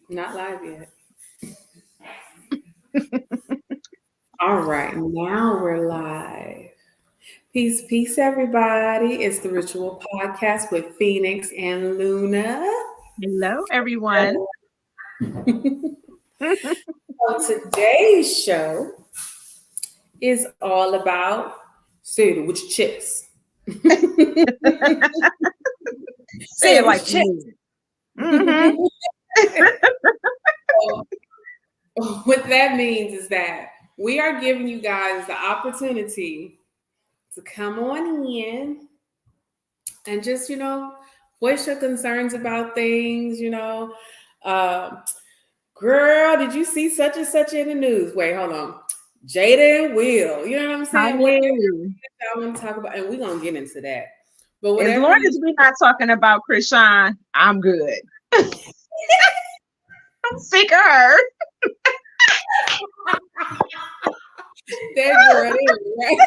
Not live yet. All right, now we're live. Peace, peace, everybody. It's the Ritual Podcast with Phoenix and Luna. Hello, everyone. So today's show is all about say it with your chest. Say Say it it with like your you chest. mean. So, what that means is that we are giving you guys the opportunity to come on in and just voice your concerns about things. Uh, girl, did you see such and such in the news? Wait, hold on. Jada and Will, you know what I'm saying? Whatever Honey, I want to talk about, and we're gonna get into that. But as whatever long you as we're not talking about Krishan, I'm good. I'm sick of her. that girl is right.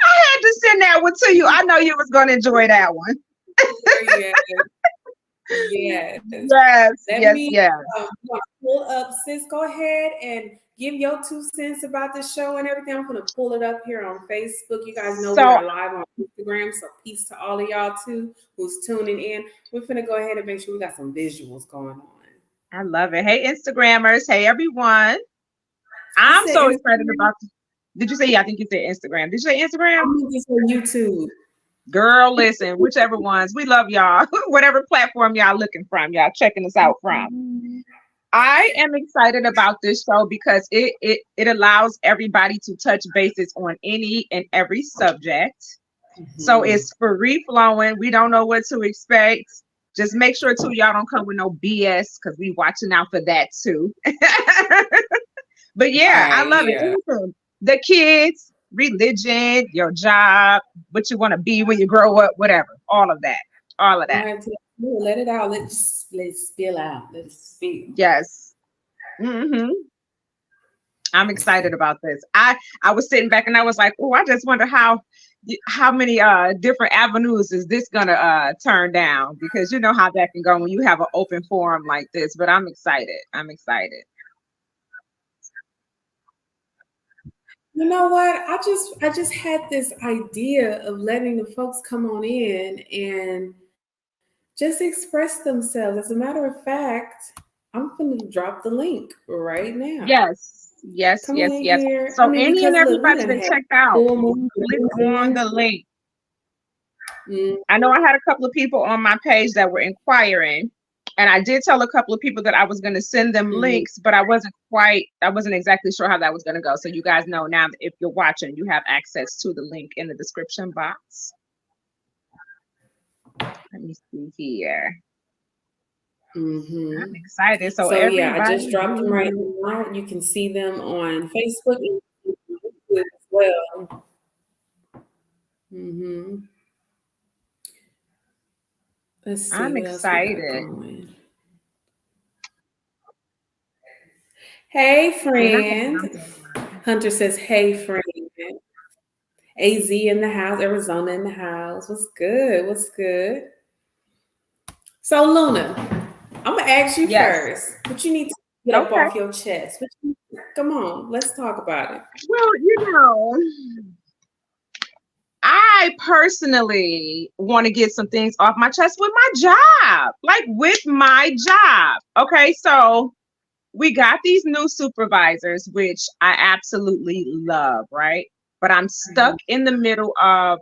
I had to send that one to you. I know you was going to enjoy that one. Yes, yes. Yes, Let yes, me yes. pull up, sis. Go ahead and give your 2 cents about the show and everything. I'm gonna pull it up here on Facebook. You guys know we So are live on Instagram, so peace to all of y'all too who's tuning in. We're gonna go ahead and make sure we got some visuals going on. I love it. Hey, Instagrammers. Hey, everyone. I I'm said so excited Instagram. about. Did you say? Yeah, I think you said Instagram. Did you say Instagram? I'm gonna just say YouTube. Girl, listen, whichever ones. We love y'all. Whatever platform y'all looking from, y'all checking us out from. I am excited about this show because it allows everybody to touch bases on any and every subject. So Mhm. it's free flowing. We don't know what to expect. Just make sure too y'all don't come with no BS because we watching out for that too. But yeah, I Right, love it. yeah. Anything. The kids, religion, your job, what you want to be when you grow up, whatever. All of that. All of Go that. ahead, let it out. Let's spill out. Let it spill. Yes. Hmm. I'm excited about this. I was sitting back and I was like, oh, I just wonder how many different avenues is this gonna turn down, because you know how that can go when you have an open forum like this. But I'm excited. I'm excited. You know what? I just had this idea of letting the folks come on in and just express themselves. As a matter of fact, I'm gonna drop the link right now. Yes, yes, Come on yes, in yes. here. I So mean, any and because look, we everybody done that had checked out, full moon click on going. the link. Mm, I know I had a couple of people on my page that were inquiring, and I did tell a couple of people that I was going to send them mhm. links, but I wasn't exactly sure how that was going to go. So you guys know now that if you're watching, you have access to the link in the description box. Let me see here. I'm Mhm. excited. So So yeah, I everybody, just dropped them right now. You can see them on Facebook and YouTube as well. Mhm. Let's see I'm what else we got excited. going. Hey, And I hope that friend. I'm doing well. Hunter says, "Hey, friend." AZ in the house, Arizona in the house. What's good? What's good? So, Luna, I'm gonna ask you Yes. first. What you need to get up Okay. off your chest? Come on, let's talk about it. Well, I personally want to get some things off my chest with my job, like with my job. Okay, so we got these new supervisors, which I absolutely love, right? But I'm stuck Mhm. in the middle of,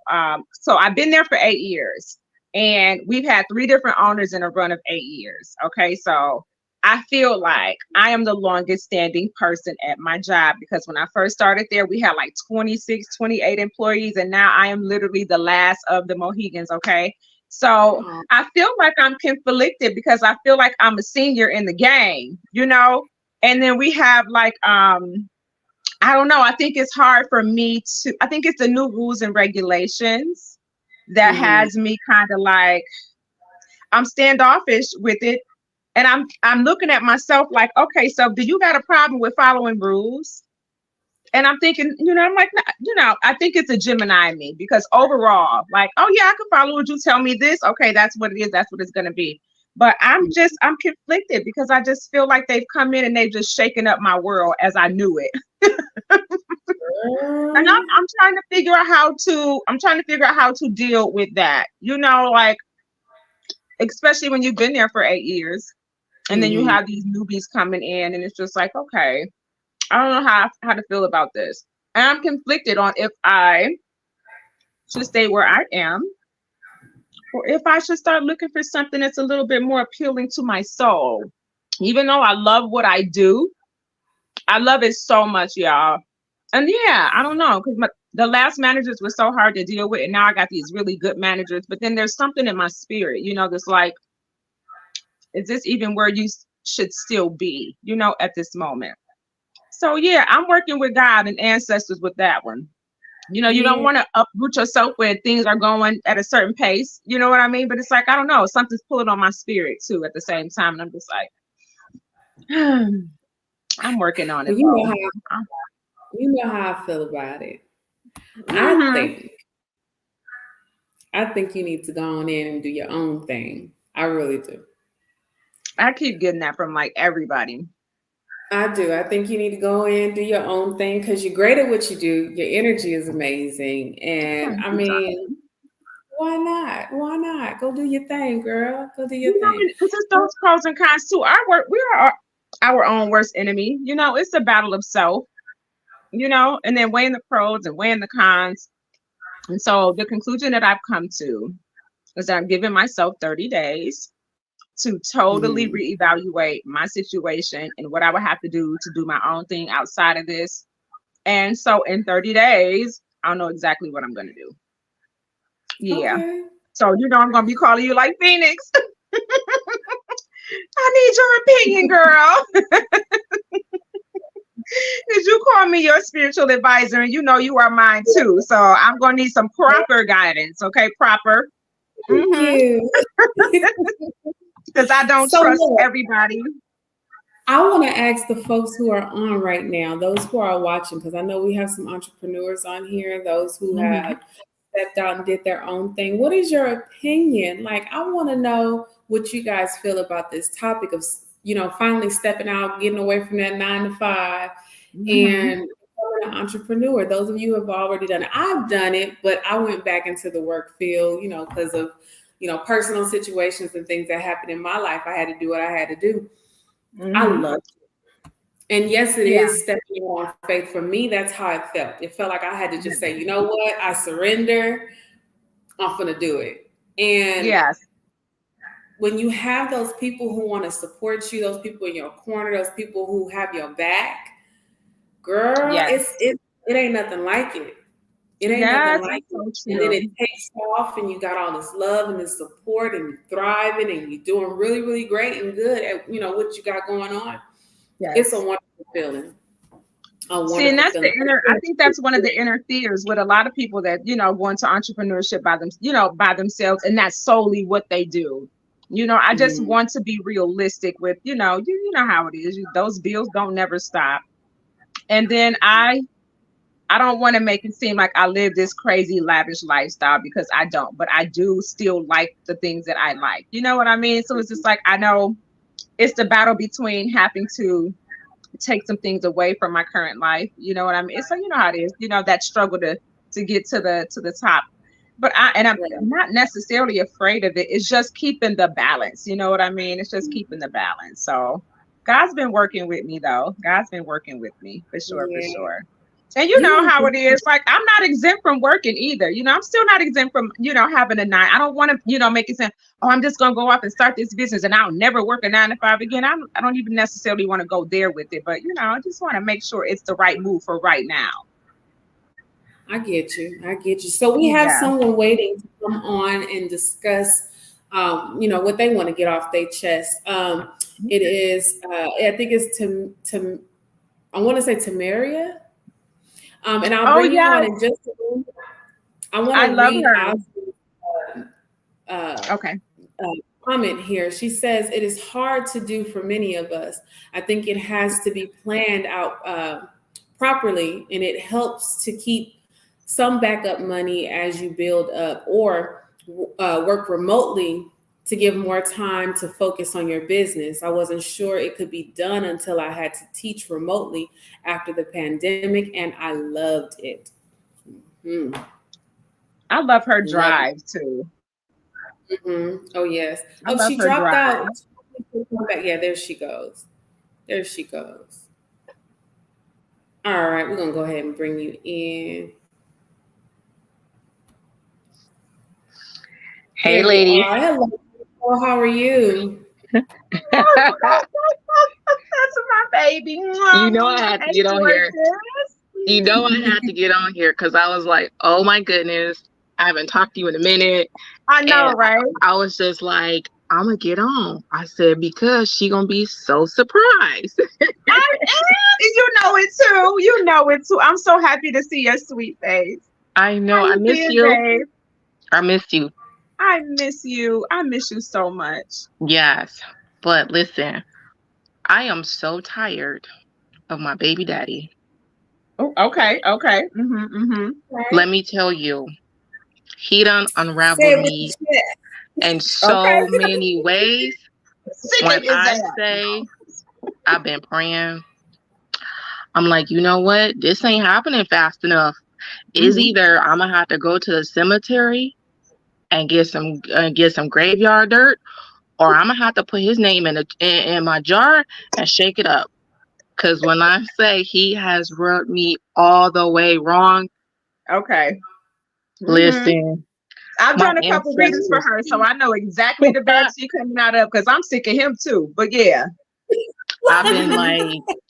so I've been there for 8 years, and we've had three different owners in a run of 8 years. Okay, so I feel like I am the longest standing person at my job, because when I first started there, we had like 26, 28 employees, and now I am literally the last of the Mohegans. Okay, so Oh, I feel like I'm conflicted because I feel like I'm a senior in the game, and then we have like I don't know, I think it's hard for me to I think it's the new rules and regulations that mhm. has me kind of like I'm standoffish with it, and I'm looking at myself like, okay, so do you got a problem with following rules? And I'm thinking, I'm like, "Nah," I think it's a Gemini in me, because overall, like, oh yeah, I can follow what you tell me this. Okay, that's what it is. That's what it's going to be. But I'm conflicted because I just feel like they've come in and they've just shaken up my world as I knew it. And Girl. I'm trying to figure out how to deal with that. Like especially when you've been there for 8 years and then you Mhm. have these newbies coming in and it's just like, okay, I don't know how to feel about this. And I'm conflicted on if I should stay where I am or if I should start looking for something that's a little bit more appealing to my soul. Even though I love what I do, I love it so much, y'all. And yeah, I don't know, because the last managers were so hard to deal with, and now I got these really good managers. But then there's something in my spirit, that's like, is this even where you should still be, at this moment? So yeah, I'm working with God and ancestors with that one. You don't Yeah. want to uproot yourself when things are going at a certain pace. You know what I mean? But it's like, I don't know, something's pulling on my spirit too at the same time. And I'm just like, I'm working on it Well, though. you know how I feel about it. I Hmm. think I think you need to go on in and do your own thing. I really do. I keep getting that from like everybody. I do. I think you need to go in, do your own thing because you're great at what you do. Your energy is amazing. And Thank I you, mean, darling. why not? Why not? Go do your thing, girl. Go do your thing. Because it's those pros and cons too. We are our own worst enemy. It's a battle of self. And then weighing the pros and weighing the cons. And so the conclusion that I've come to is that I'm giving myself 30 days to totally Mhm. reevaluate my situation and what I would have to do to do my own thing outside of this. And so in 30 days, I'll know exactly what I'm going to do. Yeah. Okay. So, I'm going to be calling you like Phoenix. I need your opinion, girl. Because you call me your spiritual advisor and you are mine too. So I'm going to need some proper guidance. Okay. Proper. Thank Mm-hmm. you. Because I don't So trust look, everybody. I want to ask the folks who are on right now, those who are watching, because I know we have some entrepreneurs on here, those who Mm-hmm. have stepped out and did their own thing. What is your opinion? Like, I want to know what you guys feel about this topic of, finally stepping out, getting away from that 9 to 5 Mm-hmm. and becoming an entrepreneur. Those of you who have already done it. I've done it, but I went back into the work field, because of, personal situations and things that happened in my life. I had to do what I had to do. I Mm-hmm. love it. And yes, it Yeah. is stepping on faith. For me, that's how it felt. It felt like I had to just Yeah. say, you know what? I surrender. I'm going to do it. And Yes. when you have those people who want to support you, those people in your corner, those people who have your back, girl, Yes. it ain't nothing like it. It ain't nothing Yes. like That's it. so And then true. it takes off and you got all this love and this support and you're thriving and you're doing really, really great and good at, what you got going on. It's a Yes. wonderful feeling. A See, and wonderful that's the feeling. I think that's one of the inner fears with a lot of people that, go into entrepreneurship by themselves, and that's solely what they do. I just Mhm. want to be realistic with, you know how it is. Those bills don't never stop. And then I don't want to make it seem like I live this crazy lavish lifestyle because I don't, but I do still like the things that I like. You know what I mean? So it's just like I know it's the battle between having to take some things away from my current life. You know what I mean? So you know how it is, that struggle to get to the top. But I'm Right. not necessarily afraid of it. It's just keeping the balance. You know what I mean? It's just keeping the balance. So God's been working with me though. God's been working with me for sure, for Yeah. sure. And you You know don't how think it is. Like I'm not exempt from working either. I'm still not exempt from, having a nine. I don't want to, make it sound, oh, I'm just gonna go off and start this business and I'll never work a 9 to 5 again. I don't even necessarily want to go there with it, but I just want to make sure it's the right move for right now. I get you. I get you. So we have Yeah. someone waiting to come on and discuss, what they want to get off their chest. It is, I think it's I want to say Tamaria. And I'll Oh bring you on yes. in just a moment. I want I to love read her. out uh, Okay. comment here. She says, it is hard to do for many of us. I think it has to be planned out properly, and it helps to keep some backup money as you build up or work remotely to give more time to focus on your business. I wasn't sure it could be done until I had to teach remotely after the pandemic, and I loved it. Hmm. I love her Love it. drive too. Oh, yes. I Oh, love she her dropped out. drive. Yeah, there she goes. There she goes. All right, we're going to go ahead and bring you in. Hey, There you ladies. are. Hello. Oh, how are you? That's my baby. You know I had to Hey, get on here. gorgeous. You know I had to get on here because I was like, oh my goodness, I haven't talked to you in a minute. I know, And right? I was just like, I'm going to get on. I said, because she going to be so surprised. I am. You know it too. You know it too. I'm so happy to see your sweet face. I How know. I you miss been, you. babe? I miss you. I miss you. I miss you so much. Yes. But listen, I am so tired of my baby daddy. Oh, okay, okay. Mm-hmm. Right. Let me tell you, he done Say unraveled it with the me chest. in Okay. so many ways. When Sicking his I ass. say I've been praying, I'm like, you know what? This ain't happening fast enough. Is Mm-hmm. either I'm gonna have to go to the cemetery and get some graveyard dirt, or I'm gonna have to put his name in my jar and shake it up. Cause when I say he has rubbed me all the way wrong, Okay. Mm-hmm. listen, I've my done a couple readings for ancestors. her, so I know exactly the bag she coming out of because I'm sick of him too. But yeah. I've been like,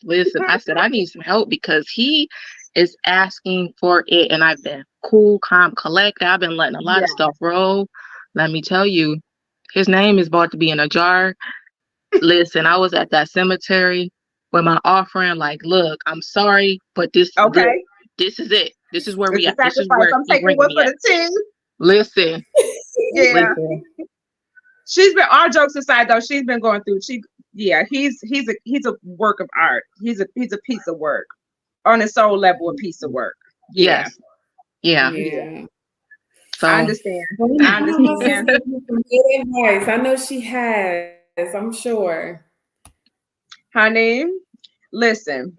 listen, I said I need some help because he is asking for it, and I've been cool, calm, collected. I've been letting a lot Yeah. of stuff roll. Let me tell you, his name is about to be in a jar. Listen, I was at that cemetery with my offering. Like, look, I'm sorry, but Okay. this is it. This is where It's we a at. This is sacrifice. where I'm he taking bringing one me for at. the team. Listen, Yeah. listen. She's been, all jokes aside though, she's been going through yeah, he's a work of art. He's a piece of work. On a soul level, a piece of work. Yeah. Yes, yeah. Yeah. Yeah. I So understand. Well, I I know my sister understand. gives you some good advice. I know she has. I'm sure. Honey, listen,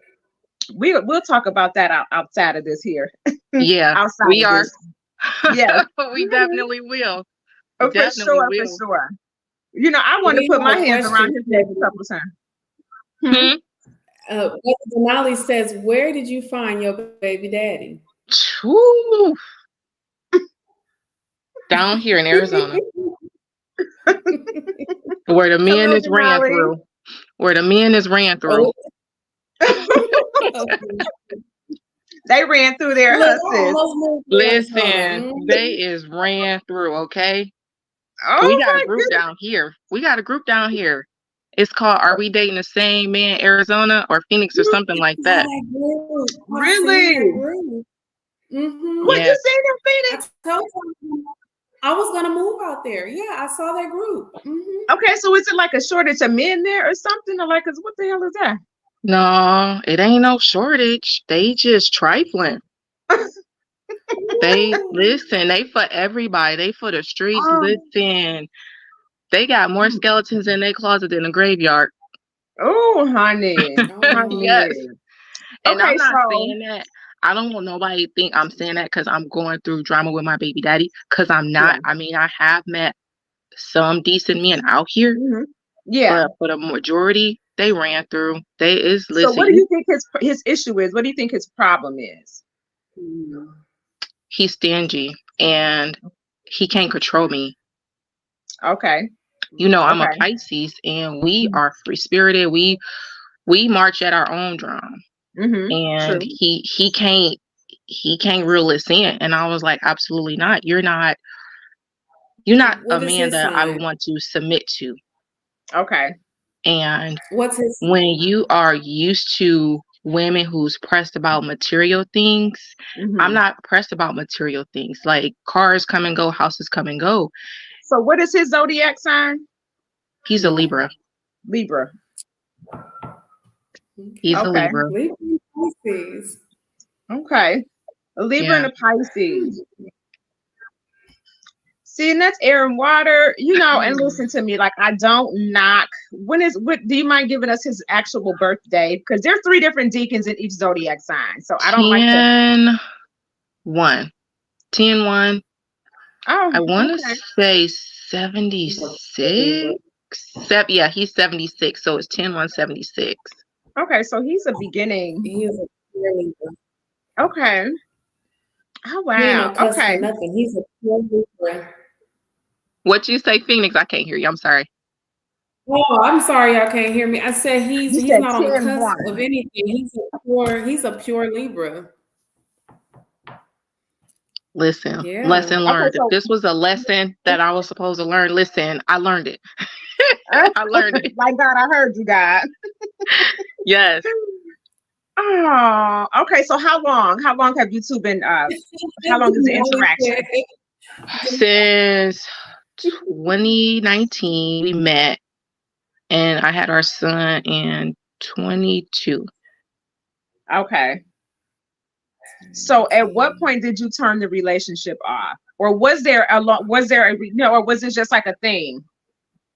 we'll talk about that outside of this here. yeah, Outside we of are. this. Yes. We Mhm. definitely will. For Definitely sure, for will. sure. You know, I want to We put have my a hands around question. his neck a couple times. Hmm? Hmm. Brother Denali says, "Where did you find your baby daddy?" Whew. Down here in Arizona, where the men Hello, is ran Denali. through. Where the men is ran through. Oh, They ran through there, look, huh, I sis? almost moved to Arizona. Listen, they is ran through, okay? We Oh got a my group goodness. down here. We got a group down here. It's called Are We Dating the Same Man, Arizona or Phoenix or something like Saw that. that group. I seen that Really? group. Mm-hmm. What you Yes. seen in I Phoenix? told you I was gonna move out there. Yeah, I saw that group. Mm-hmm. Okay, so is it like a shortage of men there or something? Or like, 'cause what the hell is that? No, it ain't no shortage. They just trifling. They Ooh. listen, they for everybody. They for the streets. Um, Listen, they got more skeletons in their closet than a graveyard. oh, honey, Oh Yes. honey. And I'm Okay, not so saying that. I don't want nobody to think I'm saying that because I'm going through drama with my baby daddy. Because I'm yeah, not. I mean, I have met some decent men out here, hmm, yeah. but for the majority, they ran through. They is So, listen. what do you think his issue is? What do you think his problem is? no. He's stingy and he can't control me. Okay, You know, I'm a okay. Pisces and we are free spirited. We march at our own drum, Mm-hmm. and True. he can't reel us in. And I was like, absolutely not. You're not a What is man his that I would sign? want to submit to. Okay. And What's his when sign? you are used to women who's pressed about material things, I'm Mm-hmm. not pressed about material things. Like cars come and go, houses come and go. So, what is his zodiac sign? He's a Libra. Libra. He's a Okay. Okay. Libra. Libra and Pisces. Okay. A Libra Yeah. and a Pisces. See, and that's air and water, and listen to me, like I don't knock. What do you mind giving us his actual birthday? Because there's 3 different deacons in each zodiac sign. So I don't like to 10-1. 10-1. Oh, I want to okay. say 76. Yeah, he's 76. So it's 10-1-76. Okay, so he's a beginning. He is a pure Libra. Okay. Oh He ain't wow. no cuss Okay. for nothing. He's a pure Libra. What you say, Phoenix? I can't hear you. I'm sorry. Oh, I'm sorry y'all can't hear me. I said he's You said not on the 10 cusp 1. of anything. He's a pure Libra. Listen, Yeah. lesson Okay, learned. If so this was a lesson that I was supposed to learn, listen, I learned it. I learned it. like God, I heard you, God. Yes. Oh, okay. So how long? How long have you two been how long is the interaction? Since 2019 we met, and I had our son in 22. Okay. So at what point did you turn the relationship off? Or was there or was it just like a thing?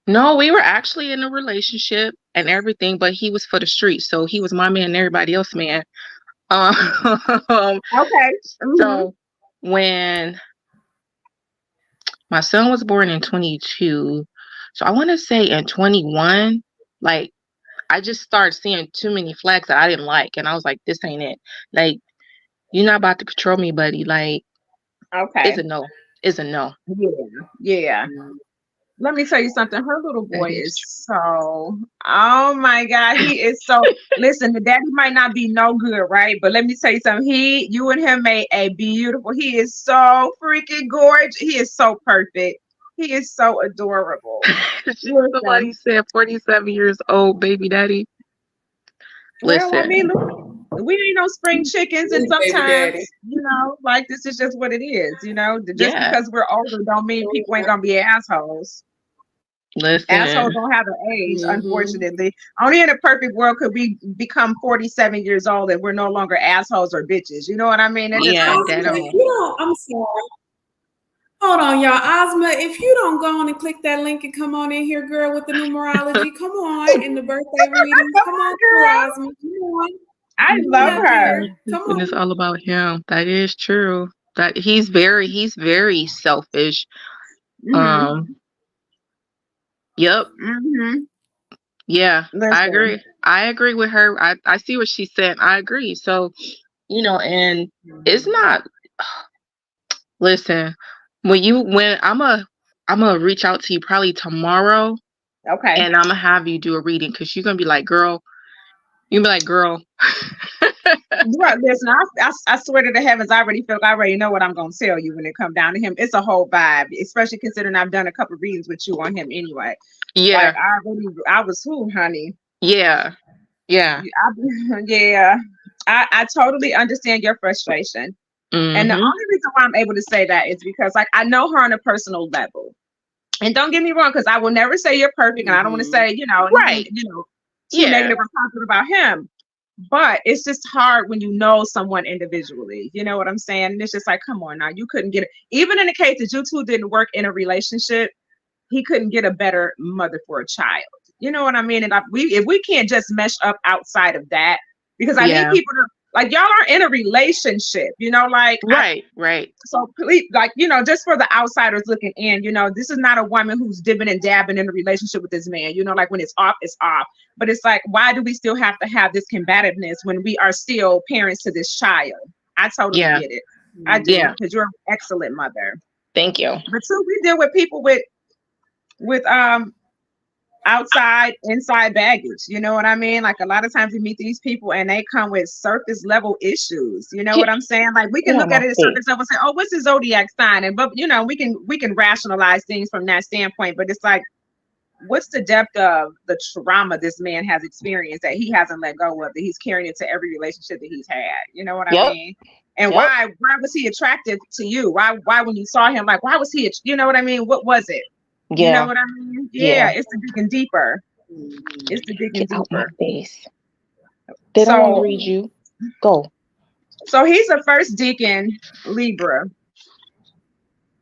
No, we were actually in a relationship and everything, but he was for the streets, so he was my man and everybody else man. Um, Okay. so when my son was born in 22, so I want to say in 21, like I just started seeing too many flags that I didn't like, and I was like, this ain't it. Like, you're not about to control me, buddy. Like, it's Okay. a no. It's a no. Yeah. Yeah. Let me tell you something. Her little That boy is is oh my God, he is so, listen, the daddy might not be no good, right? But let me tell you something. You and him made a beautiful, he is so freaking gorgeous. He is so perfect. He is so adorable. true. Somebody Listen, said 47 years old, baby daddy. well, I Listen, mean, look, we ain't no spring chickens, and Baby daddy. sometimes, like this is just what it is, just yeah. because we're older don't mean people ain't gonna be assholes. Assholes Listen, don't have an age, Mm-hmm. unfortunately. Only in a perfect world could we become 47 years old and we're no longer assholes or bitches. You know what I mean? It just yeah, ain't that Ozma, if don't. you don't, I'm sorry. Hold on, y'all. Ozma, if you don't go on and click that link and come on in here, girl, with the numerology, come on in the birthday readings. Come on through, girl. Ozma. Come on. I Come love on up her. here. Come And it's on. all about him. That is true. That he's very selfish. Mm-hmm. Um, yep. Mm-hmm. Yeah, I Listen. agree. I agree with her. I see what she said. I agree. So, and it's not, listen, when I'm gonna reach out to you probably tomorrow, Okay. and I'm gonna have you do a reading, because you're gonna be like, girl, you'll be like, girl. Right, listen, I swear to the heavens, I already know what I'm gonna tell you when it come down to him. It's a whole vibe, especially considering I've done a couple readings with you on him anyway. Like Yeah, I was who, honey? yeah, yeah. Yeah, I totally understand your frustration. And the Mm-hmm. only reason why I'm able to say that is because, like, I know her on a personal level. And don't get me wrong, because I will never say you're perfect, and I don't want to Mm-hmm. say, anything, Right. too Yeah. negative or positive about him. But it's just hard when you know someone individually. You know what I'm saying? And it's just like, come on now, you couldn't get it. Even in the case that you two didn't work in a relationship, he couldn't get a better mother for a child. You know what I mean? And if we can't just mesh up outside of that, because I need Yeah. people to, like, y'all are in a relationship, like Right. Right. so please, like, just for the outsiders looking in, this is not a woman who's dipping and dabbing in a relationship with this man. Like, when it's off, it's off. But it's like, why do we still have to have this combativeness when we are still parents to this child? I totally Yeah. get it. I do, Yeah. because you're an excellent mother. Thank you. But too, we deal with people with outside inside baggage. You know what I mean? Like, a lot of times we meet these people and they come with surface level issues. You know Get, what I'm saying? Like, we get can on look my at it at face. surface level and say, oh, what's the zodiac sign? And but we can rationalize things from that standpoint. But it's like, what's the depth of the trauma this man has experienced that he hasn't let go of, that he's carrying into every relationship that he's had? You know what I Yep. mean? And Yep. why was he attractive to you? Why when you saw him, like, why was he, you know what I mean? What was it? You know Yeah. what I mean? Yeah. Yeah, it's the digging deeper. Mm-hmm. It's the digging Get out my deeper. face. They don't want to So read you. Go. he's a first deacon Libra.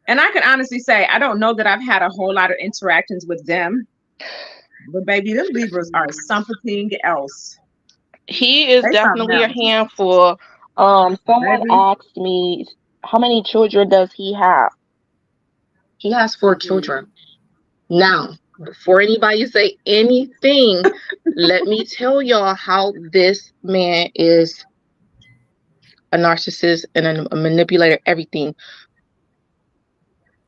And I can honestly say I don't know that I've had a whole lot of interactions with them, but baby, them Libras are something else. He is They something definitely a else, handful. Someone baby. asked me, how many children does he have? He has 4 children. Now, before anybody say anything, let me tell y'all how this man is a narcissist and a manipulator, everything.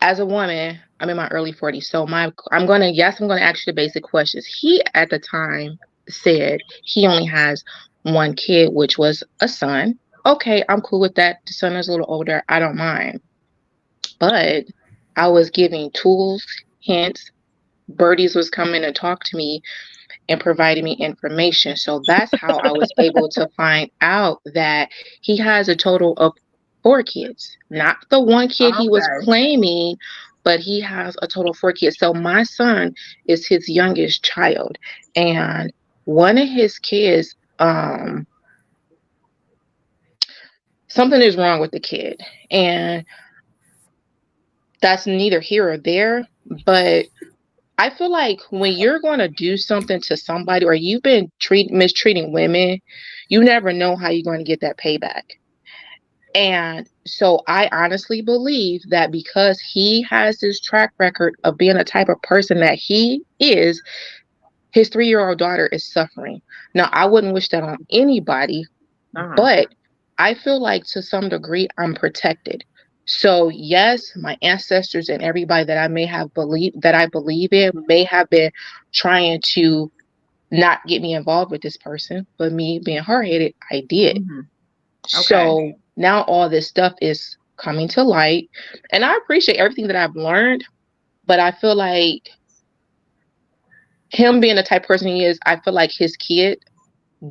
As a woman, I'm in my early 40s, so I'm gonna ask you the basic questions. He at the time said he only has one kid, which was a son. Okay, I'm cool with that. The son is a little older. I don't mind. But I was giving tools, hints. Birdies was coming to talk to me and providing me information. So that's how I was able to find out that he has a total of 4 kids. Not the one kid he was Okay. claiming, but he has a total of 4 kids. So my son is his youngest child. And one of his kids, something is wrong with the kid. And that's neither here or there. But I feel like when you're going to do something to somebody or you've been mistreating women, you never know how you're going to get that payback. And so I honestly believe that because he has this track record of being a type of person that he is, his 3-year-old daughter is suffering. Now, I wouldn't wish that on anybody, but I feel like to some degree I'm protected. So yes, my ancestors and everybody that I believe in may have been trying to not get me involved with this person, but me being hard-headed, I did. Okay. So now all this stuff is coming to light, and I appreciate everything that I've learned, but I feel like him being the type of person he is, I feel like his kid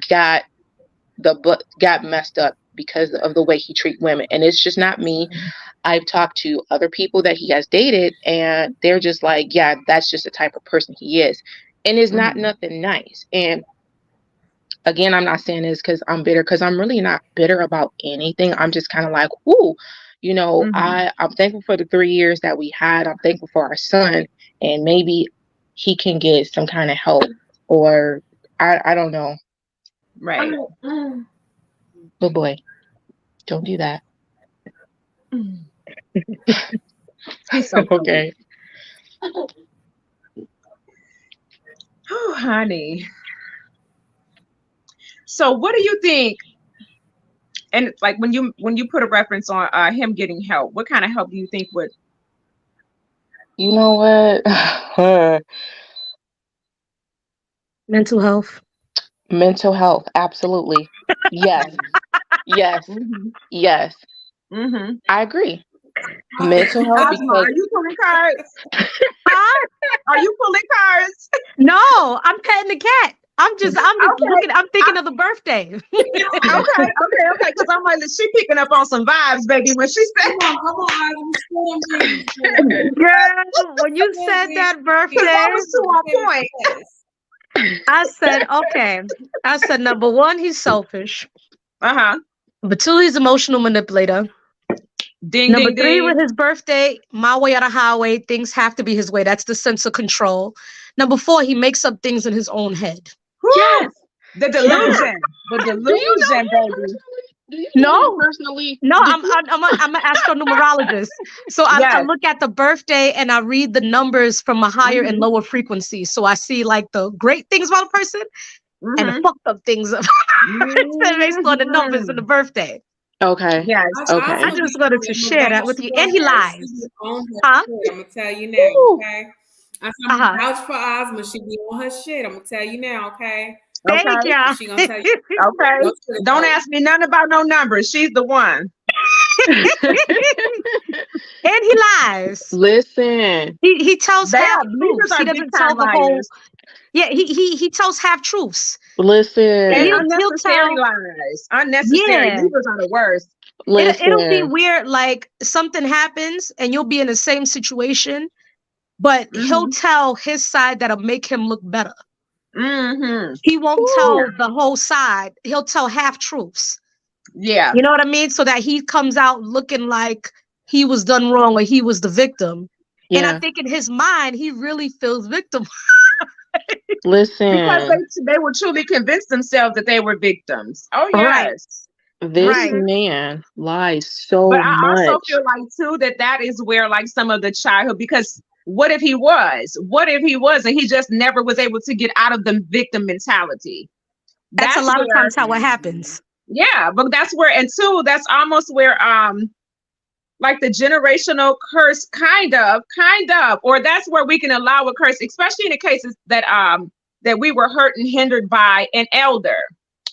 got got messed up because of the way he treats women. And it's just not me. I've talked to other people that he has dated, and they're just like, yeah, that's just the type of person he is. And it's not nothing nice. And again, I'm not saying this because I'm bitter, because I'm really not bitter about anything. I'm just kind of like, ooh, I'm thankful for the 3 years that we had. I'm thankful for our son, and maybe he can get some kind of help, or I don't know. Right. But boy, don't do that. He's so Okay. Oh, honey. So what do you think? And like when you put a reference on him getting help, what kind of help do you think would? You know what? Mental health. Mental health, absolutely. Yes. Yes. Yes. I agree. Mental health, Ozma, because are you pulling cards? Huh? Are you pulling cards? No, I'm petting the cat. I'm just Okay. looking. I'm thinking of the birthday. Okay. Because I'm like, she picking up on some vibes, baby. When she said, Come on, Ozzy, Girl, when you said that because birthday, I was too on point. I said, okay. I said, number one, he's selfish. Number two, he's emotional manipulator. Ding, Number ding, three, ding. with his birthday, my way or the highway, things have to be his way. That's the sense of control. Number four, he makes up things in his own head. yes, The delusion. The delusion, baby. Do you know personally? No, I'm an astronumerologist. So I look at the birthday and I read the numbers from a higher and lower frequency. So I see like the great things about a person and the fucked up things about a person based on the numbers in the birthday. Okay. Yes. Okay. I just wanted to share that with you. And he lies. I'm gonna tell you now, okay? I'm gonna vouch for Ozma. She be on her shit. I'm gonna tell you now, okay? Thank you. She gonna tell you. Okay. Don't ask me nothing about no numbers. She's the one. And he lies. Listen. He tells half truths. He big doesn't time tell the liars. whole. Yeah, he tells half truths. Listen. And He'll unnecessary tell, lies. Unnecessary. Yeah. Libras are the worst. It'll be weird. Like something happens and you'll be in the same situation, but he'll tell his side that'll make him look better. He won't tell the whole side. He'll tell half truths. Yeah. You know what I mean? So that he comes out looking like he was done wrong or he was the victim. And I Yeah. think in his mind, he really feels victim. Because Listen, they were truly convinced themselves that they were victims. Oh Right, yes. this right. Mhm. man lies But so I also much. feel like too that that is where like some of the childhood, because what if he was? What if he was and he just never was able to get out of the victim mentality? That's a That's lot of where, times how it happens. yeah, but that's where, and two, that's almost where like the generational curse kind of, or that's where we can allow a curse, especially in the cases that we were hurt and hindered by an elder.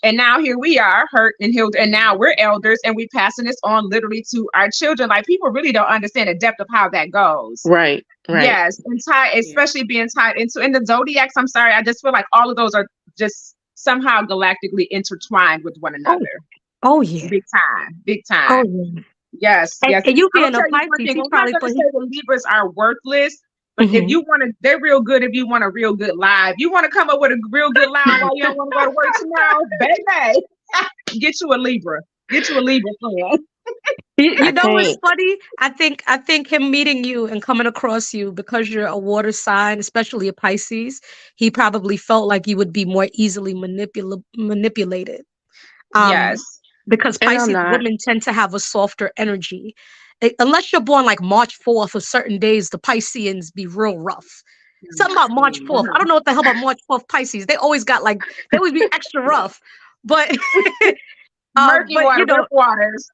And now here we are hurt and healed, and now we're elders and we passing this on literally to our children. Like people really don't understand the depth of how that goes. Right, right. Yes, and tied, Yeah. especially being tied into in the zodiacs. I'm sorry, I just feel like all of those are just somehow galactically intertwined with one Oh, another. oh yeah. Big time, big Oh time. yeah. Yes, yes. And you I'm gonna being a tell you one Pisces, thing. he I'm not probably gonna thought say he. the Libras are worthless, but if Mhm. you want to, they're real good. If you want a real good lie, if you want to come up with a real good lie while you don't want to go to work tomorrow, baby, get you a Libra. Get you a Libra friend. You I know what's can't. funny? I think him meeting you and coming across you because you're a water sign, especially a Pisces, he probably felt like you would be more easily manipulated. Um, Yes. because And I'm Pisces not. women tend to have a softer energy. Unless you're born like March 4th or certain days, the Pisceans be real rough. Something about March 4th. I don't know what the hell about March 4th Pisces. They always got like they always be extra rough. But Murky but water, rough waters.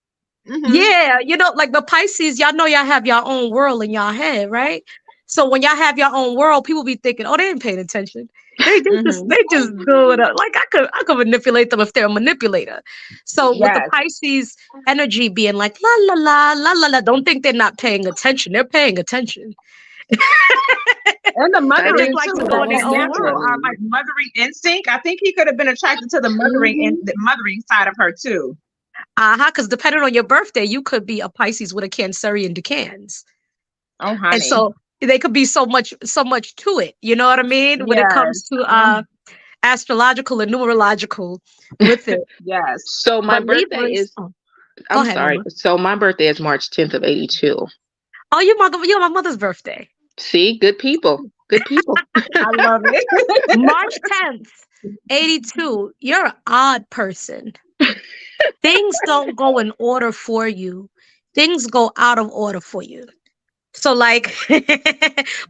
Mm-hmm. yeah, like the Pisces, y'all know y'all have your own world in y'all head, right? So when y'all have your own world, people be thinking, "Oh, they ain't paying attention. Mm-hmm. They just do it up." Like I could manipulate them if they're a manipulator. So with the Yes. Pisces energy being like la la la la la la, don't think they're not paying attention. They're paying attention. And the That They just mothering is like too, to go in true. their that own natural, world. like mothering instinct. I think he could have been attracted to the mothering and Hmm. the mothering side of her too. Because depending on your birthday, you could be a Pisces with a Cancerian decans. Oh, And honey. so they could be so much to it. You know what I mean? When it Yes. comes to astrological and numerological with it. Yes. So my But birthday Libras, is, oh, go I'm ahead, sorry. Uma. So my birthday is March 10th of 82. Oh, you're my mother's birthday. See, good people. Good people. I love it. March 10th, 82. You're an odd person. Things don't go in order for you. Things go out of order for you. So like,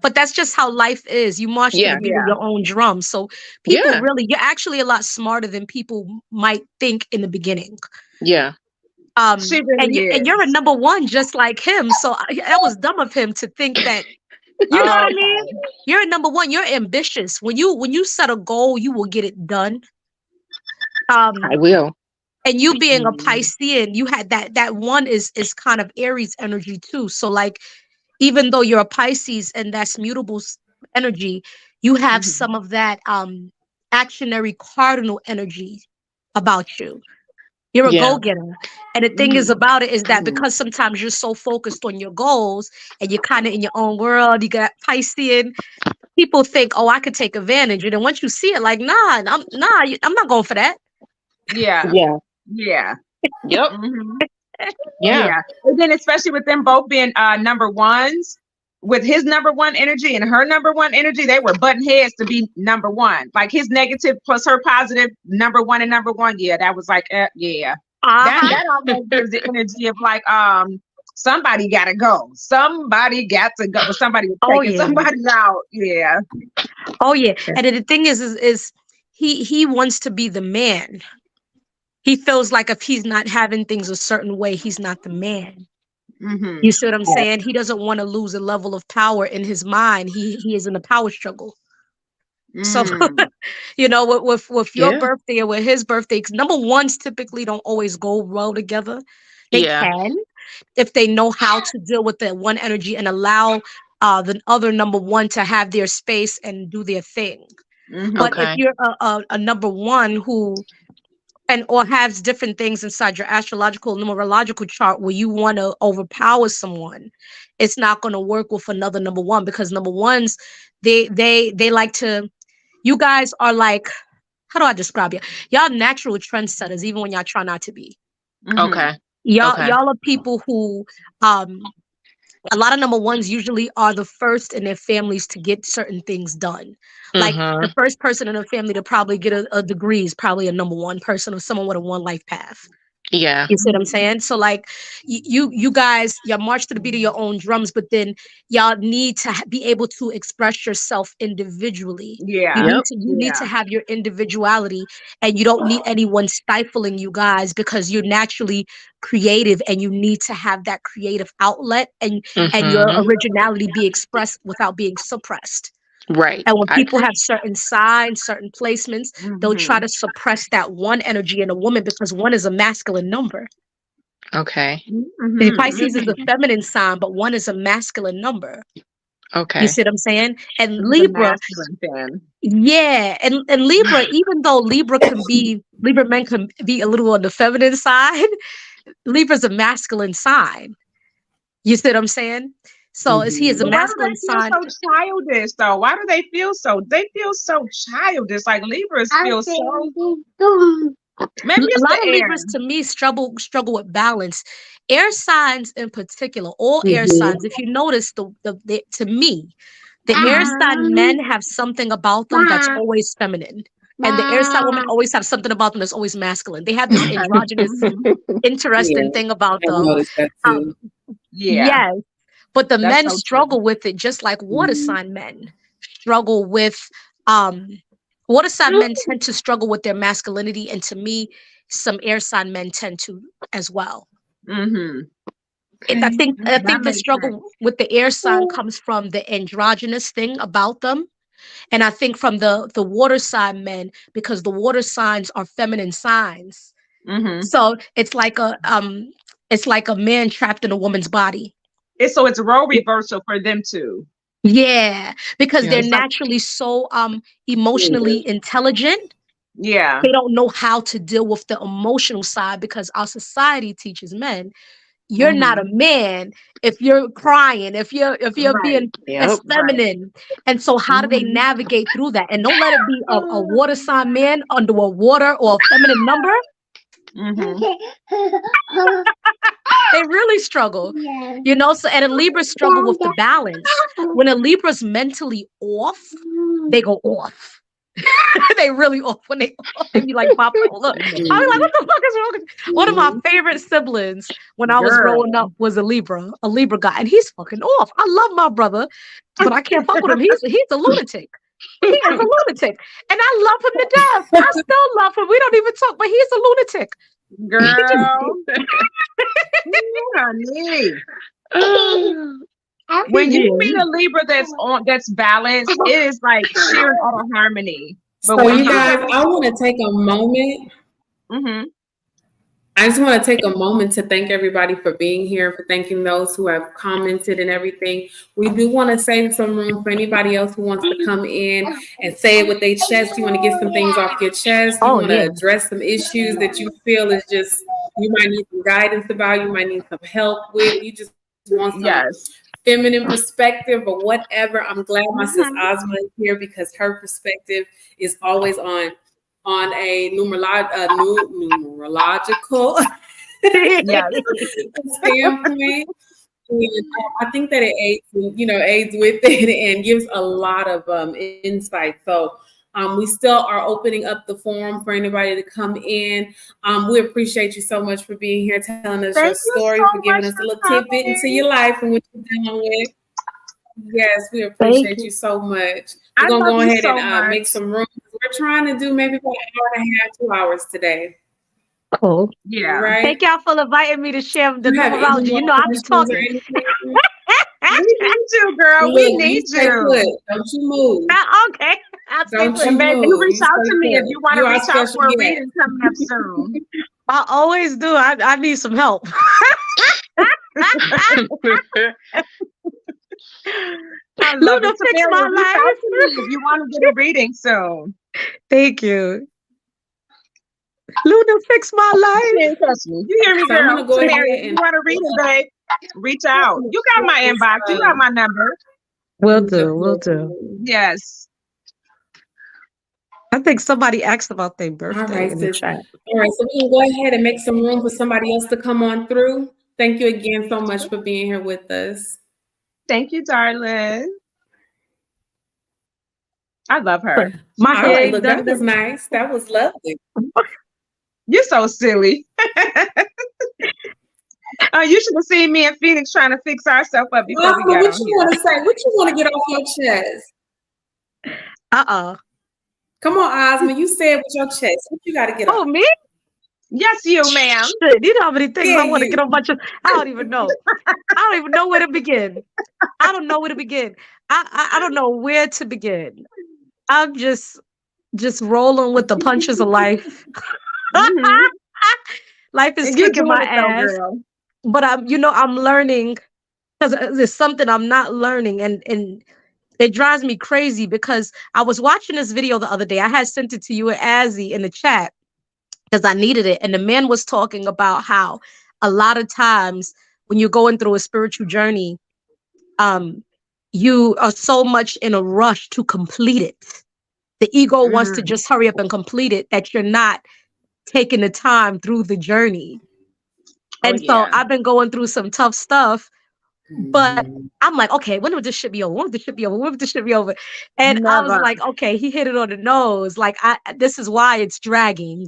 but that's just how life is. You march to the Yeah. beat of Yeah. your own drum. So people Yeah. really, you're actually a lot smarter than people might think in the beginning. Yeah. She And really you're a is. number one just like him. So that was dumb of him to think that, you know what I mean? Okay. You're a number one. You're ambitious. When you set a goal, you will get it done. I Um, will. and you being a Mm. Piscean, you had that one is kind of Aries energy too. So like even though you're a Pisces and that's mutable energy, you have Mhm. some of that actionary cardinal energy about you. You're a Yeah. go-getter. And the thing is Mhm. about it is that Mm. because sometimes you're so focused on your goals and you're kind of in your own world, you got Piscean, people think, oh, I could take advantage. And then once you see it, like, I'm not going for that. Yeah. Yeah. Yeah. Yep. Hmm. Yeah. Yeah. And then especially with them both being number ones, with his number one energy and her number one energy, they were butting heads to be number one. Like his negative plus her positive, number one and number one. Yeah, that was like, yeah. That Uh-huh. that almost gives the energy of like, somebody gotta go. Somebody got to go. Somebody was Oh taking yeah. somebody out. Yeah. Oh yeah. And then the thing is he wants to be the man. He feels like if he's not having things a certain way, he's not the man. Mm-hmm. You see what I'm Yeah. saying? He doesn't want to lose a level of power in his mind. He is in a power struggle. So, Mm. with your Yeah. birthday or with his birthday, 'cause number ones typically don't always go well together. They Yeah. can if they know how to deal with the one energy and allow the other number one to have their space and do their thing. Mm-hmm. But if Okay. you're a number one who and or has different things inside your astrological numerological chart where you want to overpower someone, it's not going to work with another number one because number ones they like to, you guys are like, how do I describe you? Y'all natural trendsetters even when y'all try not to be. Mm-hmm. Okay. y'all Okay. y'all are people who um A lot of number ones usually are the first in their families to get certain things done. Like the first person in a family to probably get a degree is probably a number one person or someone with a one life path. Yeah. You see what I'm saying? So like you guys, y'all march to the beat of your own drums, but then y'all need to be able to express yourself individually. Yeah. You need to have your individuality, and you don't need anyone stifling you guys because you're naturally creative, and you need to have that creative outlet and your originality be expressed without being suppressed. Right. And when people have certain signs, certain placements, they'll try Mm-hmm. to suppress that one energy in a woman because one is a masculine number. Okay. The Pisces is a feminine sign, but one is a masculine number. You Okay. see what I'm saying? And This is a Libra, masculine thing. yeah, and Libra, even though Libra men can be a little on the feminine side, Libra's a masculine sign. You see what I'm saying? So as he is a But why do masculine they feel sign, so childish though? Why do they feel so? They feel so childish. Like Libras feel so. Maybe a it's lot the of air. Libras to me struggle with balance. Air signs in particular, all air Mhm. signs. If you notice, the to me, the air sign men have something about them that's always feminine, and the air sign women always have something about them that's always masculine. They have this Okay. androgynous, interesting thing about I've them. noticed that too. Yeah, Yes, but the that's men so true. struggle with it, just like water Mhm. sign men struggle with. Um, water sign men tend to struggle with their masculinity, and to me, some air sign men tend to as well. Mm-hmm. And Okay. I That think the makes struggle with the air sign comes from the androgynous thing about them, and I think from the water sign men, because the water signs are feminine signs. Mm-hmm. So it's like a man trapped in a woman's body. It's a role reversal for them too. Yeah, because Yeah. they're It's like naturally so emotionally intelligent. yeah. They don't know how to deal with the emotional side because our society teaches men you're not a Mm-hmm. man if you're crying, if you're Right. being Yep. as Right. feminine. And so how do they Mm-hmm. navigate through that? And don't let it be a water sign man under a water or a feminine number. Mm-hmm. They really struggle. You know, so and a Libra struggle with the balance. When a Libra's mentally off, they go off. They really off when they off. They be like bipolar. I was like, Mhm. what the fuck is wrong with you? One of my favorite siblings when I was growing Girl. up was a Libra guy, and he's fucking off. I love my brother, but I can't fuck with him. He's a lunatic. He is a lunatic. And I love him to death. I still love him. We don't even talk, but he's a lunatic. He just Girl. Honey. When you yeah. meet a Libra that's balanced, it is like sheer and utter harmony. But So when you you guys, I want to take a moment. mm-hmm. I just want to take a moment to thank everybody for being here, for thanking those who have commented and everything. We do want to save some room for anybody else who wants to come in and say it with their chest. You want to get some things off your chest. You Oh want to yeah. address some issues that you feel is just, you might need some guidance about, you might need some help with. You just want some Yes. feminine perspective or whatever. I'm glad my sis Mm-hmm. Ozma is here because her perspective is always on a numerological Yes. standpoint. And I think that it aids with it and gives a lot of insight. So we still are opening up the forum for anybody to come in. We appreciate you so much for being here, telling us your Thank you story, for so giving much us a little for tidbit into coming. your life and what you're dealing with. Yes, we Thank appreciate you. you so much. I We're gonna love go you ahead so and much. make some room. We're trying to do maybe about an hour and a half, 2 hours today. Cool. Yeah. Right? Thank y'all for inviting me to share the You have any numerology. more You know, I be questions or talking. anything? We need you, girl. We Look, you need stay put. you. Don't you move. Okay. I'll stay Don't put. you And baby, you move. reach You out stay to me if put. you want to You are reach out special for a guest. reading coming up soon. I always do. I need some help. I love Luna, it. fix Tamelia, my reach out to me life. if you want to get a reading soon. Thank you. Luna, fix my She life. ain't touch me. You hear me, So I'm girl? gonna go ahead Tamelia, if you and want a reading, babe, reach out. You got my inbox. You got my number. Will do. Will do. Yes. I think somebody asked about their All birthday right, in the sis. chat. All right, so we can go ahead and make some room for somebody else to come on through. Thank you again so much for being here with us. Thank you, darling. I love her. My All right, hair look, done. that was nice. That was lovely. You're so silly. You should have seen me and Phoenix trying to fix ourselves up before we Oscar, got what on you here. want to say? What you want to get off your chest? Come on, Osmond. You said with your chest. What you got to get Oh, off? me? Yes, you, ma'am. Shit, you know how many things Yeah, I want to you. get on my chest. I don't even know. I don't even know where to begin. I don't know where to begin. I don't know where to begin. I'm just rolling with the punches of life. Mhm. Life is And you kicking doing my it though, ass, girl. but I'm learning because there's something I'm not learning, and it drives me crazy because I was watching this video the other day. I had sent it to you and Azzy in the chat because I needed it, and the man was talking about how a lot of times when you're going through a spiritual journey, you are so much in a rush to complete it. The ego wants to Mm. just hurry up and complete it that you're not taking the time through the journey. Oh And so yeah. I've been going through some tough stuff, but Mhm. I'm like, okay, when would this shit be over? When would this shit be over? When would this shit be over? And I was Never. like, okay, he hit it on the nose. Like, this is why it's dragging.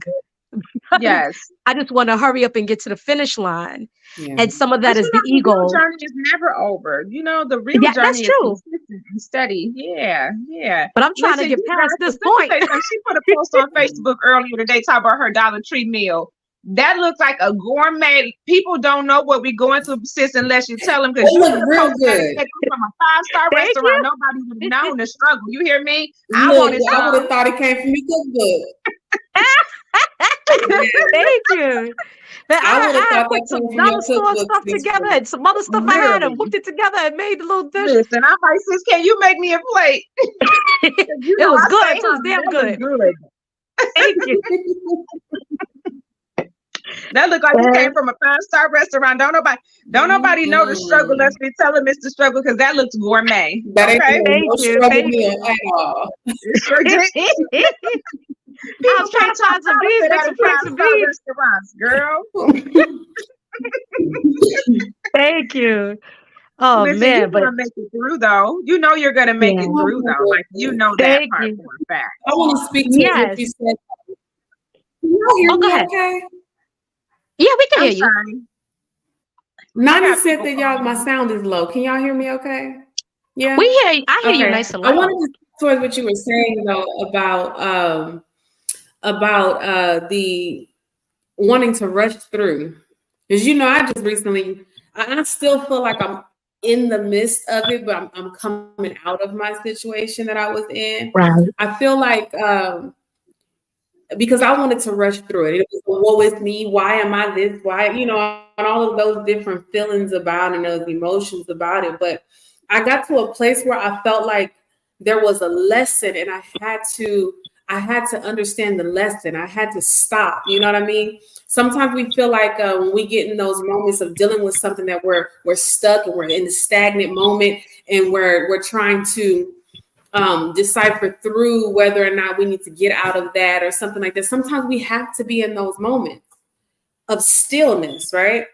Yes. I just want to hurry up and get to the finish line. Yeah. And some of But that is the the real ego. journey is never over. The real Yeah, that's journey is true. consistent and steady. Yeah, yeah. But I'm trying to Listen, get you past guys, this let me point. tell you something. She put a post on Facebook earlier today talking about her Dollar Tree meal. That looks like a gourmet. People don't know what we're going through, sis, unless you tell them, because It you could looked have real posted that and good. said it from a 5-star Thank restaurant. Nobody would have known the struggle. You hear me? I Look, wanted I would some. have thought it came from your cookbook. you. Yeah. Thank you. But I would have I had thought that put came some from your dollar store cookbook, stuff sis. together and some other stuff I had and Literally. hooked it together and made the little dish. Listen, I'm like, sis, can you make me a plate? 'Cause It was I good. stay It was hungry. damn That was good. good. Thank you. That looked like it came from a 5-star restaurant. Don't nobody know the struggle. Let's be telling Mr. Struggle, because that looks gourmet. That ain't Okay. even Thank no you. struggle Thank meal you. at all. It sure did. I People was trying pay to top find some dollar beans, for make that some at plates of 5-star beans. restaurants, girl. Thank you. Oh Listen, you're man, but gonna make it through though. You know you're gonna make yeah. it through though. Like you know that Thank part you. for a fact. I want to speak to what Yes. you said. Can y'all hear Oh, go me ahead. okay? Yeah, we can I'm hear you. sorry. I Nani got said people that y'all, my calling. sound is low. Can y'all hear me okay? Yeah? We hear you. I hear you Okay. nice and I wanted loud. to speak towards what you were saying though about the wanting to rush through. Because I just recently I still feel like I'm in the midst of it, but I'm coming out of my situation that I was in. Right. I feel like because I wanted to rush through it. It was, woe is me. Why am I this? Why, and all of those different feelings about it and those emotions about it. But I got to a place where I felt like there was a lesson and I had to understand the lesson. I had to stop. You know what I mean? Sometimes we feel like when we get in those moments of dealing with something that we're stuck and we're in the stagnant moment and we're trying to decipher through whether or not we need to get out of that or something like that. Sometimes we have to be in those moments of stillness, right?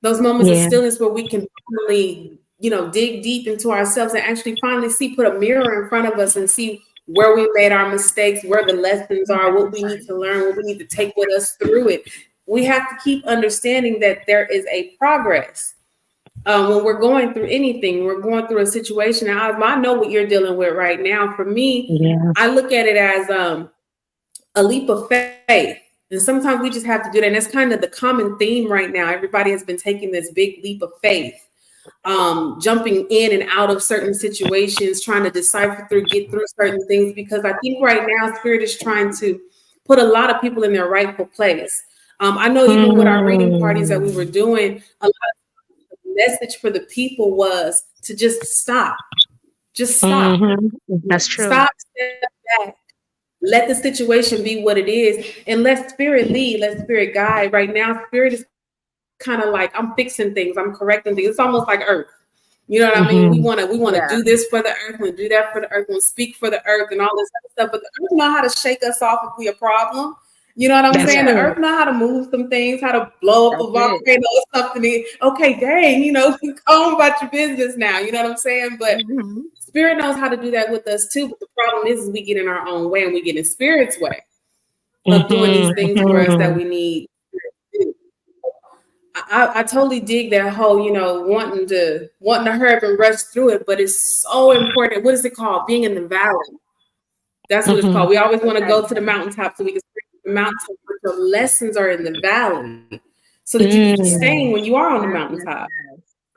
Those moments of Yeah. stillness where we can finally, dig deep into ourselves and actually finally put a mirror in front of us and see where we made our mistakes, where the lessons are, what we need to learn, what we need to take with us through it. We have to keep understanding that there is a progress. When we're going through anything, we're going through a situation. And I know what you're dealing with right now. For me, Yeah. I look at it as a leap of faith. And sometimes we just have to do that. And that's kind of the common theme right now. Everybody has been taking this big leap of faith, jumping in and out of certain situations, trying to decipher through, get through certain things. Because I think right now, Spirit is trying to put a lot of people in their rightful place. I know even with our reading parties that we were doing, a lot of the message for the people was to just stop. Just stop. That's true. Stop, step back. Let the situation be what it is, and let Spirit lead, let Spirit guide. Right now, Spirit is kind of like, I'm fixing things, I'm correcting things. It's almost like Earth. You know what I mean? We want to Yeah. do this for the Earth, and do that for the Earth, and speak for the Earth, and all this other stuff. But the Earth know how to shake us off if we a problem, You know what I'm That's saying? The true. earth know how to move some things, how to blow up a That's it. volcano or something. Okay, dang, you know, go on about your business now. You know what I'm saying? But Mm-hmm. Spirit knows how to do that with us too. But the problem is we get in our own way and we get in Spirit's way of doing these things for us that we need to do. I totally dig that whole, you know, wanting to hurry up and rush through it, but it's so important. What is it called? Being in the valley. That's what it's called. We always want to go to the mountaintop so we can experience the mountaintop, but the lessons are in the valley so that you can sustain when you are on the mountaintop.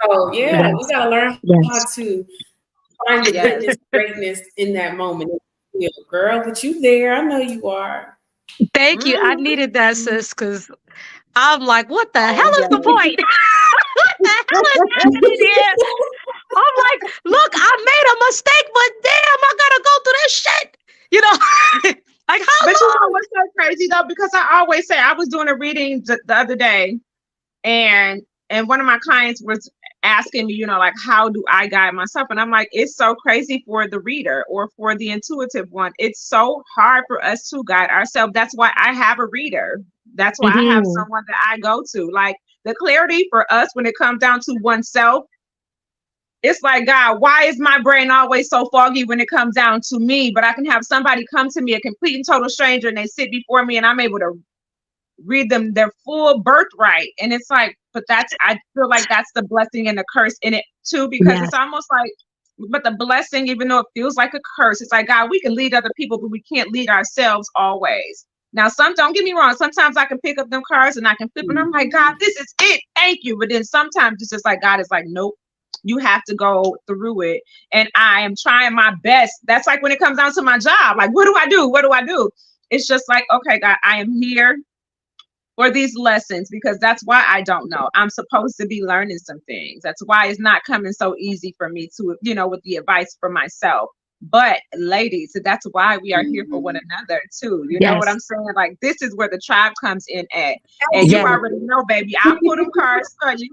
So yeah, we gotta learn how to find the Yes. goodness, greatness in that moment. Yeah, girl, but you there. I know you are. Thank you. I needed that, sis, because I'm like, what the hell is Yes. the point? What the hell is happening here? I'm like, look, I made a mistake, but damn, I gotta go through this shit. You know, like how But you know long? what's so crazy though? Because I always say I was doing a reading the other day, and one of my clients was asking me, you know, like how do I guide myself? And I'm like, it's so crazy for the reader or for the intuitive one. It's so hard for us to guide ourselves. That's why I have a reader. That's why I have someone that I go to. Like the clarity for us when it comes down to oneself, it's like, God, why is my brain always so foggy when it comes down to me? But I can have somebody come to me, a complete and total stranger, and they sit before me and I'm able to read them their full birthright. And it's like, but I feel like that's the blessing and the curse in it too, because it's almost like, but the blessing, even though it feels like a curse, it's like, God, we can lead other people, but we can't lead ourselves always. Now, don't get me wrong. Sometimes I can pick up them cards and I can flip and I'm like, God, this is it. Thank you. But then sometimes it's just like, God is like, nope, you have to go through it. And I am trying my best. That's like when it comes down to my job. Like, what do I do? What do I do? It's just like, okay, God, I am here for these lessons because that's why I don't know. I'm supposed to be learning some things. That's why it's not coming so easy for me to, you know, with the advice for myself. But ladies, that's why we are here for one another too. You know what I'm saying? Like this is where the tribe comes in at. And you already know, baby, I'll put them cards for you.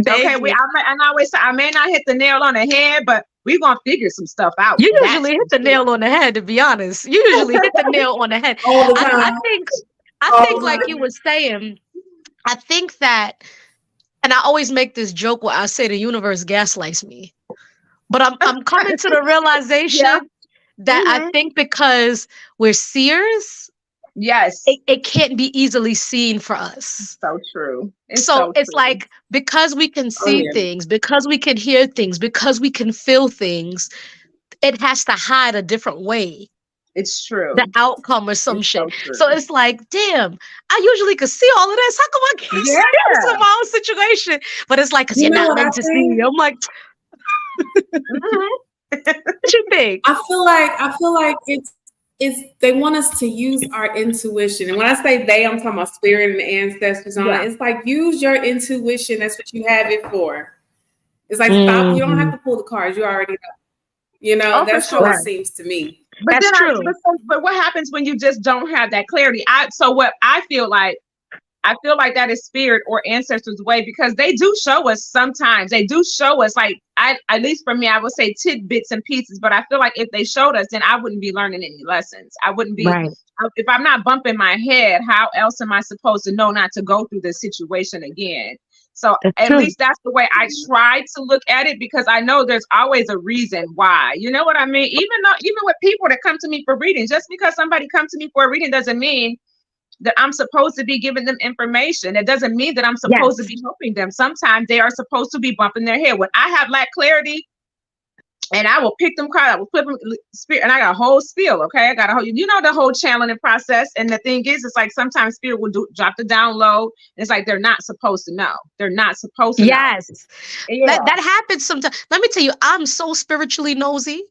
Okay, and I always say I may not hit the nail on the head, but we're gonna figure some stuff out. You usually hit the nail on the head, to be honest. You usually hit the nail on the head. All the time. I think like you were saying, I think that, and I always make this joke where I say the universe gaslights me. But I'm coming to the realization that I think because we're seers, it can't be easily seen for us. So true. It's like because we can see things, because we can hear things, because we can feel things, it has to hide a different way. It's true. The outcome or some shit. So it's like, damn, I usually could see all of this. How come I can't see this in my own situation? But it's like, because you're not meant to see. I'm like, what you think? I feel like it's they want us to use our intuition. And when I say they, I'm talking about spirit and the ancestors on it. It's like use your intuition. That's what you have it for. It's like stop. You don't have to pull the cards. You already know. You know, that's how it seems to me. But that's true. But what happens when you just don't have that clarity? What I feel like that is spirit or ancestors' way, because they do show us sometimes. They do show us, like, at least for me, I would say tidbits and pieces. But I feel like if they showed us, then I wouldn't be learning any lessons. I wouldn't be. If I'm not bumping my head, how else am I supposed to know not to go through this situation again? So at least that's the way I try to look at it, because I know there's always a reason why. You know what I mean? Even with people that come to me for readings, just because somebody comes to me for a reading doesn't mean that I'm supposed to be giving them information. It doesn't mean that I'm supposed to be helping them. Sometimes they are supposed to be bumping their head. When I have lack clarity, and I will pick them cards, I will flip them, and I got a whole spiel, okay? I got a whole, the whole channeling process. And the thing is, it's like sometimes spirit will drop the download. And it's like they're not supposed to know. They're not supposed to know. That happens sometimes. Let me tell you, I'm so spiritually nosy.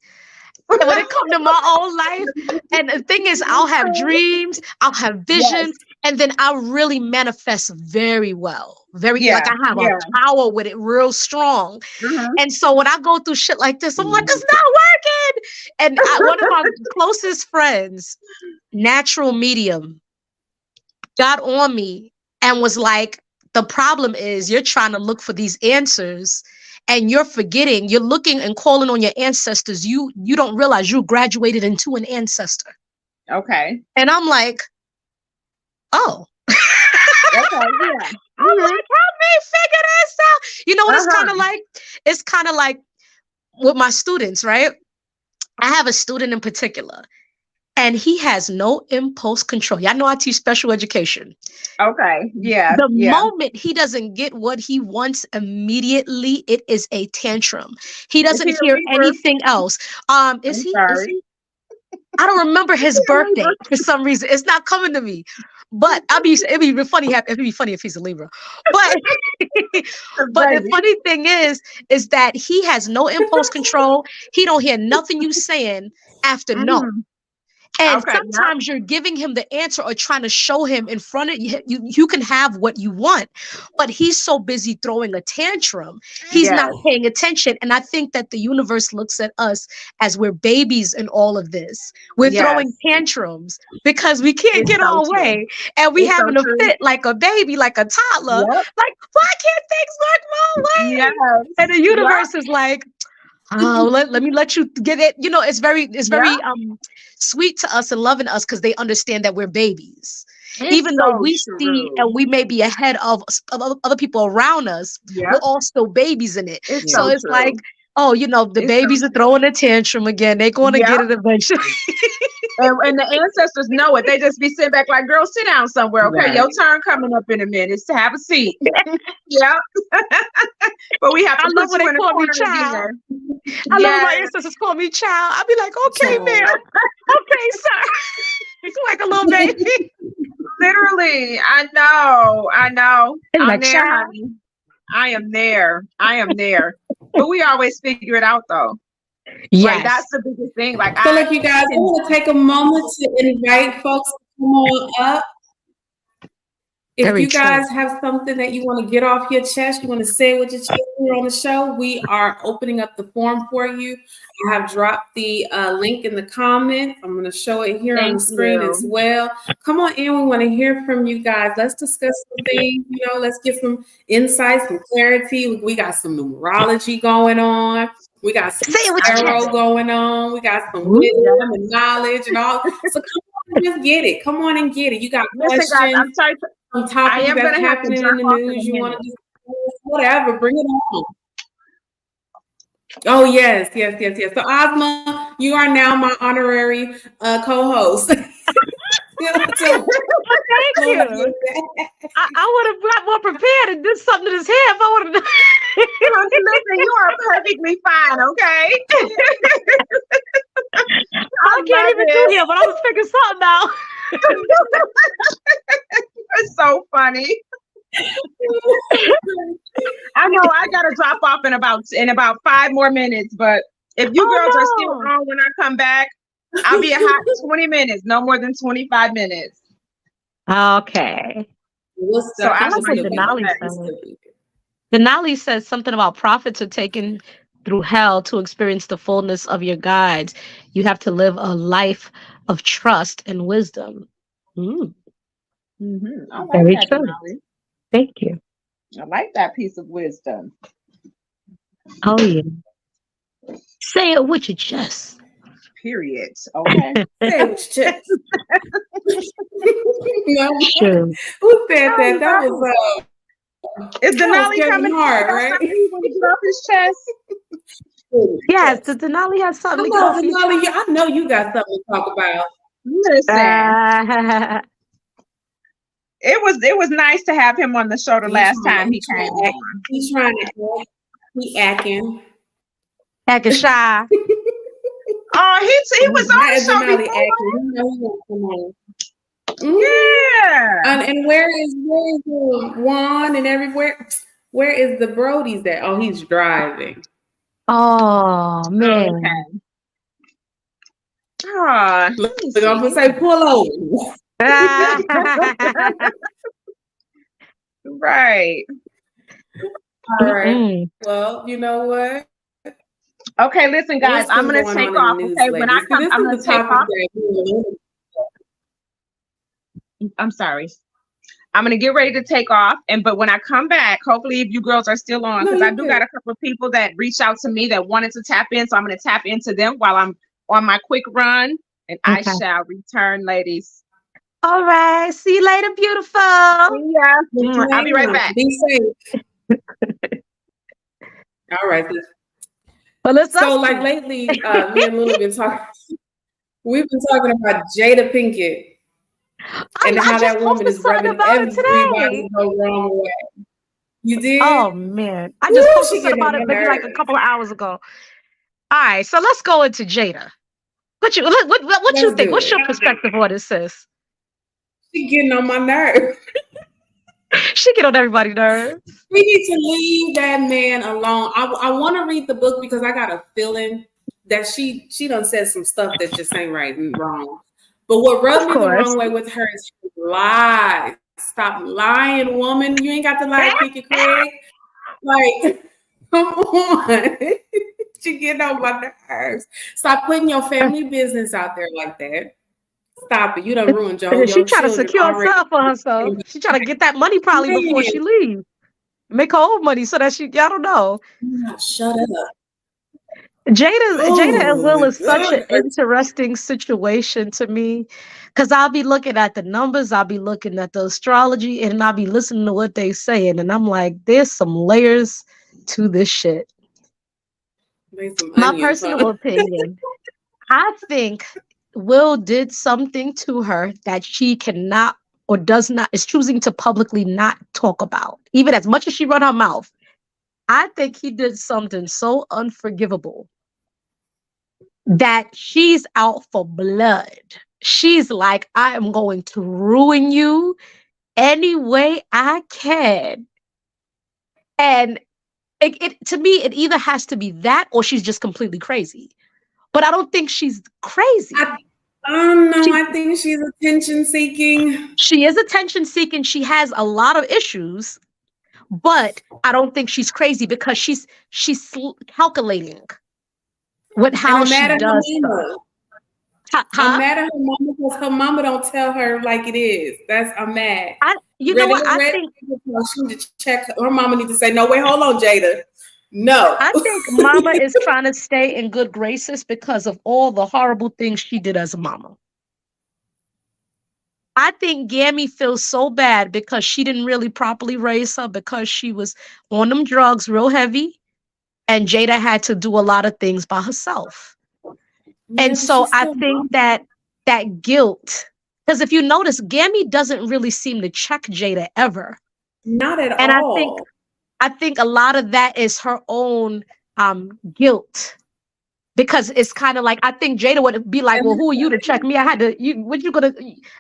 When it comes to my own life. And the thing is, I'll have dreams, I'll have visions, and then I'll really manifest very well. Like I have a power with it real strong. And so when I go through shit like this, I'm like, it's not working. And one of my closest friends, natural medium, got on me and was like, the problem is you're trying to look for these answers and you're forgetting, you're looking and calling on your ancestors. You don't realize you graduated into an ancestor. Okay. And I'm like, oh. Okay, yeah. I'm like, help me figure this out. You know what it's kind of Uh-huh. like? It's kind of like with my students, right? I have a student in particular, and he has no impulse control. Y'all know I teach special education. Okay. Yeah. The Yeah. moment he doesn't get what he wants immediately, it is a tantrum. He Is he doesn't a hear Libra? anything else. Is I'm he? Is sorry. he? I don't remember Is his he a birthday Libra? for some reason. It's not coming to me. But it'd be funny. It'd be funny if he's a Libra. But but the Baby. funny thing is that he has no impulse control. He don't hear nothing you saying after no. Mhm. And Okay. Yep. sometimes you're giving him the answer or trying to show him in front of you, you can have what you want, but he's so busy throwing a tantrum, he's not Yes. paying attention. And I think that the universe looks at us as we're babies in all of this. We're throwing Yes. tantrums because we can't It's get so our true. way, and we It's so having a true. fit like a baby, like a toddler. Yep. Like, why can't things work my way? Yes. And the Yep. universe is like, oh, let me let you get it. You know, it's very Yep. sweet to us and loving us because they understand that we're babies. It's Even though so we see true. and we may be ahead of other people around us, we're Yep. all still babies in it. It's So so it's like, true. oh, you know, the It's so babies are true. throwing a tantrum again. They're going to Yep. get it eventually. And the ancestors know it. They just be sitting back like, girl, sit down somewhere. Okay, Right. your turn coming up in a minute. So have a seat. Yep. But we have I to love put when you they in a call me corner child. again. I love when my Yes. ancestors call me child. I'll be like, okay, Child. ma'am. Okay, sir. It's like a little baby. Literally. I know. I know. It's I'm like, there, child. honey. I am there. I am there. But we always figure it out though. Like Yes. that's the biggest thing. Like So, I look, you guys, I want to take a moment to invite folks to come on up. If Very you true. guys have something that you want to get off your chest, you want to say with your chest here on the show, we are opening up the form for you. I have dropped the link in the comments. I'm going to show it here on the thank screen as you. well. Come on in. We want to hear from you guys. Let's discuss some things. You know, let's get some insights, some clarity. We got some numerology going on. We got some Say it with your tarot chest. going on. We got some Ooh. wisdom and knowledge and all. So come on and just get it. Come on and get it. You got Listen, guys, questions, I'm sorry. some I topics am that's gonna have to happening in jump the off in news a you want minute. to discuss, whatever, bring it on. Oh, yes. So, Ozma, you are now my honorary co-host. Well, thank you. I would have got more prepared and did something to this hair if I would have. Listen, you are perfectly fine, okay? I can't even do here, but I was figuring something out. It's so funny. I know I gotta drop off in about 5 more minutes, but if you girls are still on when I come back, I'll be a hot 20 minutes, no more than 25 minutes. Okay. So I like what Denali said. Denali says something about prophets are taken through hell to experience the fullness of your guides. You have to live a life of trust and wisdom. Mm-hmm. I like Very that, true. Denali. Thank you. I like that piece of wisdom. Oh, yeah. Say it with your chest. Period. Okay. Say it with your chest. No, True. who said that? That was Is Denali Kevin coming Hart, right? right? He want to get off his chest. Yes, the Denali has something Come to on, get off Denali, I know you got something to talk about. Listen, your it was nice to have him on the show the last time he came on. He's trying to act. He acting. acting shy. Oh, he was on the show Denali before. acting. You know he won't come on. Yeah. And where is Juan and everywhere? Where is the Brody's at? Oh, he's driving. Oh, man. Okay. Oh, Look, I'm gonna say pull over. right. All right. Well, you know what? Okay, listen, guys, I'm gonna going take on off. in the Okay, news when I lately? come, This I'm is gonna the take topic off. that I'm sorry. I'm gonna get ready to take off, but when I come back, hopefully, if you girls are still on, because I do got a couple of people that reached out to me that wanted to tap in, so I'm gonna tap into them while I'm on my quick run, and I shall return, ladies. All right. See you later, beautiful. Yeah. Yes, I'll be right ma'am. back. Be safe. All right. Well, So, like lately, me and Luna been talking. We've been talking about Jada Pinkett and I how just that woman posted is something rubbing about it everybody today. the wrong way. You Oh did? man, I Woo, just posted she something getting on about it my maybe like a nerves. couple of hours ago. All right, so let's go into Jada. What you Let's think? do What's it. your perspective on this, sis? She getting on my nerves. She get on everybody's nerves. We need to leave that man alone. I want to read the book because I got a feeling that she done said some stuff that just ain't right and wrong. But what rubbed Of me the course. wrong way with her is she lies. Stop lying, woman. You ain't got to lie, Kiki Craig. Like, come on. She getting on my nerves. Stop putting your family business out there like that. Stop it. You done ruined She your trying to children secure already. herself for herself. She trying to get that money probably before Man, she leaves. Make her own money so that I don't know. shut up. Jada and Oh Will my is such an God. interesting situation to me because I'll be looking at the numbers, I'll be looking at the astrology, and I'll be listening to what they saying, and I'm like, there's some layers to this shit. Make some My onions, personal huh? opinion, I think Will did something to her that she cannot or does not is choosing to publicly not talk about, even as much as she run her mouth. I think he did something so unforgivable that she's out for blood. She's like, I am going to ruin you any way I can. And to me, it either has to be that or she's just completely crazy. But I don't think she's crazy. I don't know. She I think she's attention seeking. she is attention seeking. She has a lot of issues, but I don't think she's crazy because she's calculating with And how I'm she mad at her does stuff. mama. I'm Huh? mad at her mama because her mama don't tell her like it is. I'm mad. You know what? I Red, think she need to check. Her mama need to say, no, wait, hold on, Jada. No. I think Mama is trying to stay in good graces because of all the horrible things she did as a mama. I think Gammy feels so bad because she didn't really properly raise her because she was on them drugs real heavy and Jada had to do a lot of things by herself. Yeah, And but so she's I still think mama. that guilt, because if you notice, Gammy doesn't really seem to check Jada ever. Not at And all. I think a lot of that is her own guilt. Because it's kind of like I think Jada would be like, And "Well, who are you to check me? I had to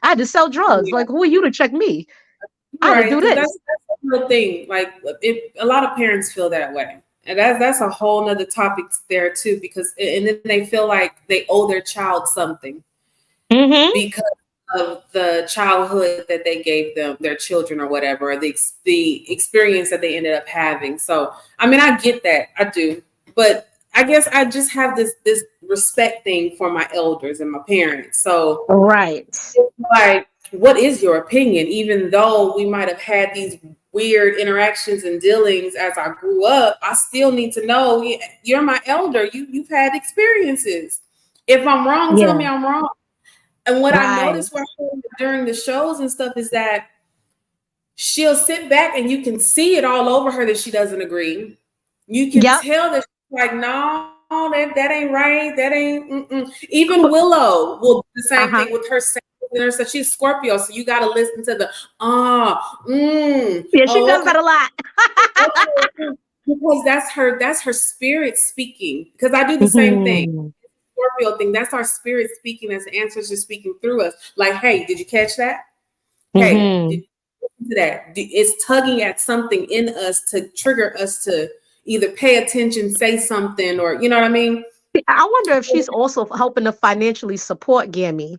I had to sell drugs. yeah, Like, who are you to check me? I had to right, do because this." that's a real thing. Like, a lot of parents feel that way. And that's a whole nother topic there too, because and then they feel like they owe their child something Mm-hmm. because of the childhood that they gave them, their children or whatever, or the experience that they ended up having. So, I mean, I get that, I do, but I guess I just have this respect thing for my elders and my parents. So, Right. it's like, what is your opinion? Even though we might have had these weird interactions and dealings as I grew up, I still need to know you're my elder. You've had experiences. If I'm wrong, tell Yeah. me I'm wrong. And what I Right. noticed with her during the shows and stuff is that she'll sit back and you can see it all over her that she doesn't agree. You can Yep. tell that she's like, no, that ain't right. That ain't. Mm-mm. Even Willow will do the Uh same huh. thing with her. So she's Scorpio, so you got to listen to the Yeah, she oh, does okay, that a lot. okay, because that's her spirit speaking. Because I do the same thing. Mhm. Scorpio thing. That's our spirit speaking as ancestors speaking through us. Like, hey, did you catch that? Hey, did Mhm. you listen to that? It's tugging at something in us to trigger us to either pay attention, say something, or you know what I mean? I wonder if she's also helping to financially support Gammy,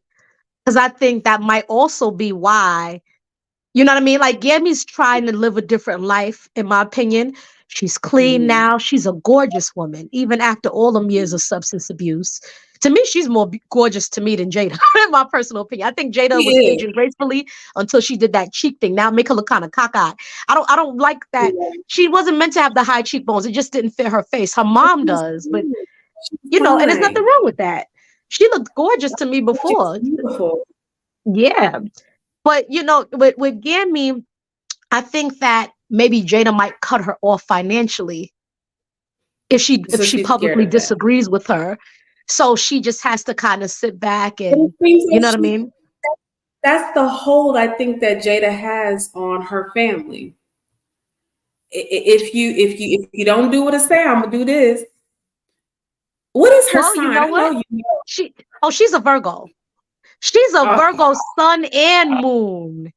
because I think that might also be why. You know what I mean? Like Gammy's trying to live a different life, in my opinion. She's clean Mhm. now. She's a gorgeous woman, even after all them years of substance abuse. To me, she's more gorgeous to me than Jada, in my personal opinion. I think Jada was Yeah. aging gracefully until she did that cheek thing. Now make her look kind of cockeyed. I don't like that. She wasn't meant to have the high cheekbones. It just didn't fit her face. Her mom She's does, but fine. She's and there's nothing fine. wrong with that. She looked gorgeous to me She's before. beautiful. Yeah. But with Gammy, I think that maybe Jada might cut her off financially if So she she's scared publicly of that. disagrees with her. So she just has to kind of sit back But it and, seems you like know what I mean? that's the hold I think that Jada has on her family. If you don't do what I say, I'm gonna do this. What is her Well, you sign? know I know what? you know. She's a Virgo. She's a Oh, Virgo sun and moon.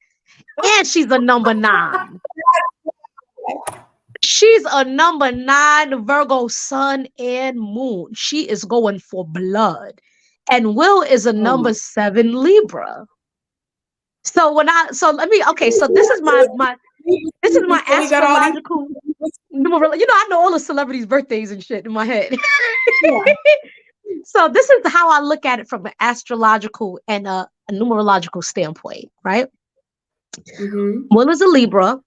And she's a number 9. She's a number 9 Virgo sun and moon. She is going for blood. And Will is a oh my. number 7 Libra. So so this is my So we got all these. astrological I know all the celebrities' birthdays and shit in my head. Yeah. So this is how I look at it from an astrological and a numerological standpoint, right? Mm-hmm. Will is a Libra,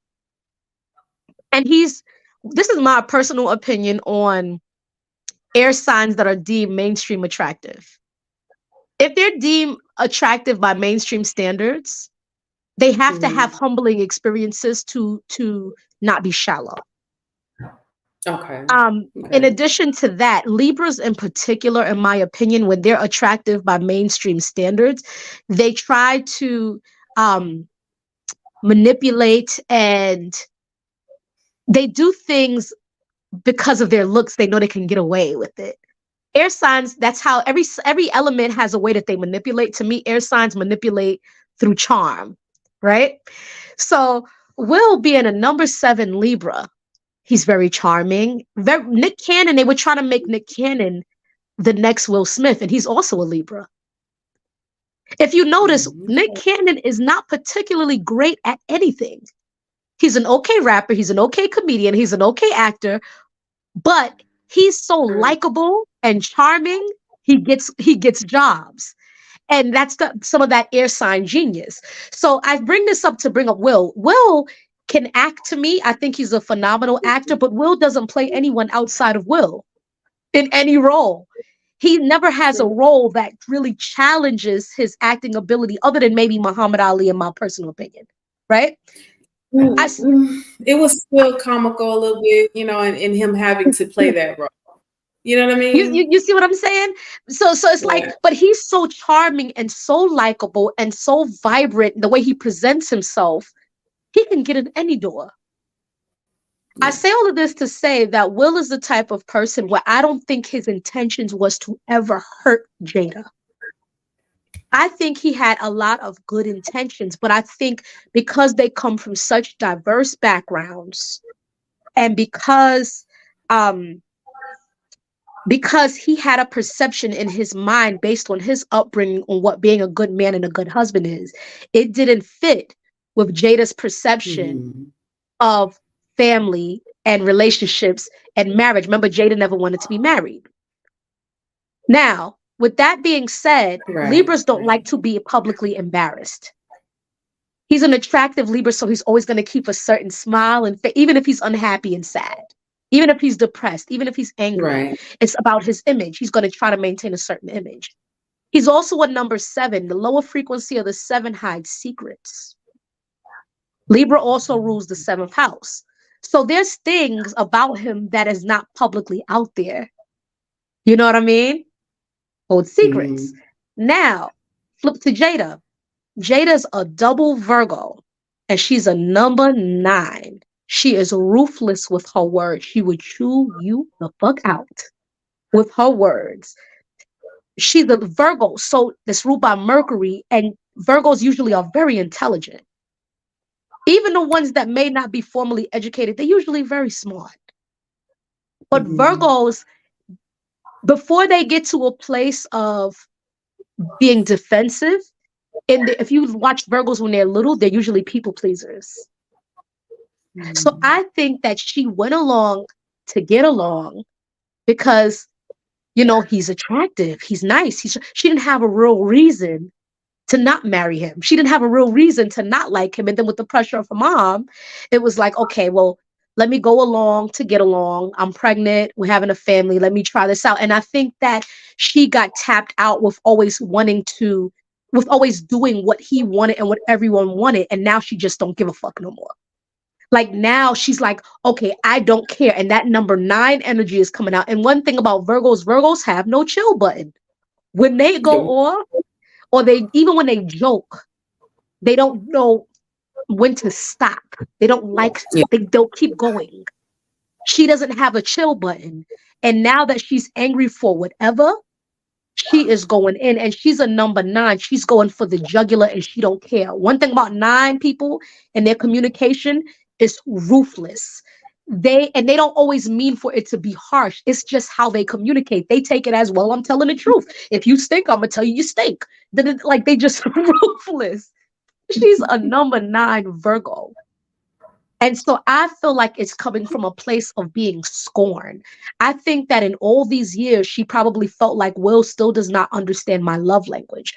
and this is my personal opinion on air signs that are deemed mainstream attractive. If they're deemed attractive by mainstream standards, they have to have humbling experiences to not be shallow. Okay. In Okay. addition to that, Libras in particular, in my opinion, when they're attractive by mainstream standards, they try to manipulate, and they do things because of their looks. They know they can get away with it. Air signs, that's how every element has a way that they manipulate. To me, air signs manipulate through charm, right? So Will being a number 7 Libra, he's very charming. Nick Cannon, they were trying to make Nick Cannon the next Will Smith, and he's also a Libra. If you notice, Nick Cannon is not particularly great at anything. He's an okay rapper, he's an okay comedian, he's an okay actor, but he's so likable and charming, he gets jobs. And that's some of that air sign genius. So I bring this up to bring up Will. Will can act to me. I think he's a phenomenal actor, but Will doesn't play anyone outside of Will in any role. He never has a role that really challenges his acting ability, other than maybe Muhammad Ali, in my personal opinion. Right? It was still comical a little bit, in him having to play that role. You know what I mean? You see what I'm saying? So it's like, but he's so charming and so likable and so vibrant, the way he presents himself, he can get in any door. I say all of this to say that Will is the type of person where I don't think his intentions was to ever hurt Jada. I think he had a lot of good intentions, but I think because they come from such diverse backgrounds, and because he had a perception in his mind based on his upbringing on what being a good man and a good husband is, it didn't fit with Jada's perception of family and relationships and marriage. Remember, Jada never wanted to be married. Now, with that being said, Libras don't like to be publicly embarrassed. He's an attractive Libra, so he's always going to keep a certain smile, and even if he's unhappy and sad, even if he's depressed, even if he's angry, it's about his image. He's going to try to maintain a certain image. He's also a number 7. The lower frequency of the 7 hides secrets. Libra also rules the 7th house. So there's things about him that is not publicly out there. You know what I mean? Hold secrets. Now, flip to Jada. Jada's a double Virgo, and she's a number 9. She is ruthless with her words. She would chew you the fuck out with her words. She's a Virgo, so that's ruled by Mercury, and Virgos usually are very intelligent. Even the ones that may not be formally educated, they're usually very smart. But Virgos, before they get to a place of being defensive, if you watch Virgos when they're little, they're usually people pleasers. So I think that she went along to get along because, he's attractive, he's nice. She didn't have a real reason to not marry him. She didn't have a real reason to not like him. And then with the pressure of her mom, it was like, okay, well, let me go along to get along. I'm pregnant. We're having a family. Let me try this out. And I think that she got tapped out with always wanting to with always doing what he wanted and what everyone wanted. And now she just don't give a fuck no more. Like now she's like, okay, I don't care. And that number 9 energy is coming out. And one thing about Virgos have no chill button. When they go off, or they even when they joke, they don't know when to stop. They don't keep going. She doesn't have a chill button. And now that she's angry for whatever, she is going in, and she's a number 9. She's going for the jugular and she don't care. One thing about 9 people and their communication is ruthless. They don't always mean for it to be harsh. It's just how they communicate. They take it as, well, I'm telling the truth. If you stink, I'm gonna tell you stink. Then like they just ruthless. She's a number 9 Virgo. And so I feel like it's coming from a place of being scorned. I think that in all these years, she probably felt like Will still does not understand my love language.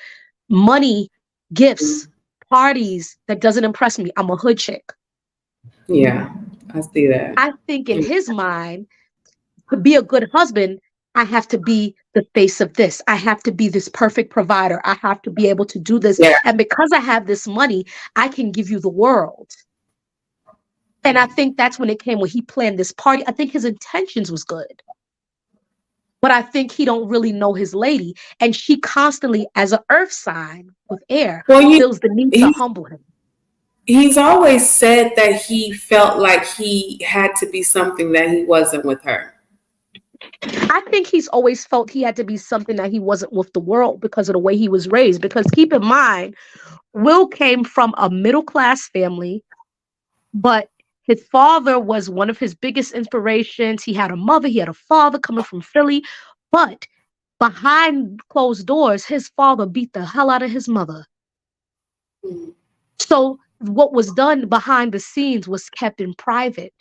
Money, gifts, parties, that doesn't impress me. I'm a hood chick. Yeah, I see that. I think in his mind, to be a good husband, I have to be the face of this. I have to be this perfect provider. I have to be able to do this. Yeah. And because I have this money, I can give you the world. And I think that's when it came, when he planned this party. I think his intentions was good. But I think he don't really know his lady. And she constantly, as an earth sign with air, feels the need to humble him. He's always said that he felt like he had to be something that he wasn't with her. I think he's always felt he had to be something that he wasn't with the world because of the way he was raised. Because keep in mind, Will came from a middle-class family, but his father was one of his biggest inspirations. He had a mother, he had a father coming from Philly, but behind closed doors, his father beat the hell out of his mother. So what was done behind the scenes was kept in private.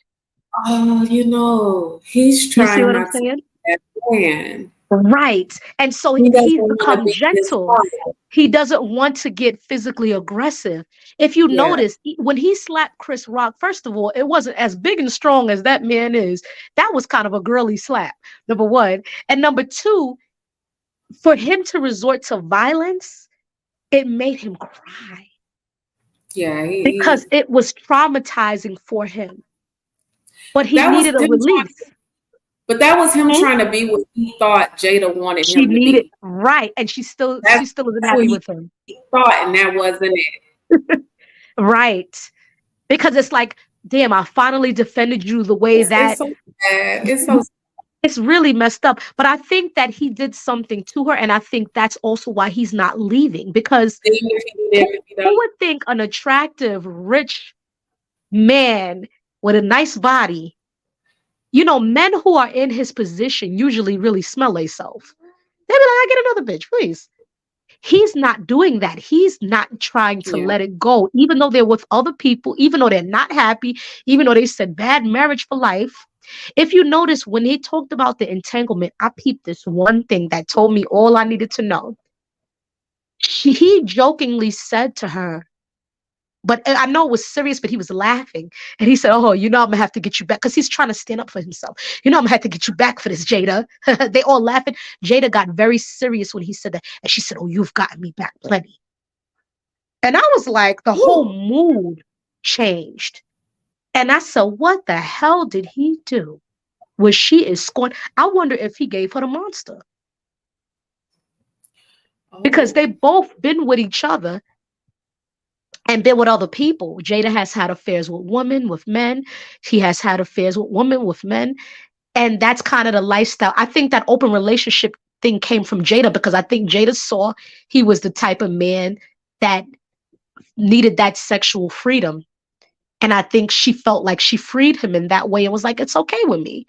Oh, he's trying not to be that man. Right. And so he's become gentle. He doesn't want to get physically aggressive. If you notice, when he slapped Chris Rock, first of all, it wasn't as big and strong as that man is. That was kind of a girly slap, number 1. And number 2, for him to resort to violence, it made him cry. Yeah. Because it was traumatizing for him. But he needed a release. But that was him trying to be what he thought Jada wanted him to be. Right. And she still isn't happy with him. He thought, and that wasn't it. Right. Because it's like, damn, I finally defended you the way that. It's so sad. It's so sad. It's really messed up. But I think that he did something to her. And I think that's also why he's not leaving. Because who would think an attractive, rich man with a nice body, men who are in his position usually really smell themselves. They be like, I get another bitch, please. He's not doing that. He's not trying to let it go, even though they're with other people, even though they're not happy, even though they said bad marriage for life. If you notice, when he talked about the entanglement, I peeped this one thing that told me all I needed to know. He jokingly said to her, but I know it was serious, but he was laughing. And he said, oh, I'm going to have to get you back. Because he's trying to stand up for himself. I'm going to have to get you back for this, Jada. They all laughing. Jada got very serious when he said that. And she said, oh, you've gotten me back plenty. And I was like, the whole mood changed. And I said, what the hell did he do? She is scorned. I wonder if he gave her the monster. Because they both been with each other. And been with other people. Jada has had affairs with women, with men. He has had affairs with women, with men. And that's kind of the lifestyle. I think that open relationship thing came from Jada because I think Jada saw he was the type of man that needed that sexual freedom. And I think she felt like she freed him in that way and was like, it's okay with me.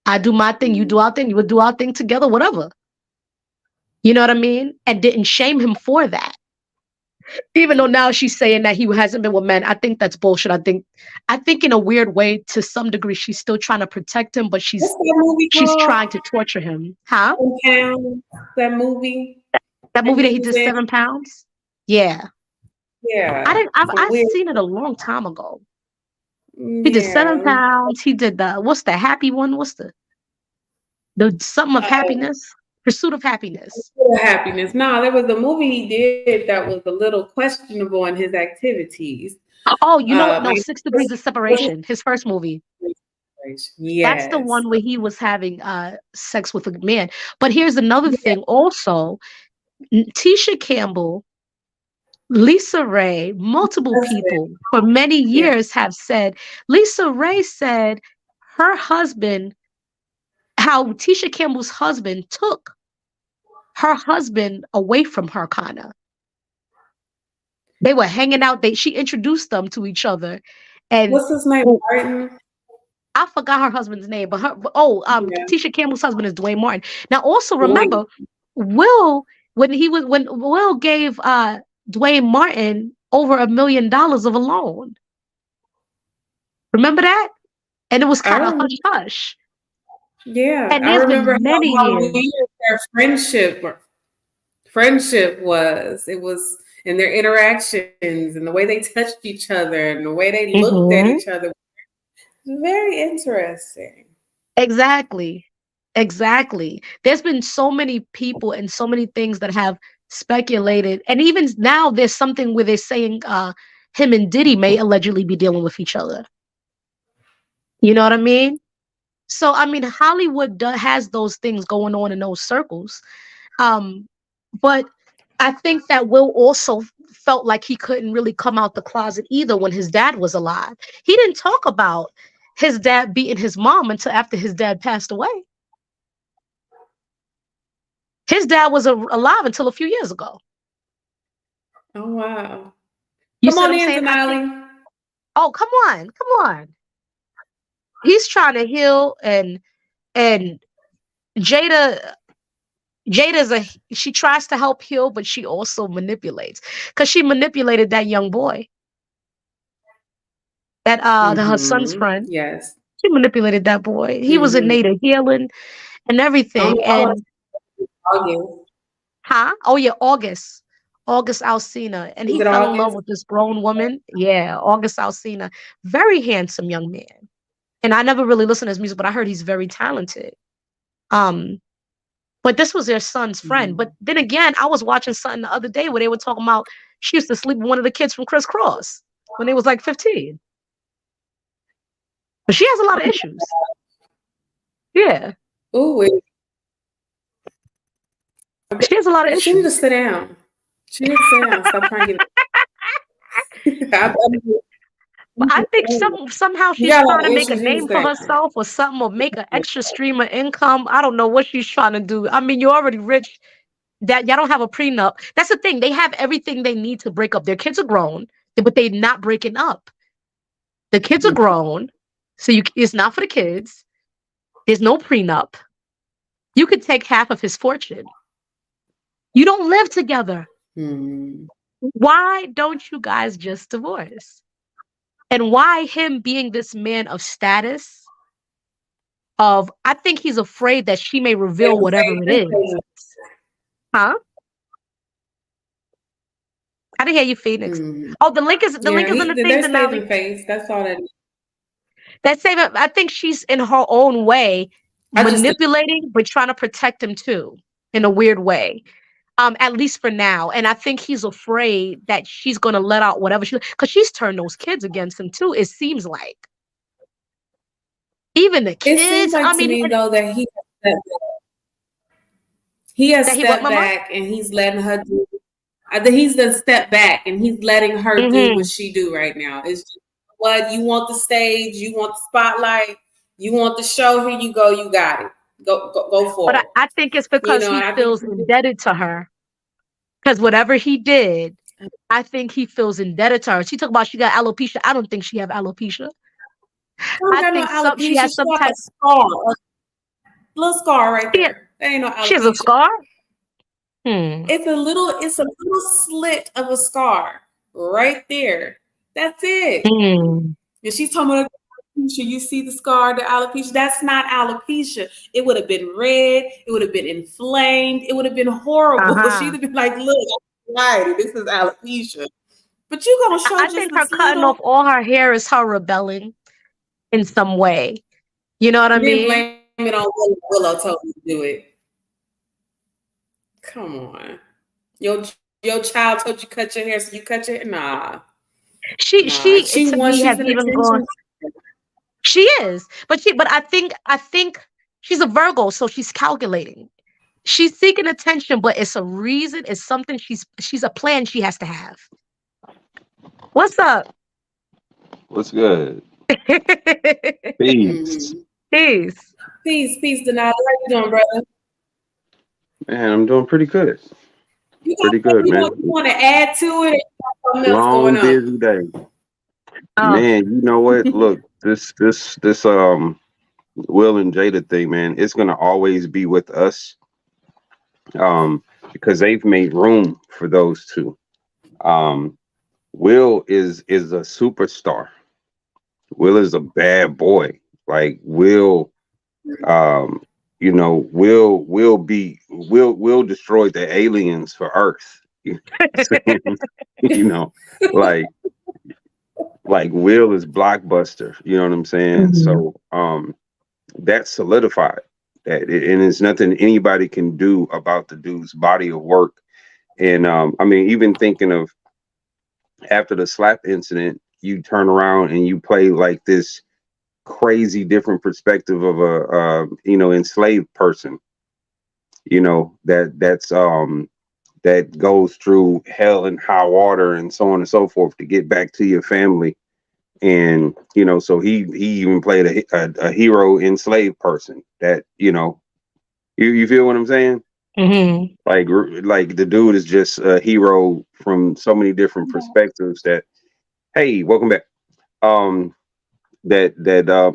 I do my thing, you do our thing, you would do our thing together, whatever. You know what I mean? And didn't shame him for that. Even though now she's saying that he hasn't been with men, I think that's bullshit. I think in a weird way, to some degree, she's still trying to protect him, but she's trying to torture him. Huh? That movie. That movie that he did 7 pounds. Yeah. Yeah. I've seen it a long time ago. He did 7 pounds. He did what's the happy one? What's the something of happiness? Pursuit of Happiness. Happiness. No, there was a movie he did that was a little questionable in his activities. Oh, you know what? No, Like, 6 Degrees of Separation, his first movie. That's the yes. one where he was having sex with a man. But here's another thing also. Tisha Campbell, Lisa Ray, multiple That's it. people for many Yeah. years have said, Lisa Ray said her husband, how Tisha Campbell's husband took her husband away from her, kind of. They were hanging out. She introduced them to each other. And What's his name? Martin? I forgot her husband's name, but Yeah. Tisha Campbell's husband is Dwayne Martin. Now, also Dwayne. remember, Will, when Will gave Dwayne Martin over $1 million of a loan. Remember that? And it was I kind of remember. hush hush. Yeah, And I there's remember been many how years. weird their friendship was. It was in their interactions and the way they touched each other and the way they looked at each other. Very interesting. Exactly. Exactly. There's been so many people and so many things that have speculated. And even now, there's something where they're saying him and Diddy may allegedly be dealing with each other. You know what I mean? So, I mean, Hollywood has those things going on in those circles. But I think that Will also felt like he couldn't really come out the closet either when his dad was alive. He didn't talk about his dad beating his mom until after his dad passed away. His dad was alive until a few years ago. Oh wow! You Come see on what I'm in, saying? Denali. Oh, come on. He's trying to heal, and Jada's she tries to help heal, but she also manipulates because she manipulated that young boy, that her son's friend. Yes. She manipulated that boy. He was in need of healing and everything. And August. huh? Oh yeah, August Alsina, and Is he it fell in love August? with this grown woman. Yeah, August Alsina, very handsome young man. And I never really listened to his music, but I heard he's very talented. But this was their son's friend. But then again, I was watching something the other day where they were talking about she used to sleep with one of the kids from Criss Cross when they was like 15. But she has a lot of issues. Yeah. Ooh, She has a lot of she need to issues. sit down. She need to sit down. Stop trying to get. But I think somehow You she's got a trying lot to of make a issues. You need to name sit for down. herself or something, or make an extra stream of income. I don't know what she's trying to do. I mean, you're already rich. That y'all don't have a prenup. That's the thing. They have everything they need to break up. Their kids are grown, but they're not breaking up. The kids are grown, so it's not for the kids. There's no prenup. You could take half of his fortune. You don't live together. Why don't you guys just divorce? And why him being this man of status? I think he's afraid that she may reveal whatever it is. Huh? I didn't hear you, Phoenix. Oh, the link is in the thing. They're saving face. That's all that is. That's saving. I think she's in her own way manipulating, but trying to protect him too in a weird way. At least for now. And I think he's afraid that she's gonna let out whatever because she's turned those kids against him too. It seems like. Even the kids. It seems like to me though that he has stepped back and he's letting her do. I think he's the step back and he's letting her do what she do right now. It's just what you want the stage, you want the spotlight, you want the show. Here you go, you got it. Go for it. But I think it's because he feels indebted to her. Because whatever he did, I think he feels indebted to her. She talked about she got alopecia. I don't think she have alopecia. I think she has some type of scar, a little scar right there. There ain't no alopecia. She has a scar. It's a little slit of a scar right there. That's it. And she's talking about alopecia. You see the scar, the alopecia. That's not alopecia. It would have been red. It would have been inflamed. It would have been horrible. She'd have been like, "Look, right, this is alopecia." But you're gonna show. I think her cutting off all her hair is her rebelling in some way. You know what I mean? Blame it on Willow told me to do it. Come on. Your child told you cut your hair, so you cut your hair? Nah. She She to wants me she's has an even gone. attention. She is, but I think she's a Virgo, so she's calculating. She's seeking attention, but it's a reason. It's something she's a plan she has to have. What's up? What's good? Peace. Mm-hmm. Peace. Peace, Denali. How you doing, brother? Man, I'm doing pretty good. You got Pretty good, you man. want, you want to add to it, or you got something else going Long, on? busy day. Oh, Man, you know what? Look, this Will and Jada thing, man, it's gonna always be with us. Um, because they've made room for those two. Um, Will is a superstar. Will is a bad boy. Like Will, um, will destroy the aliens for Earth. You know, like Will is blockbuster. You know what I'm saying? mhm. So that's solidified and it's nothing anybody can do about the dude's body of work. And I mean, even thinking of after the slap incident, you turn around and you play like this crazy different perspective of a enslaved person. That goes through hell and high water and so on and so forth to get back to your family. And so he even played a hero enslaved person that you feel what I'm saying. Mhm. Like the dude is just a hero from so many different perspectives that, hey, welcome back. um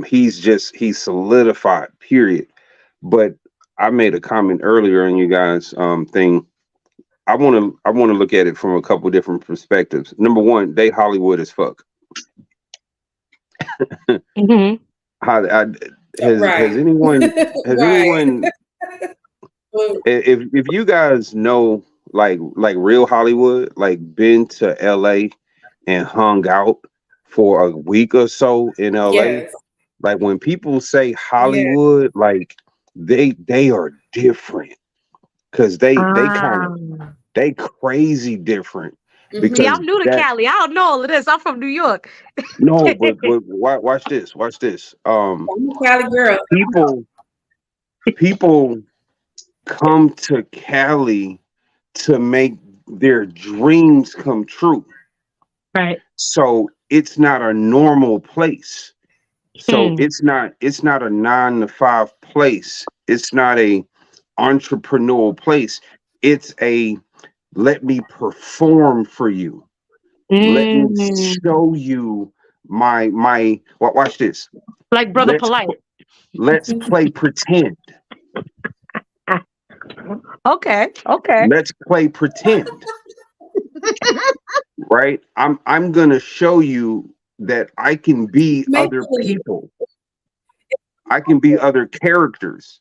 he's solidified, period. But I made a comment earlier in you guys thing. I want to look at it from a couple different perspectives. Number one, they Hollywood as fuck. Mhm. How has Right. anyone has Right. anyone if you guys know like real Hollywood, like been to LA and hung out for a week or so in LA, Yes. like when people say Yeah. Hollywood, like they are different because they kind of Ah. they crazy different See, Mm-hmm. because I'm new to that Cali. I don't know all of this. I'm from New York. no, but watch this. I'm a Cali girl. People people come to Cali to make their dreams come true. Right. So it's not a normal place. So Hmm. it's not a 9 to 5 place. It's not a entrepreneurial place. It's a let me perform for you. Let me Mm. show you my watch this. Like Brother Let's Polite. let's play pretend. Ah, okay. Okay. Let's play pretend. Right? I'm gonna show you that I can be Make other believe. people. I can be other characters.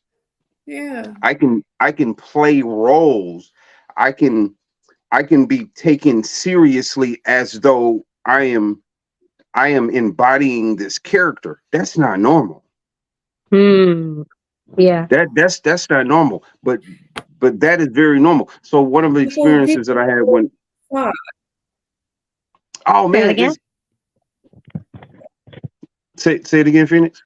Yeah. I can play roles. I can I can be taken seriously as though I am embodying this character. That's not normal. Hmm. Yeah. That's not normal. But that is very normal. So one of the experiences that I had when Wow. oh Say it man again. is say it again, Phoenix.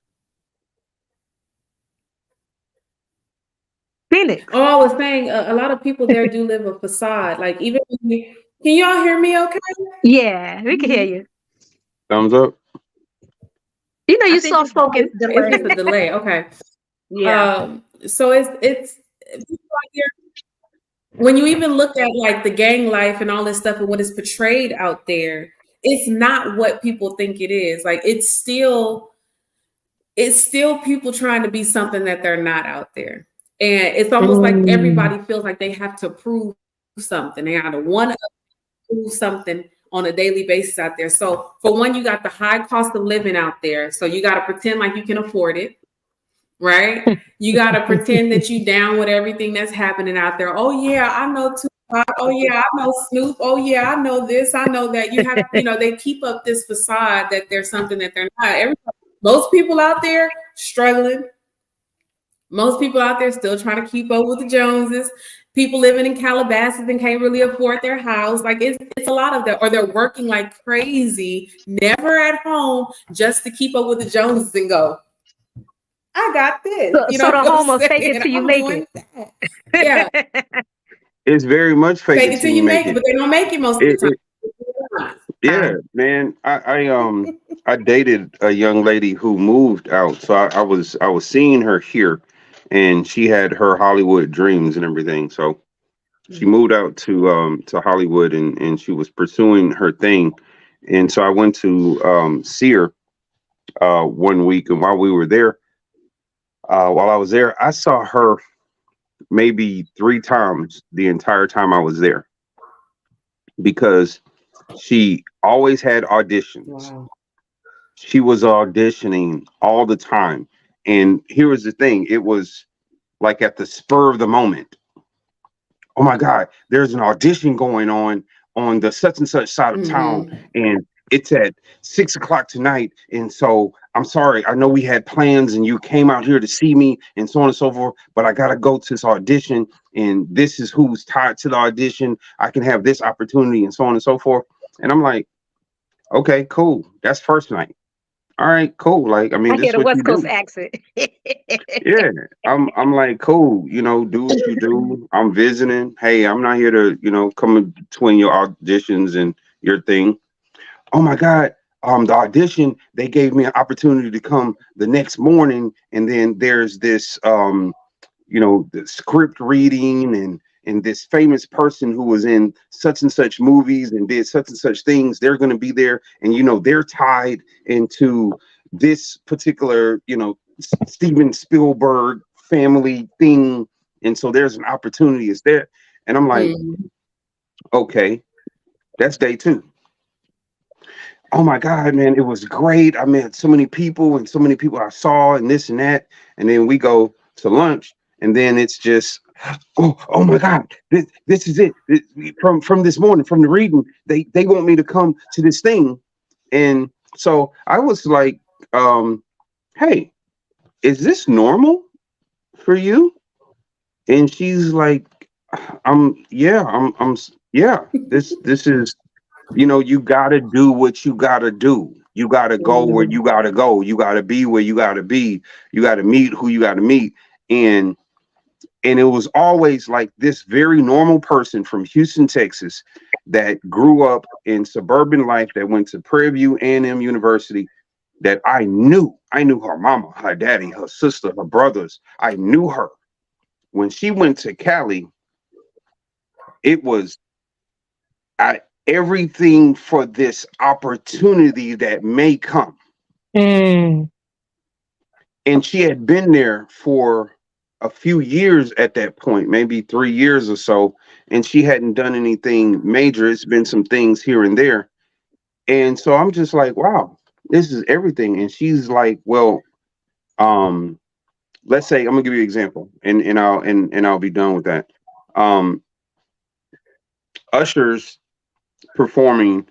Phoenix. Oh, I was saying a lot of people there do live a facade. Like even can y'all hear me? Okay. Yeah, we can hear you. Thumbs up. You know I you think soft it's always spoken. It's just a delayed. delay. Okay. Yeah. So it's people out there, when you even look at like the gang life and all this stuff and what is portrayed out there, it's not what people think it is. Like it's still people trying to be something that they're not out there. And it's almost like Mm. everybody feels like they have to prove something. They gotta one up prove something on a daily basis out there. So for one, you got the high cost of living out there. So you gotta pretend like you can afford it, right? You gotta pretend that you down with everything that's happening out there. Oh yeah, I know Tupac. Oh yeah, I know Snoop. Oh yeah, I know this. I know that. You have, they keep up this facade that they're something that they're not. Most people out there struggling. Most people out there still trying to keep up with the Joneses. people living in Calabasas and can't really afford their house. Like it's a lot of that, or they're working like crazy, never at home, just to keep up with the Joneses and go, I got this. You So know the what home I'm of fake saying? it till you I'm make doing it. that. Yeah, It's very much fake fake it it till till you you make make it, it. but they don't make it most of It, the it time. yeah, man. I dated a young lady who moved out, so I was seeing her here, and she had her Hollywood dreams and everything. So she moved out to Hollywood, and she was pursuing her thing, and so I went to see her one week, and while we were there, while I was there, I saw her maybe three times the entire time I was there because she always had auditions. Wow. She was auditioning all the time. And here was the thing, it was like at the spur of the moment. Oh my God, there's an audition going on the such and such side of town, and it's at 6 o'clock tonight. And so I'm sorry, I know we had plans and you came out here to see me and so on and so forth, but I gotta go to this audition, and this is who's tied to the audition. I can have this opportunity and so on and so forth. And I'm like, okay, cool. That's first night. All right, cool. Like, I mean, I this hear is the what you West Coast do. accent. Yeah, I'm like, cool, do what you do. I'm visiting. Hey, I'm not here to, come in between your auditions and your thing. Oh my God. The audition, they gave me an opportunity to come the next morning, and then there's this the script reading, and this famous person who was in such and such movies and did such and such things, they're going to be there, and they're tied into this particular Steven Spielberg family thing, and so there's an opportunity, is there. And I'm like, okay, that's day two. Oh my God, man, it was great. I met so many people, and so many people I saw, and this and that. And then we go to lunch, and then it's just, oh my God, this is it. From this morning, from the reading, they want me to come to this thing. And so I was like, hey, is this normal for you? And she's like, yeah, this is, you gotta do what you gotta do. You gotta go where you gotta go. You gotta be where you gotta be. You gotta meet who you gotta meet. And it was always like this very normal person from Houston, Texas, that grew up in suburban life, that went to Prairie View A&M University, that I knew. I knew her mama, her daddy, her sister, her brothers. I knew her. When she went to Cali, it was everything for this opportunity that may come. Mm. And she had been there for a few years at that point, maybe 3 years or so, and she hadn't done anything major. It's been some things here and there. And so I'm just like, wow, this is everything. And she's like, well, let's say, I'm gonna give you an example, and I'll be done with that. Um, Usher's performing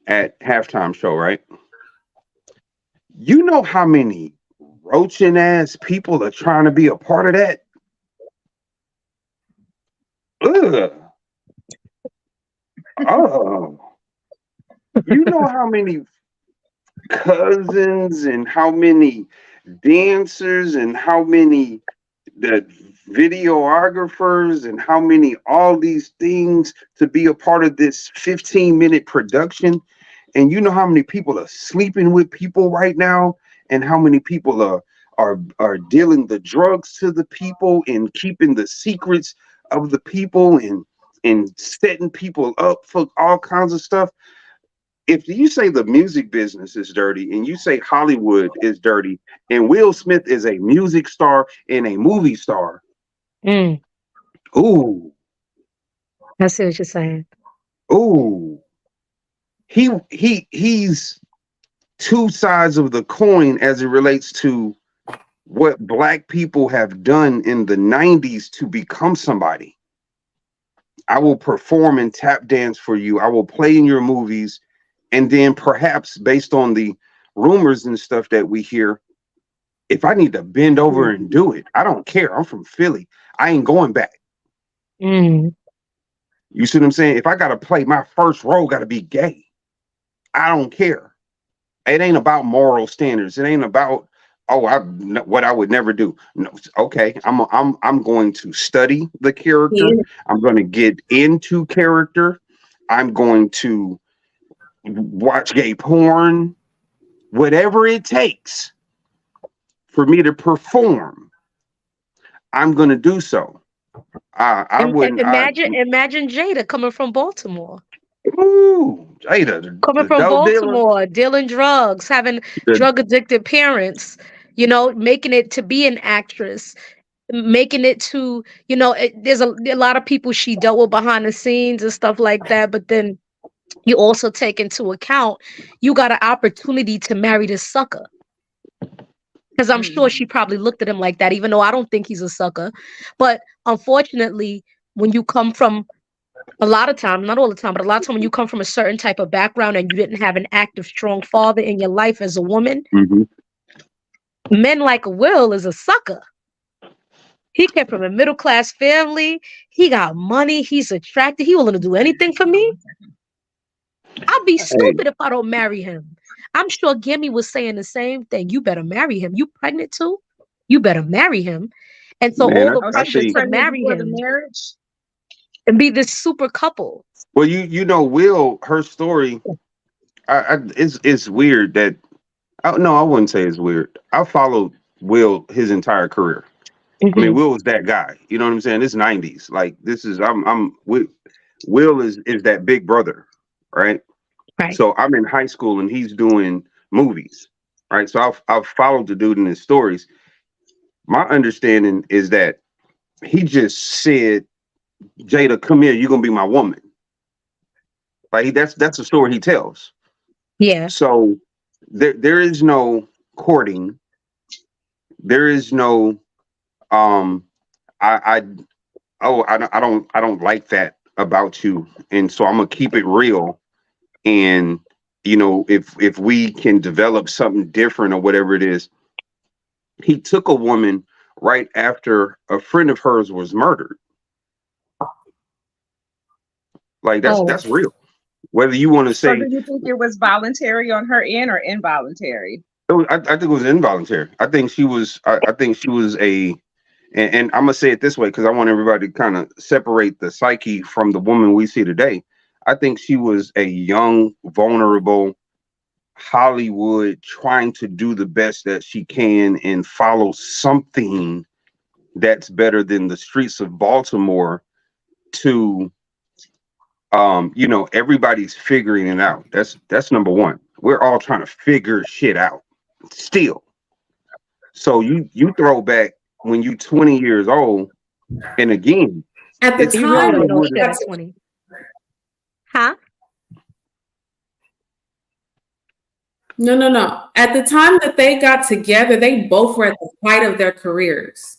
at halftime show, right? You know how many roaching ass people are trying to be a part of that? Ugh. Oh. You know how many cousins and how many dancers and how many the videographers and how many all these things to be a part of this 15-minute production. And you know how many people are sleeping with people right now, and how many people are dealing the drugs to the people and keeping the secrets of the people, and setting people up for all kinds of stuff. If you say the music business is dirty, and you say Hollywood is dirty, and Will Smith is a music star and a movie star, Mm. ooh, I see what you're saying. ooh, he's two sides of the coin as it relates to what black people have done in the 90s to become somebody. I will perform and tap dance for you. I will play in your movies. And then perhaps based on the rumors and stuff that we hear, if I need to bend over and do it, I don't care. I'm from Philly. I ain't going back. Mm. You see what I'm saying? If I gotta play, my first role gotta be gay. I don't care. It ain't about moral standards. It ain't about what I would never do. No, okay. I'm going to study the character. Yeah. I'm going to get into character. I'm going to watch gay porn. Whatever it takes for me to perform, I'm going to do so. I wouldn't. Imagine Jada coming from Baltimore. Ooh, Jada, Coming the from dope dealer. Baltimore, dealing drugs, having The, drug addicted parents, making it to be an actress, making it to, there's a lot of people she dealt with behind the scenes and stuff like that. But then you also take into account you got an opportunity to marry this sucker. Because I'm sure she probably looked at him like that, even though I don't think he's a sucker. But unfortunately, when you come from a lot of time, not all the time, but a lot of time when you come from a certain type of background and you didn't have an active, strong father in your life as a woman, men like Will is a sucker. He came from a middle class family. He got money. He's attractive. He willing to do anything for me. I'll be stupid if I don't marry him. I'm sure Gimme was saying the same thing. You better marry him. You pregnant too? You better marry him. And so man, all the I pressure think. to marry before the him marriage. and be this super couple. Well, Will, her story, it's weird that. No, I wouldn't say it's weird. I followed Will his entire career. I mean, Will was that guy. You know what I'm saying? It's '90s. Like this is Will is that big brother, right? Right. So I'm in high school and he's doing movies, right? So I've followed the dude in his stories. My understanding is that he just said, "Jada, come here. You're gonna be my woman." Like that's the story he tells. Yeah. So there is no courting. There is no I I don't like that about you, and so I'm gonna keep it real. And if we can develop something different or whatever it is, he took a woman right after a friend of hers was murdered. Like that's real. Whether you want to So do say you think it was voluntary on her end or involuntary? I think it was involuntary. I think she was. I think she was and I'm gonna say it this way because I want everybody to kind of separate the psyche from the woman we see today. I think she was a young, vulnerable Hollywood trying to do the best that she can and follow something that's better than the streets of Baltimore to everybody's figuring it out. That's number one. We're all trying to figure shit out still. So you throw back when you 20 years old, and again, At the it's You really time, don't know Hollywood. shit at 20. Huh? no. At the time that they got together, they both were at the height of their careers.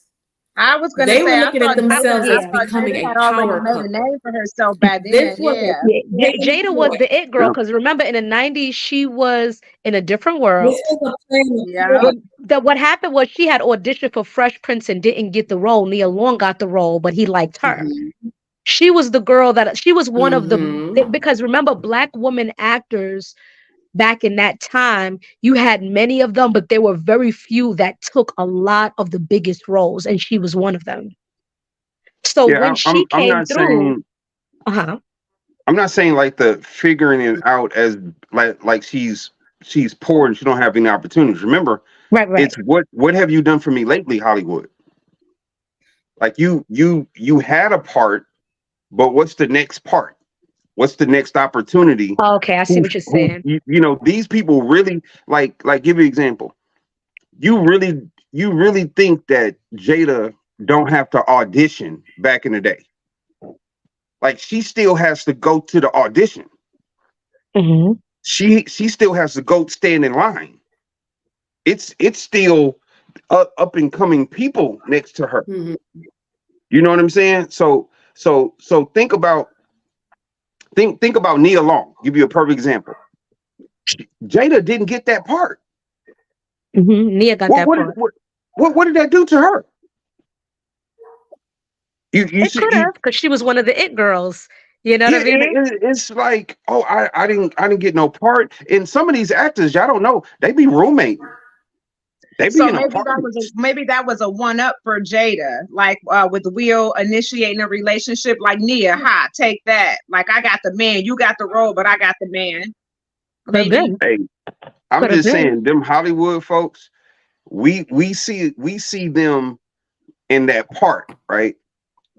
I was gonna They were say looking at themselves as becoming Jada a had already power made a couple. name for herself by then. This was Yeah. Yeah, Jada was the it girl Yeah. because remember in the 90s she was in a different world. this was a plan. Yeah. What happened was she had auditioned for Fresh Prince and didn't get the role. Nia Long got the role, but he liked her. She was the girl she was one of the because remember black woman actors back in that time, you had many of them, but there were very few that took a lot of the biggest roles, and she was one of them. So when she I'm came not through, saying I'm not saying like the figuring it out as like she's poor and she don't have any opportunities. Remember, right. it's what have you done for me lately, Hollywood? Like you had a part, but what's the next part? What's the next opportunity? Okay, I see what you're saying. These people really like give you an example. You really think that Jada don't have to audition back in the day? Like she still has to go to the audition. She still has to go stand in line. It's still up and coming people next to her. You know what I'm saying? So think about Nia Long. Give you a perfect example. Jada didn't get that part. Nia got that part. What did that do to her? You It see, could have, because she was one of the it girls. You know what I yeah, mean? it's like, oh, I didn't get no part. And some of these actors, y'all don't know, they be roommating. They be So in apartments. maybe that was a one up for Jada, like with Will initiating a relationship, like Nia, hi, take that. Like I got the man, you got the role, but I got the man. Could have Maybe. been. Hey, I'm Could have just been. saying, them Hollywood folks, we see them in that part, right?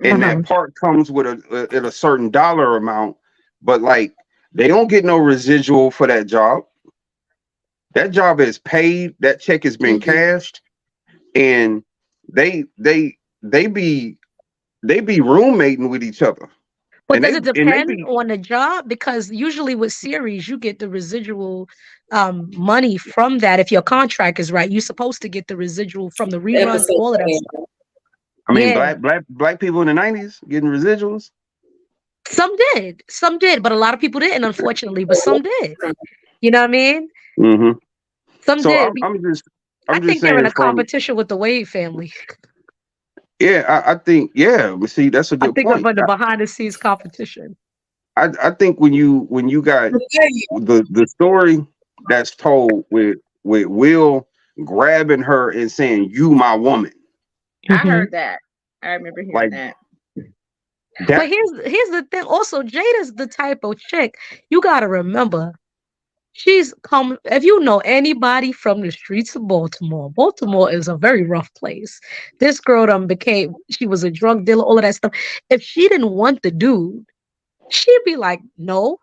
And Uh-huh. that part comes with a certain dollar amount, but like they don't get no residual for that job. That job is paid. That check has been Mhm. cashed, and they they they be they be roommating with each other, But and does they it and they depend be on the job? Because usually with series, you get the residual money from that. If your contract is right, you're supposed to get the residual from the The reruns, episode all of that plan. stuff. I mean, Yeah, black people in the '90s getting residuals. some did, but a lot of people didn't, unfortunately. But some did. You know what I mean? hmm Some So did. I I'm just think they're in saying a from competition with the Wade family. yeah, I think yeah. But see, that's a I good think of point. the behind the scenes competition. I think when you got But tell you, the story that's told with Will grabbing her and saying you my woman, I Mhm. heard that. I remember hearing like that. But that. here's the thing. Also, Jada's the type of chick you got to remember. She's come. If you know anybody from the streets of Baltimore, Baltimore is a very rough place. This girl done became. She was a drug dealer, all of that stuff. If she didn't want the dude, she'd be like, no.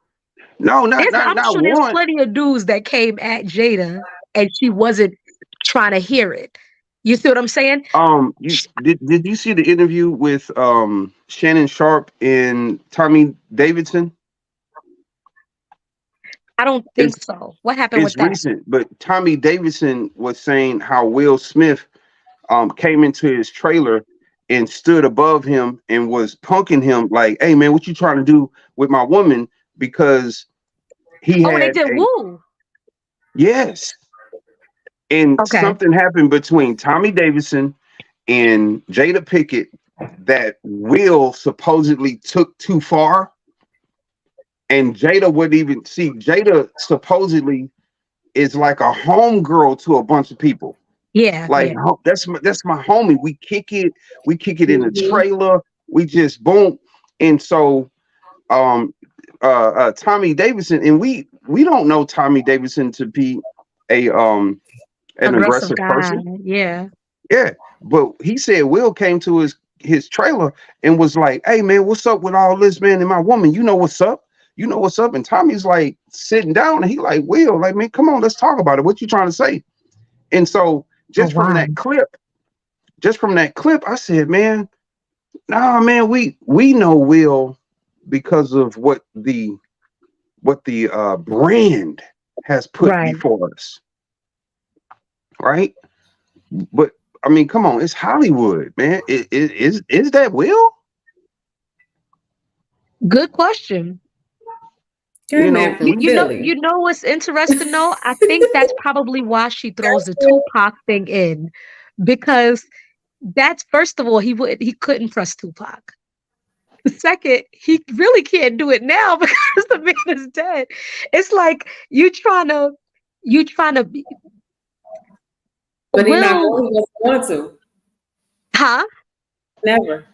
No, not not I'm not sure there's one. plenty of dudes that came at Jada and she wasn't trying to hear it. You see what I'm saying? You did you see the interview with Shannon Sharp and Tommy Davidson? I don't think It's so. What happened it's with that? recent, but Tommy Davidson was saying how Will Smith came into his trailer and stood above him and was punking him like, "Hey man, what you trying to do with my woman?" Because he Oh, when they had did a Woo. yes, and Okay. something happened between Tommy Davidson and Jada Pickett that Will supposedly took too far, and Jada wouldn't even see. Jada supposedly is like a homegirl to a bunch of people. Yeah, Like yeah. that's my homie. We kick it in the mhm. trailer. We just boom. And so um Tommy Davidson, and we don't know Tommy Davidson to be a an Aggressive aggressive guy. person. Yeah. Yeah. But he said Will came to his trailer and was like, "Hey man, what's up with all this, man? And my woman, you know what's up? You know what's up?" And Tommy's like sitting down and he like, "Will, like, man, come on, let's talk about it. What you trying to say?" And so Oh just from wow. that clip, I said, man, nah, man, we know Will because of what the brand has put Right. before us, right? But I mean, come on, it's Hollywood, man. Is that Will? Good question. That man You from You Philly. know what's interesting though? I think that's probably why she throws the Tupac thing in, because that's first of all he couldn't press Tupac. Second, he really can't do it now because the man is dead. It's like you trying to be But he not Will, going. He wasn't going to. huh? Never.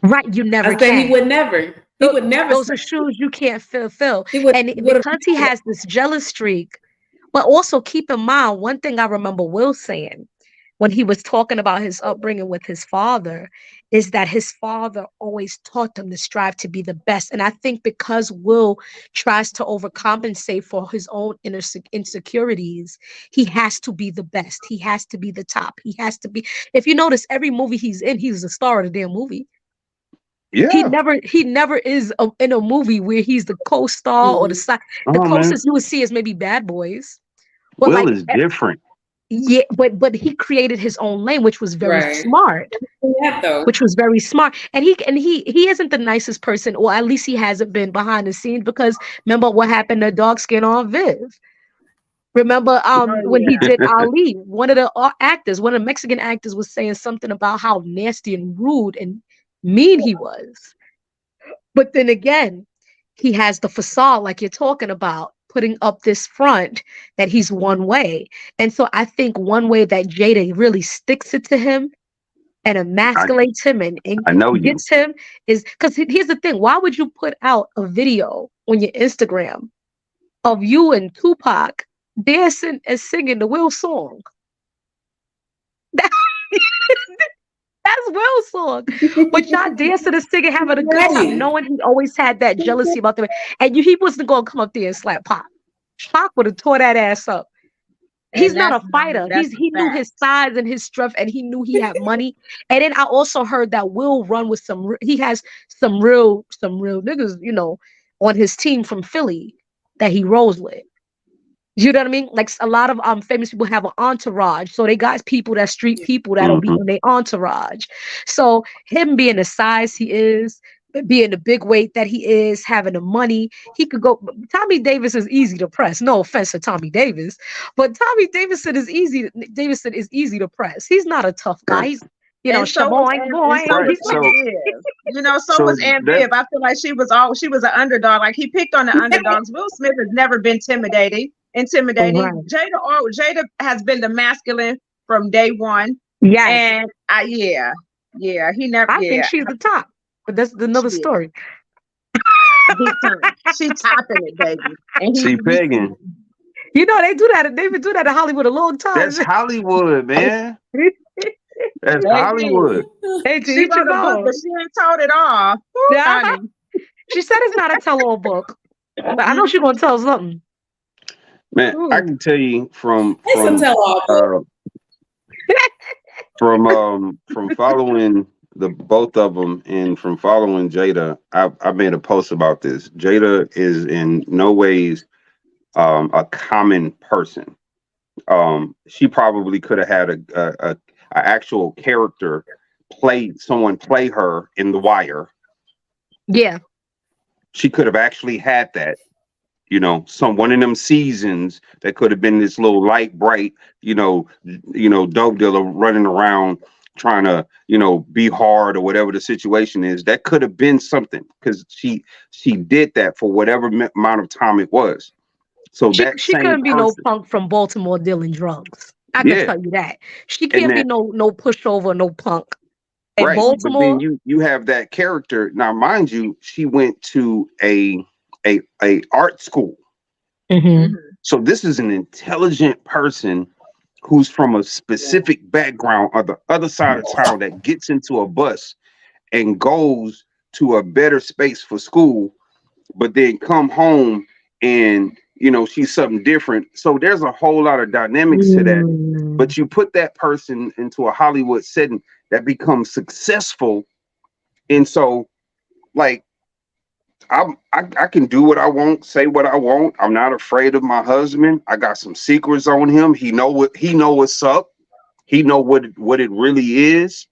Right, you I never said he can. would never. He would never Those are say. shoes you can't fulfill. He would. And He would have. because he has this jealous streak, but also keep in mind one thing I remember Will saying when he was talking about his upbringing with his father is that his father always taught him to strive to be the best. And I think because Will tries to overcompensate for his own inner insecurities, he has to be the best. He has to be the top. He has to be. If you notice, every movie he's in, he's the star of the damn movie. Yeah. He never is in a movie where he's the co-star or the Mhm. side. The Oh man, closest you would see is maybe Bad Boys. But Will like is different. yeah, but he created his own lane, which was very Right. smart. That though. Which was very smart. And he isn't the nicest person, or at least he hasn't been behind the scenes, because remember what happened to Dark Skin on Viv. Remember, Oh when he yeah. did Ali, one of the actors, one of the Mexican actors, was saying something about how nasty and rude and mean he was. But then again, he has the facade, like you're talking about, putting up this front that he's one way. And so I think one way that Jada really sticks it to him and I, emasculates him and I know you. gets him is because here's the thing. Why would you put out a video on your Instagram of you and Tupac dancing and singing the Will song? That, that's Will's song. But y'all dancing and singing, having a good time, Right. knowing he always had that jealousy about them. And he wasn't going to come up there and slap Pac. Pac would have tore that ass up. He's And not that's a fighter. that's He a knew fact. his size and his strength, and he knew he had money. And then I also heard that Will run with he has some real niggas, on his team from Philly that he rolls with. You know what I mean? Like a lot of famous people have an entourage. So they got people that street people that'll be Hmm. in their entourage. So him being the size he is, being the big weight that he is, having the money, he could go. Tommy Davis is easy to press. No offense to Tommy Davis, but Tommy Davidson is easy. Davidson is easy to press. He's not a tough guy. Right. He's And so was shaboing and so boing. was Right. He's So, like, Aunt Viv. So so was Aunt that Viv. I feel like she was an underdog. Like he picked on the underdogs. Will Smith has never been intimidating. right. Jada has been the masculine from day one. Yes, And yeah, he never, I think yeah, she's the top, but that's she another is story. big time. She topping it, baby. And see Pagan. They do that. They've been doing that in Hollywood a long time. That's Hollywood, man. That's baby, Hollywood. Hey, to she each his wrote a book, but own. she ain't told it all. Woo, Yeah, honey. she said it's not a tell-all book, but I know she's gonna tell something. Man, I Ooh. can tell you It's a tell-all book. from following the both of them and from following Jada. I made a post about this. Jada is in no ways a common person. She probably could have had a actual character someone play her in The Wire. Yeah, She could have actually had that. Some one of them seasons that could have been this little light, bright, dope dealer running around trying to, be hard or whatever the situation is. That could have been something because she did that for whatever amount of time it was. So that she same couldn't be no person, punk from Baltimore dealing drugs. I can yeah, tell you that. She and can't be that no pushover, no punk. In right. But then Baltimore, you have that character. Now, mind you, she went to a art school. mm-hmm. Mhm. So this is an intelligent person who's from a specific background on the other side of town that gets into a bus and goes to a better space for school, but then come home and she's something different. So there's a whole lot of dynamics to that. But you put that person into a Hollywood setting that becomes successful, and so like I can do what I want, say what I want. I'm not afraid of my husband. I got some secrets on him. He know what's up. He know what it really is.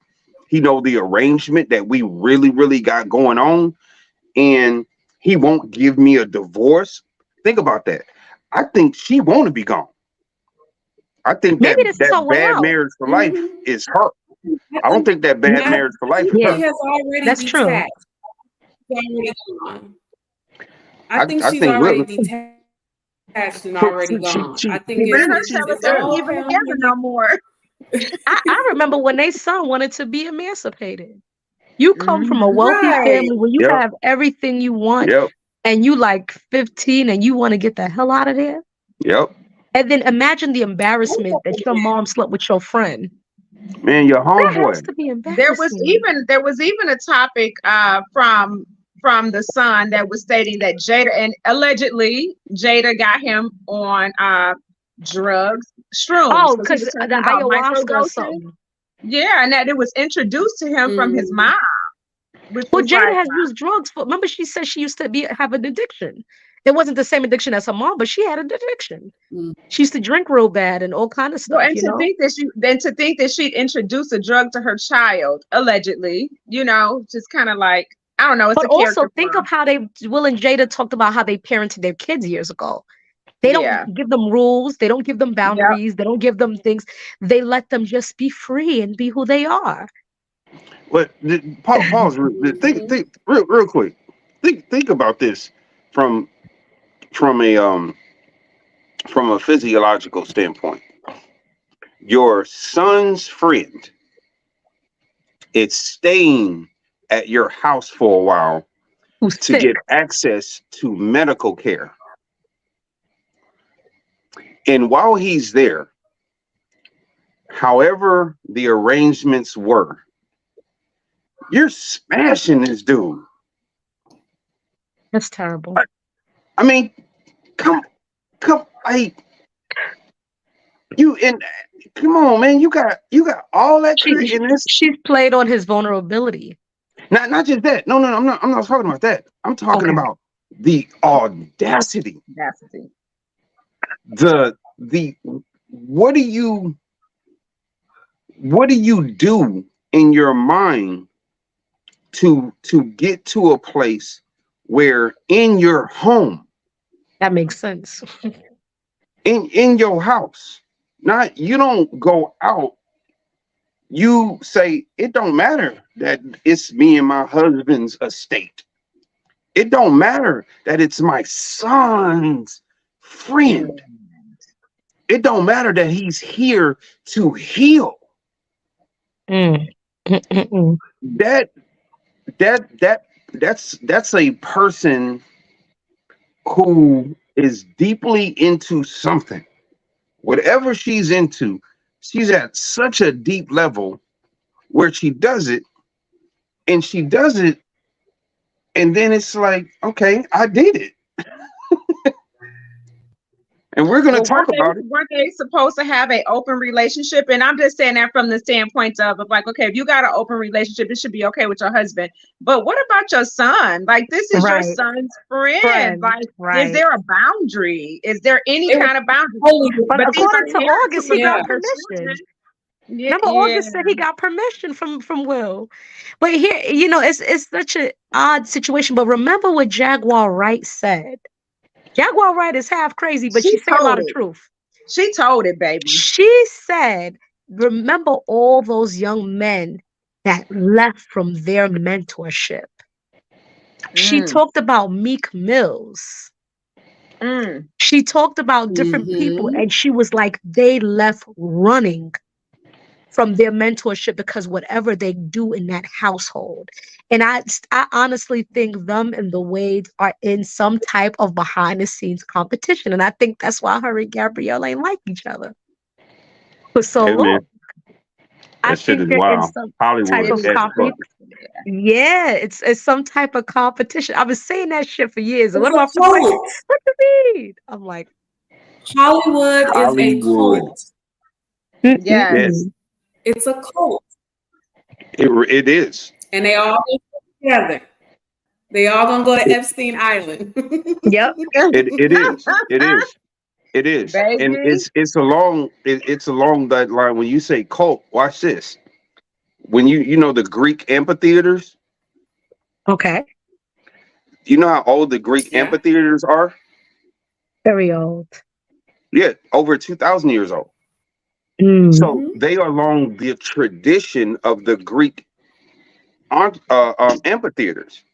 He know the arrangement that we really, really got going on. And he won't give me a divorce. Think about that. I think she want to be gone. I think Maybe this is her that way bad out. marriage for life Mhm. is her. I don't think that bad I marriage for life is think Yeah, her. she has already that's true. detached. She's already gone. I think I she's think already Will, detached and already gone. I think You better not it's tell us it's they all ain't even him. together no more. I remember when they son wanted to be emancipated. You come from a Mhm. wealthy Right. family where you yep, have everything you want, yep, and you like 15 and you want to get the hell out of there. yep. And then imagine the embarrassment that your mom slept with your friend. Man, your That has homeboy. to be There was embarrassing. even a topic from the Sun that was stating that Jada and allegedly Jada got him on drugs, shrooms, Oh, because he because was the talking about ayahuasca or microdosing. something. Yeah, and that it was introduced to him from his Mm. mom, which Well, was Jada like, has used drugs for. Remember, she said she used to have an addiction. It wasn't the same addiction as her mom, but she had an addiction. Mm. She used to drink real bad and all kind of well, stuff. to think that she'd introduced a drug to her child, allegedly, just kind of like, I don't know, it's But a also character think flaw. of how Will and Jada talked about how they parented their kids years ago. They Yeah. don't give them rules. They don't give them Yep. boundaries. They don't give them things. They let them just be free and be who they are. But pause. Think real quick. Think about this from from a um from a physiological standpoint. Your son's friend is staying at your house for a while Who's to sick? get access to medical care. And while he's there, however the arrangements were, you're smashing this dude. That's terrible. I mean, come, like you and come on, man. You got all that She, in this. she's played on his vulnerability. Not just that. No. I'm not talking about that. I'm talking Okay. about the audacity. That's the thing. The what do you do in your mind to get to a place where in your home, That makes sense. in your house, not you don't go out, you say it don't matter that it's me and my husband's estate, it don't matter that it's my son's friend, it don't matter that he's here to heal. Mm. Mm-mm-mm. that that's a person who is deeply into something. Whatever she's into, she's at such a deep level where she does it, and she does it, and then it's like, okay, I did it. And we're gonna Well, talk about it. weren't they supposed to have an open relationship? And I'm just saying that from the standpoint of like, okay, if you got an open relationship, it should be okay with your husband. But what about your son? Like, this is your Right. son's friend. Friend. Like, is Right. there a boundary? Is there any It was kind of boundary? totally But But these are according to parents August, who he got Yeah. love their children. permission. Yeah, Remember, August said he got permission from Will. But here, it's such an odd situation. But remember what Jaguar Wright said. Jaguar Wright is half crazy, but She she say a lot told of it. truth. She told it, baby. She said, remember all those young men that left from their mentorship. She Mm, talked about Meek Mills. mm. She talked about different people, Mhm. and she was like, they left running from their mentorship because whatever they do in that household. And I honestly think them and the Wades are in some type of behind the scenes competition. And I think that's why her and Gabrielle ain't like each other for so Hey long. man, I that shit think is they're in wild. some type Hollywood of It as is. fuck. yeah, it's some type of competition. I've been saying that shit for years. And It's one of a my friends like, cult. what do you mean? I'm like, Hollywood is a Hollywood. cult. Yes. Yes, It's a cult. it is. And they all go together. They all gonna go to Epstein Island. yep. It is. It is. It is. And Baby. it's along that line. When you say cult, watch this. When you know the Greek amphitheaters, Okay. you know how old the Greek Yeah. amphitheaters are? Very old. Yeah, over 2,000 years old. Mm. So they are along the tradition of the Greek amphitheaters.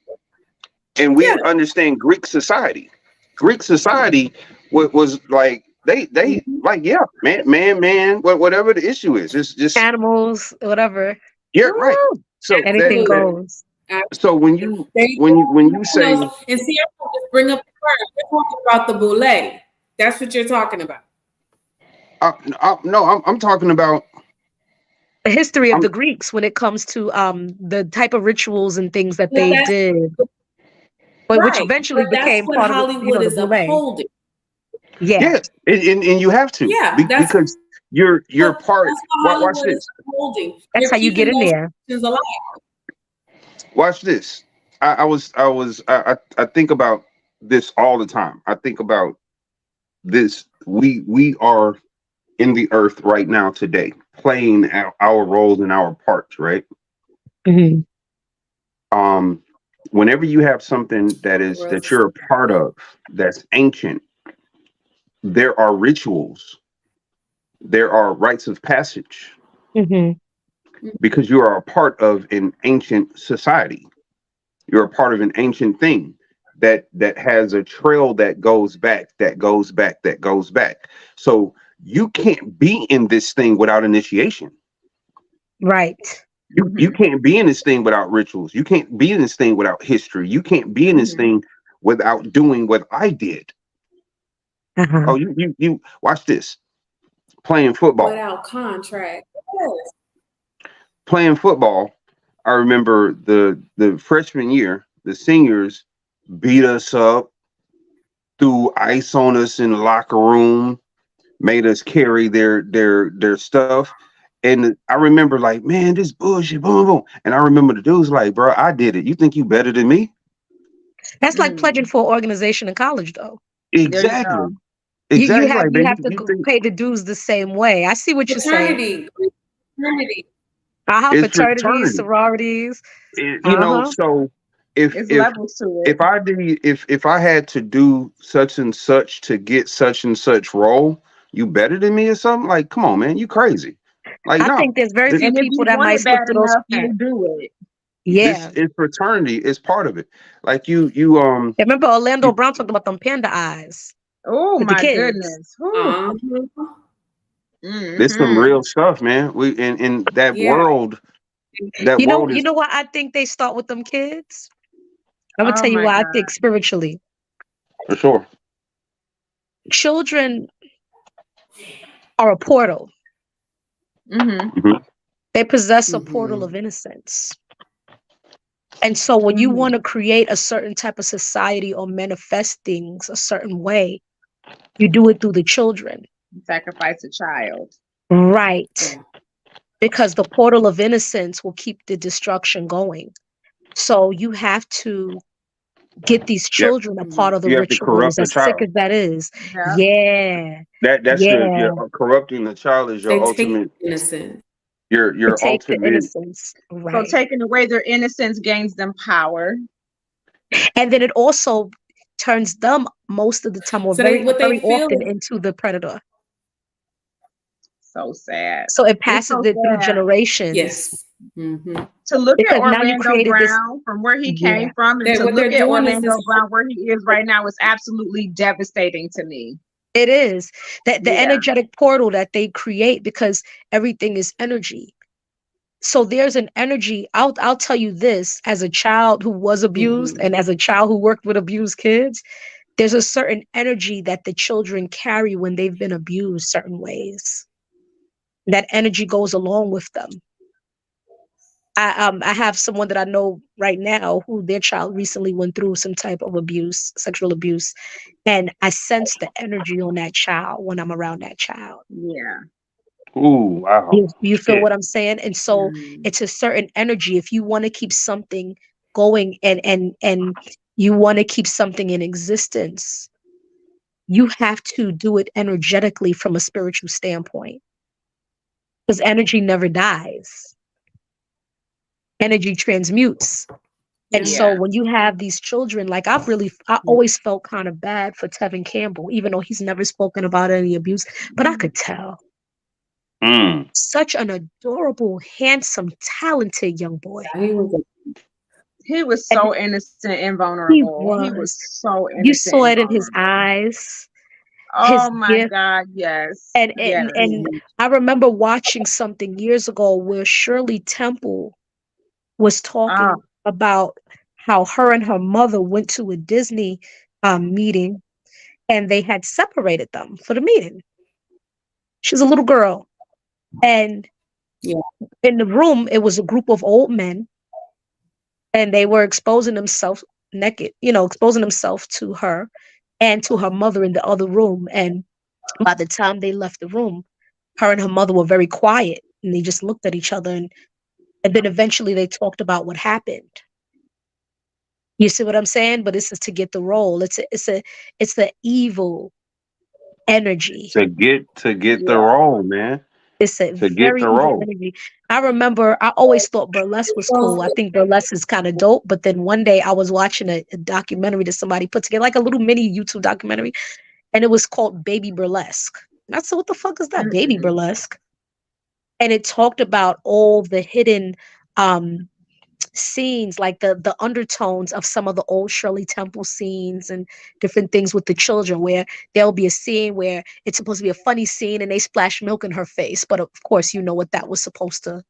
And we Yeah. understand Greek society. Greek society was like they like, yeah, man, whatever the issue is, it's just, Animals, whatever. yeah, right. So Anything Absolutely. goes. so when you There you when you say, know, and see, I just bring up the word. You're talking about the boule. That's what you're talking about. no, I'm talking about, The history of I'm the Greeks when it comes to the type of rituals and things that But they that's did, but which right. eventually But that's became what part of Hollywood the is boule. upholding. Yeah. yes, and you have to, Yeah, that's because you're part. that's what Watch Hollywood is this. upholding. That's They're how you get keeping in those there. traditions alive. Watch this. I think about this all the time. I think about this. We are in the earth right now today, playing our roles and our parts, right? Mhm. Um, whenever you have something that you're a part of, that's ancient, there are rituals, there are rites of passage, Hmm. because you are a part of an ancient society. You're a part of an ancient thing that has a trail that goes back, that goes back, that goes back. So you can't be in this thing without initiation. Right. You can't be in this thing without rituals. You can't be in this thing without history. You can't be in this thing without doing what I did. Uh-huh. Oh, you watch this. Playing football. Without contract. Yes. Playing football. I remember the freshman year, the seniors beat us up, threw ice on us in the locker room, made us carry their stuff. And I remember like, man, this bullshit, boom, boom. And I remember the dude's like, bro, I did it. You think you better than me? That's like pledging for an organization in college, though. There you go. Exactly. You Exactly. have Like, you man, have to you think pay the dues the same way. I see what you're saying. Fraternity. Fraternity. it's Fraternities, fraternity. sororities. You know, Uh-huh. so if It's if levels to it. if I did if I had to do such and such to get such and such role, you better than me or something? Like, come on, man, you crazy. Like, I no. think there's very Th- few And if people you that want might it slip bad through those enough, cracks. you'll do it. this Yeah. is fraternity, is part of it. Like you I remember Orlando you Brown talking about them panda eyes Oh with the my kids. goodness. Whew. Uh-huh. there's some Mm-hmm. real stuff, man. We in that Yeah. world, that world You is know why I think they start with them kids? I'm gonna Oh tell you my why I God. think spiritually. for sure. Children are a portal. Mm-hmm. Mhm. They possess a portal Mm-hmm. of innocence. And so when you Mm-hmm. want to create a certain type of society or manifest things a certain way, you do it through the children. Sacrifice a child. Right. Yeah. Because the portal of innocence will keep the destruction going. So you have to get these Yep. children a part Mm-hmm. of the You have to rituals, corrupt the as sick child. as that is. Yeah. Yeah. That's Yeah. your corrupting the child is your They take ultimate, innocence. To your take the ultimate. innocence. So Right. taking away their innocence gains them power. And then it also turns them most of the time or So they what very they feel often is into the predator. So sad. So it It's passes so it through sad generations yes. Mm-hmm. to look at because now you Orlando created this. Brown from where he came Yeah, from and That to what look they're at doing is Orlando this. Brown where he is right now is absolutely devastating to me. it is that the Yeah. energetic portal that they create because everything is energy. So there's an energy. I'll tell you this as a child who was abused Mm-hmm. and as a child who worked with abused kids, there's a certain energy that the children carry when they've been abused certain ways. That energy goes along with them. I have someone that I know right now who their child recently went through some type of abuse, sexual abuse, and I sense the energy on that child when I'm around that child. Yeah. Ooh, wow. You feel Shit. what I'm saying? And so Mm-hmm. it's a certain energy. If you want to keep something going and you want to keep something in existence, you have to do it energetically from a spiritual standpoint because energy never dies. Energy transmutes. And Yeah. so Yeah. when you have these children, like I always felt kind of bad for Tevin Campbell, even though he's never spoken about any abuse, but I could tell. Mm. Such an adorable, handsome, talented young boy. He was He was And so innocent and he vulnerable. He was was. so You innocent saw and it in his vulnerable. eyes, his Oh my gift. God. Yes. And Yes. mm-hmm. I remember watching something years ago where Shirley Temple was Oh, talking about how her and her mother went to a Disney meeting and they had separated them for the meeting. She's a little girl. And Yeah. in the room, it was a group of old men and they were exposing themselves naked, exposing themselves to her and to her mother in the other room. And by the time they left the room, her and her mother were very quiet and they just looked at each other and then eventually they talked about what happened. You see what I'm saying? But this is to get the role. It's the evil energy. To get the yeah. role, man. It's a To get very the evil role. energy. I remember I always thought burlesque was cool. I think burlesque is kind of dope. But then one day I was watching a documentary that somebody put together, like a little mini YouTube documentary. and it was called Baby Burlesque. And I said, what the fuck is that, Baby Mm-mm. Burlesque? And it talked about all the hidden um scenes, like the undertones of some of the old Shirley Temple scenes and different things with the children, where there'll be a scene where it's supposed to be a funny scene and they splash milk in her face, but of course you know what that was supposed to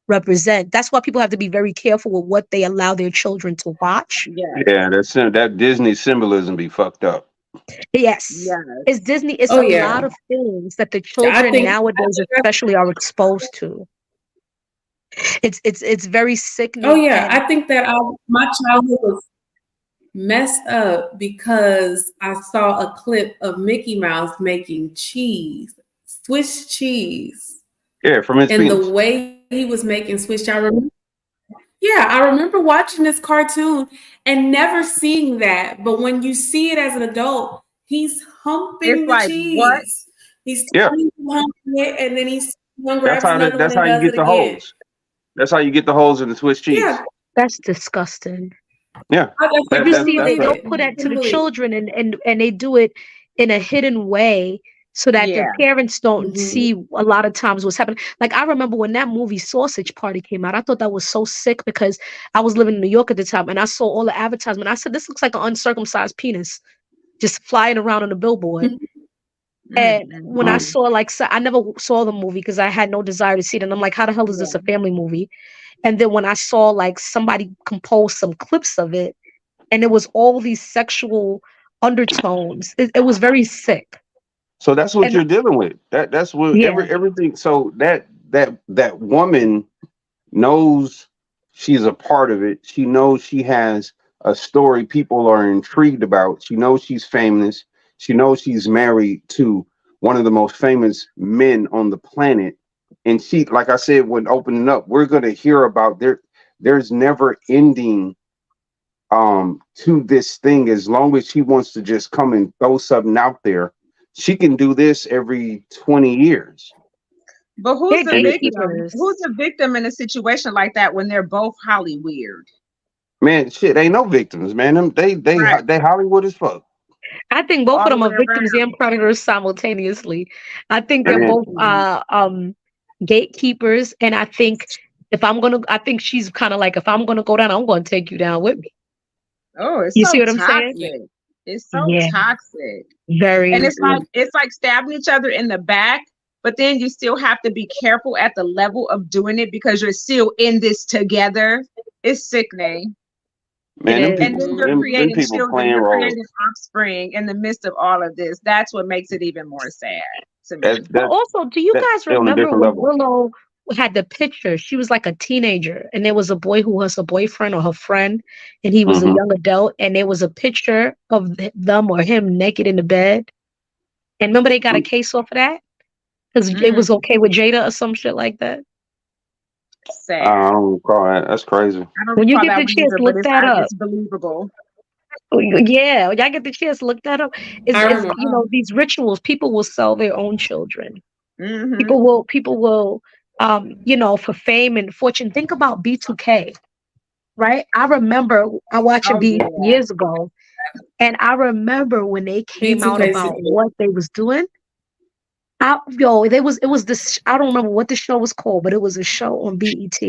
represent. That's why people have to be very careful with what they allow their children to watch. Yes. Yeah, that Disney symbolism be fucked up. Yes, it's Yes. Disney. It's Oh a lot yeah. of things that the I children think. nowadays especially are exposed to. It's very Oh sickening. yeah. And I think that my childhood was messed up because I saw a clip of Mickey Mouse making cheese, Swiss cheese, Yeah, from his and the penis. way he was making Swiss cheese. Yeah, I remember watching this cartoon and never seeing that. But when you see it as an adult, he's It's humping the like what? cheese. He's Yeah, turning to humping it, and then one grabs another one that's and how you does get it the again. holes. That's how you get the holes in the Swiss cheese. Yeah, that's disgusting. Yeah, I But you couldn't see, believe they'll it. put that to Couldn't the believe it. children, and they do it in a hidden way so that their Yeah. parents don't Mhm. see a lot of times what's happening. Like I remember when that movie Sausage Party came out, I thought that was so sick because I was living in New York at the time and I saw all the advertisement. I said, this looks like an uncircumcised penis just flying around on a billboard. And when I Mm. saw like, so I never saw the movie because I had no desire to see it. And I'm like, how the hell is this Yeah. a family movie? And then when I saw like somebody compose some clips of it, and it was all these sexual undertones, it was very sick. So that's what And you're dealing with. That's what yeah, everything. So that woman knows she's a part of it. She knows she has a story people are intrigued about. She knows she's famous. She knows she's married to one of the most famous men on the planet. And she, like I said, when opening up, we're gonna hear about there's never ending to this thing. As long as she wants to just come and throw something out there, she can do this every 20 years. But who's they're the And victim? gatekeepers. Who's the victim in a situation like that when they're both Holly weird? man, shit, ain't no victims, man. Them Right. they Hollywood as fuck. I think both of All the them way are victims around. and predators simultaneously. I think they're And both Mm-mm. gatekeepers, and I think she's kind of like, if I'm gonna go down, I'm gonna take you down with me. Oh, it's You see so what I'm saying? Yeah. toxic. It's so Yeah, toxic. And very. it's like stabbing each other in the back, but then you still have to be careful at the level of doing it because you're still in this together. It's sickening. It man, is. And then you're them creating people children, playing you're roles. creating offspring in the midst of all of this. That's what makes it even more sad to me. That But that also, do you that guys they're on a remember different when level. Willow had the picture? She was like a teenager, and there was a boy who was a boyfriend or her friend, and he was a Hmm. young adult, and there was a picture of them or him naked in the bed. And remember, they got a case off of that because it Mm, was okay with Jada or some shit like that. sad. I don't recall that. That's crazy. I don't When you recall get that the one chance, either, but look that up. it's believable. Yeah, when y'all get the chance, look that up. I Is remember. these rituals? People will sell their own children. Mm-hmm. People will for fame and fortune. Think about B2K, right? I remember I watched it Oh be yeah. years ago, and I remember when they came out B2K about situation. what they was doing. It was this. I don't remember what the show was called, but it was a show on BET,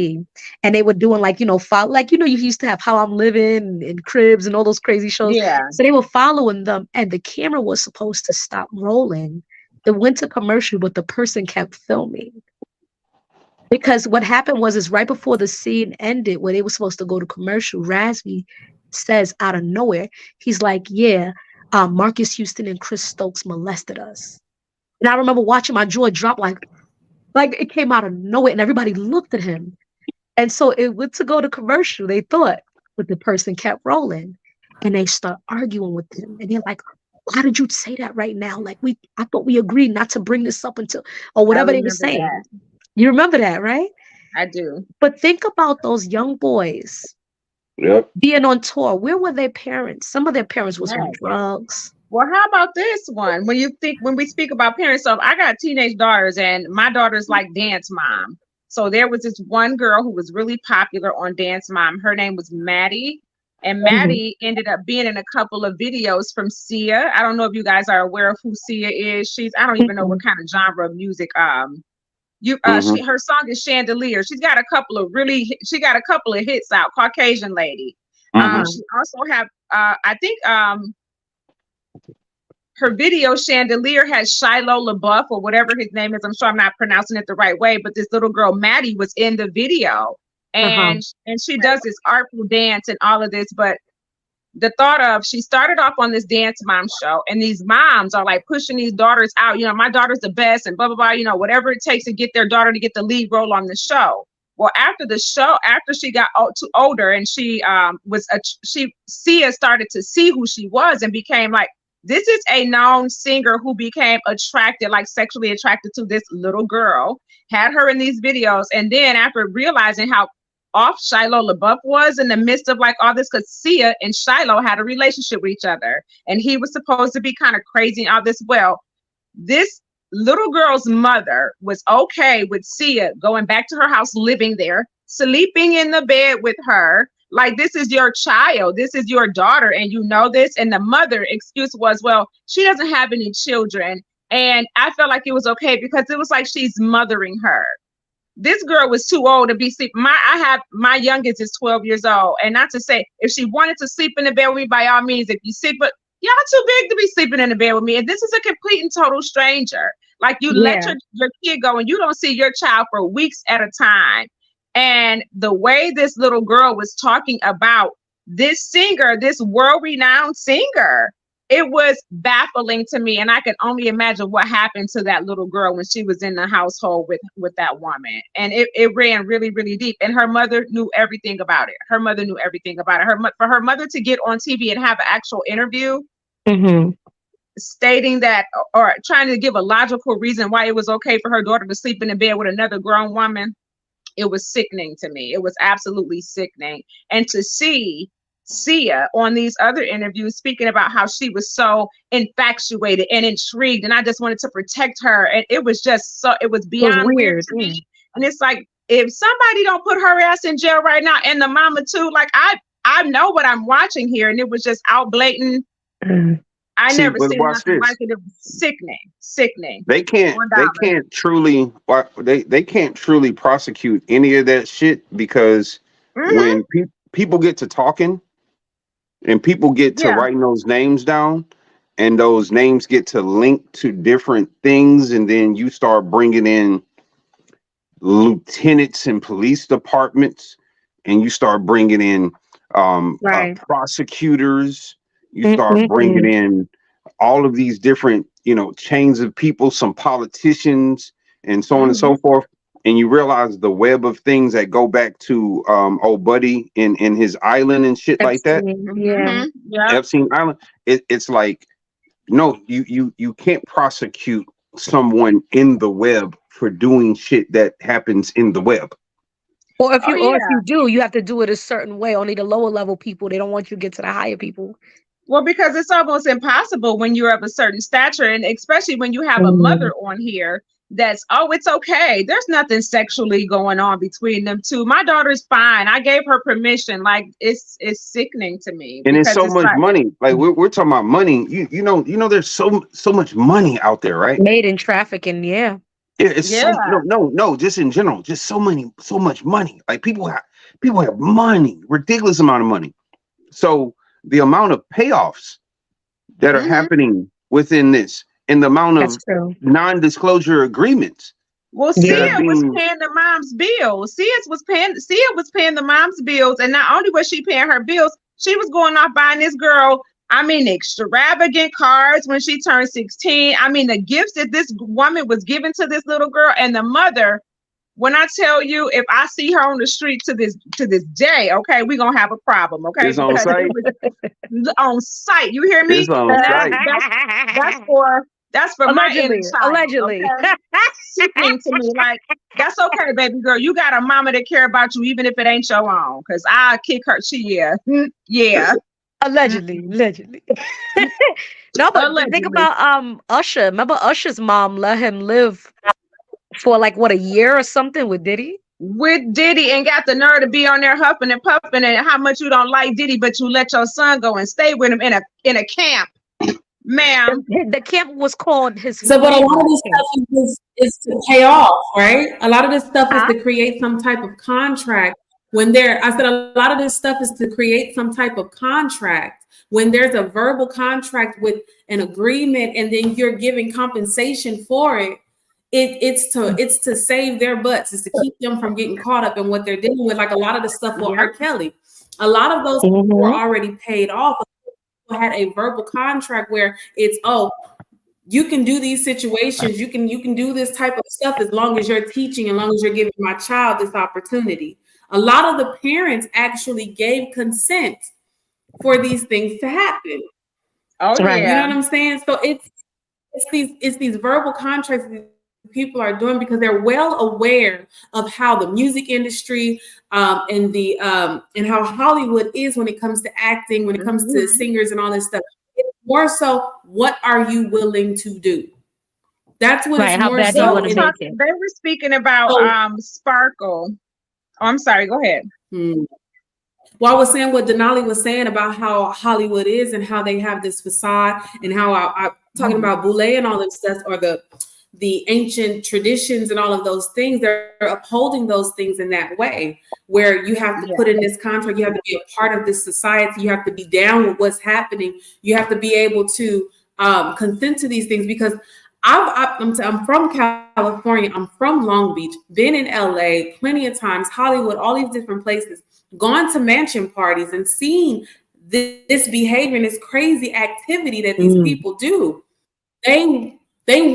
and they were doing like you used to have How I'm Living and Cribs and all those crazy shows. Yeah. So they were following them, and the camera was supposed to stop rolling. It went to commercial, but the person kept filming. Because what happened was is right before the scene ended, where they were supposed to go to commercial, Razby says out of nowhere, he's like, "Yeah, Marcus Houston and Chris Stokes molested us." And I remember watching my jaw drop like it came out of nowhere, and everybody looked at him. And so it went to go to commercial. They thought, but the person kept rolling, and they start arguing with him, and they're like, "Why did you say that right now? Like I thought we agreed not to bring this up until or I whatever they were remember saying." that. You remember that, right? I do. But think about those young boys Yep. being on tour. Where were their parents? Some of their parents was on Yes. drugs. Well, how about this one? When we speak about parents, so I got teenage daughters, and my daughter's like Dance Mom. So there was this one girl who was really popular on Dance Mom. Her name was Maddie, And Mhm. Maddie ended up being in a couple of videos from Sia. I don't know if you guys are aware of who Sia is. I don't even know what kind of genre of music Hmm. her song is Chandelier. She got a couple of hits out, Caucasian lady. Hmm. She also have I think her video Chandelier has Shiloh LaBeouf or whatever his name is. I'm sure I'm not pronouncing it the right way, but this little girl Maddie was in the video, Uh-huh. and she does this artful dance and all of this. But the thought of, she started off on this dance mom show, and these moms are like pushing these daughters out. My daughter's the best, and blah blah blah. Whatever it takes to get their daughter to get the lead role on the show. Well, after the show, after she got too older, and Sia started to see who she was and became like, this is a known singer who became attracted, like sexually attracted to this little girl, had her in these videos, and then after realizing how off Shiloh LaBeouf was in the midst of like all this, because Sia and Shiloh had a relationship with each other, and he was supposed to be kind of crazy and all this. Well, this little girl's mother was okay with Sia going back to her house, living there, sleeping in the bed with her. Like, this is your child, this is your daughter, and you know this. And the mother excuse was, well, she doesn't have any children. And I felt like it was okay because it was like she's mothering her. This girl was too old to be sleeping. My youngest is 12 years old. And not to say, if she wanted to sleep in the bed with me, by all means, if you sleep, but y'all too big to be sleeping in the bed with me. And this is a complete and total stranger. Like, you let Yeah. your kid go and you don't see your child for weeks at a time. And the way this little girl was talking about this singer, this world-renowned singer, it was baffling to me. And I can only imagine what happened to that little girl when she was in the household with that woman. And it ran really, really deep. And her mother knew everything about it. Her mother knew everything about it. For her mother to get on TV and have an actual interview Mm-hmm. stating that, or trying to give a logical reason why it was okay for her daughter to sleep in the bed with another grown woman, it was sickening to me. It was absolutely sickening. And to see Sia on these other interviews speaking about how she was so infatuated and intrigued, and I just wanted to protect her. And it was just it was It was beyond weird weird. to me. And it's like, if somebody don't put her ass in jail right now, and the mama too, like, I know what I'm watching here, and it was just out blatant. Mm. I See, never but seen watch nothing this. like it. It was sickening. They can't they can't truly prosecute any of that shit because Mm-hmm. when people get to talking and people get to Yeah. writing those names down and those names get to link to different things, and then you start bringing in lieutenants and police departments, and you start bringing in Right. prosecutors, you start bringing Mm-mm-mm. in all of these different chains of people, some politicians, and so on and so forth, and you realize the web of things that go back to old buddy in his island and shit like that. Epstein. Yeah. Yeah. Epstein Island. It's like, no, you can't prosecute someone in the web for doing shit that happens in the web. Or if Oh you yeah. do, you have to do it a certain way. Only the lower level people. They don't want you to get to the higher people. Well, because it's almost impossible when you're of a certain stature, and especially when you have a Mm. mother on here that's, oh, it's okay. There's nothing sexually going on between them two. My daughter's fine. I gave her permission. Like, it's sickening to me And it's because so it's much like, money. Like we're talking about money. There's so much money out there, right? Made in trafficking. Yeah. It's yeah, so no, just in general, just so much money. Like people have money, ridiculous amount of money. So the amount of payoffs that are mhm. happening within this, and the amount That's of true. non-disclosure agreements Well, that are Sia Yeah. was being, paying the mom's bills. Sia was paying the mom's bills, and not only was she paying her bills, she was going off buying this girl, I mean, extravagant cars when she turned 16. I mean, the gifts that this woman was giving to this little girl, and the mother. When I tell you, if I see her on the street to this day, okay, we're gonna have a problem, okay? it's on Because site. it was on site. You hear me? It's on site. That's for my inner Allegedly. child. Allegedly. Okay? Sickening to me. Like, that's okay, baby girl. You got a mama that care about you, even if it ain't your own. Cause I kick her. Yeah. Allegedly. No, but think Allegedly. about Usher. Remember Usher's mom let him live for like what, a year or something with Diddy? with Diddy and got the nerve to be on there huffing and puffing and how much you don't like Diddy, but you let your son go and stay with him in a camp, ma'am. The camp was called his So, but a lot of favorite this camp. stuff is to pay off, right? A lot of this stuff is Huh? to create some type of contract. I said a lot of this stuff is to create some type of contract. When there's a verbal contract with an agreement, and then you're giving compensation for it, it's to save their butts. It's to keep them from getting caught up in what they're dealing with. Like a lot of the stuff with R. Kelly, a lot of those people were already paid off. Had a verbal contract where it's, oh, you can do these situations, you can do this type of stuff as long as you're teaching, as long as you're giving my child this opportunity. A lot of the parents actually gave consent for these things to happen. Oh Right. You know yeah. what I'm saying? So it's these verbal contracts that people are doing because they're well aware of how the music industry and how Hollywood is when it comes to acting, when it comes to singers and all this stuff. It's more so, what are you willing to do? That's what Right. it's How more bad do you so. want to make it? They were speaking about Sparkle. Oh, I'm sorry, go ahead. Well, I was saying what Denali was saying about how Hollywood is and how they have this facade, and how I'm talking about Boule and all this stuff, or the ancient traditions and all of those things. They're upholding those things in that way, where you have to put in this contract, you have to be a part of this society, you have to be down with what's happening, you have to be able to consent to these things. Because I'm from California, I'm from Long Beach, been in LA plenty of times, Hollywood, all these different places, gone to mansion parties and seen this behavior and this crazy activity that these people do. They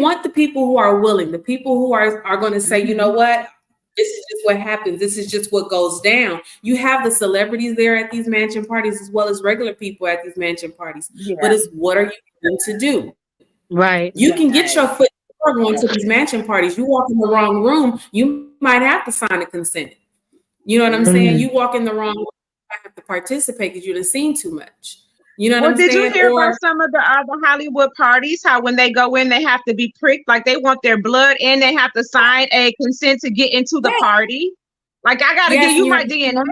want the people who are willing, the people who are going to say, you know what, this is just what happens. This is just what goes down. You have the celebrities there at these mansion parties as well as regular people at these mansion parties. But it's, what are you going to do? Right. You can get your foot in the door going to these mansion parties. You walk in the wrong room, you might have to sign a consent. You know what I'm saying? You walk in the wrong room, you have to participate because you've seen too much. You know what I'm saying? Did you hear about some of the other Hollywood parties? How when they go in, they have to be pricked, like they want their blood, and they have to sign a consent to get into the party. Like, I gotta give you my DNA.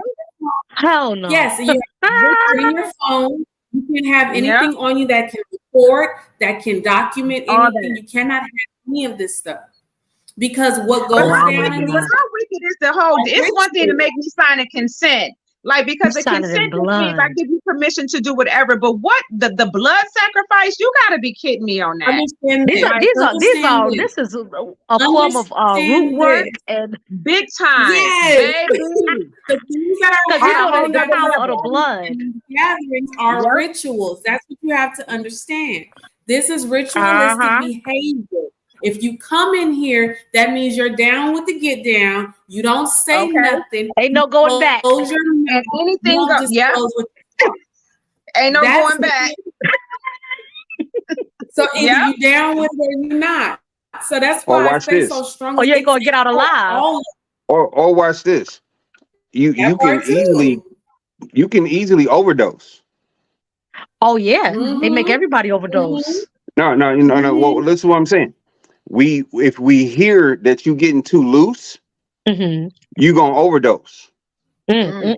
Hell no. Yes, you have to put in your phone. You can have anything on you that can record, that can document anything. You cannot have any of this stuff. Because what goes down in these, how wicked is the whole? It's one thing to make me sign a consent, like, because the consent means I give you permission to do whatever. But what the blood sacrifice? You got to be kidding me on that. This is a form of root work and big time, baby. The things that are the power of the blood gatherings are rituals. That's what you have to understand. This is ritualistic behavior. If you come in here, that means you're down with the get down. You don't say nothing. Ain't no going back. Close your mouth. Anything goes. Ain't no going back. So either you down with it or you're not. So that's why I say so strong. Or you ain't gonna get out alive. Or watch this. You can easily overdose. Oh yeah, they make everybody overdose. No. Well, listen to what I'm saying. If we hear that you getting too loose, you gonna overdose. Damn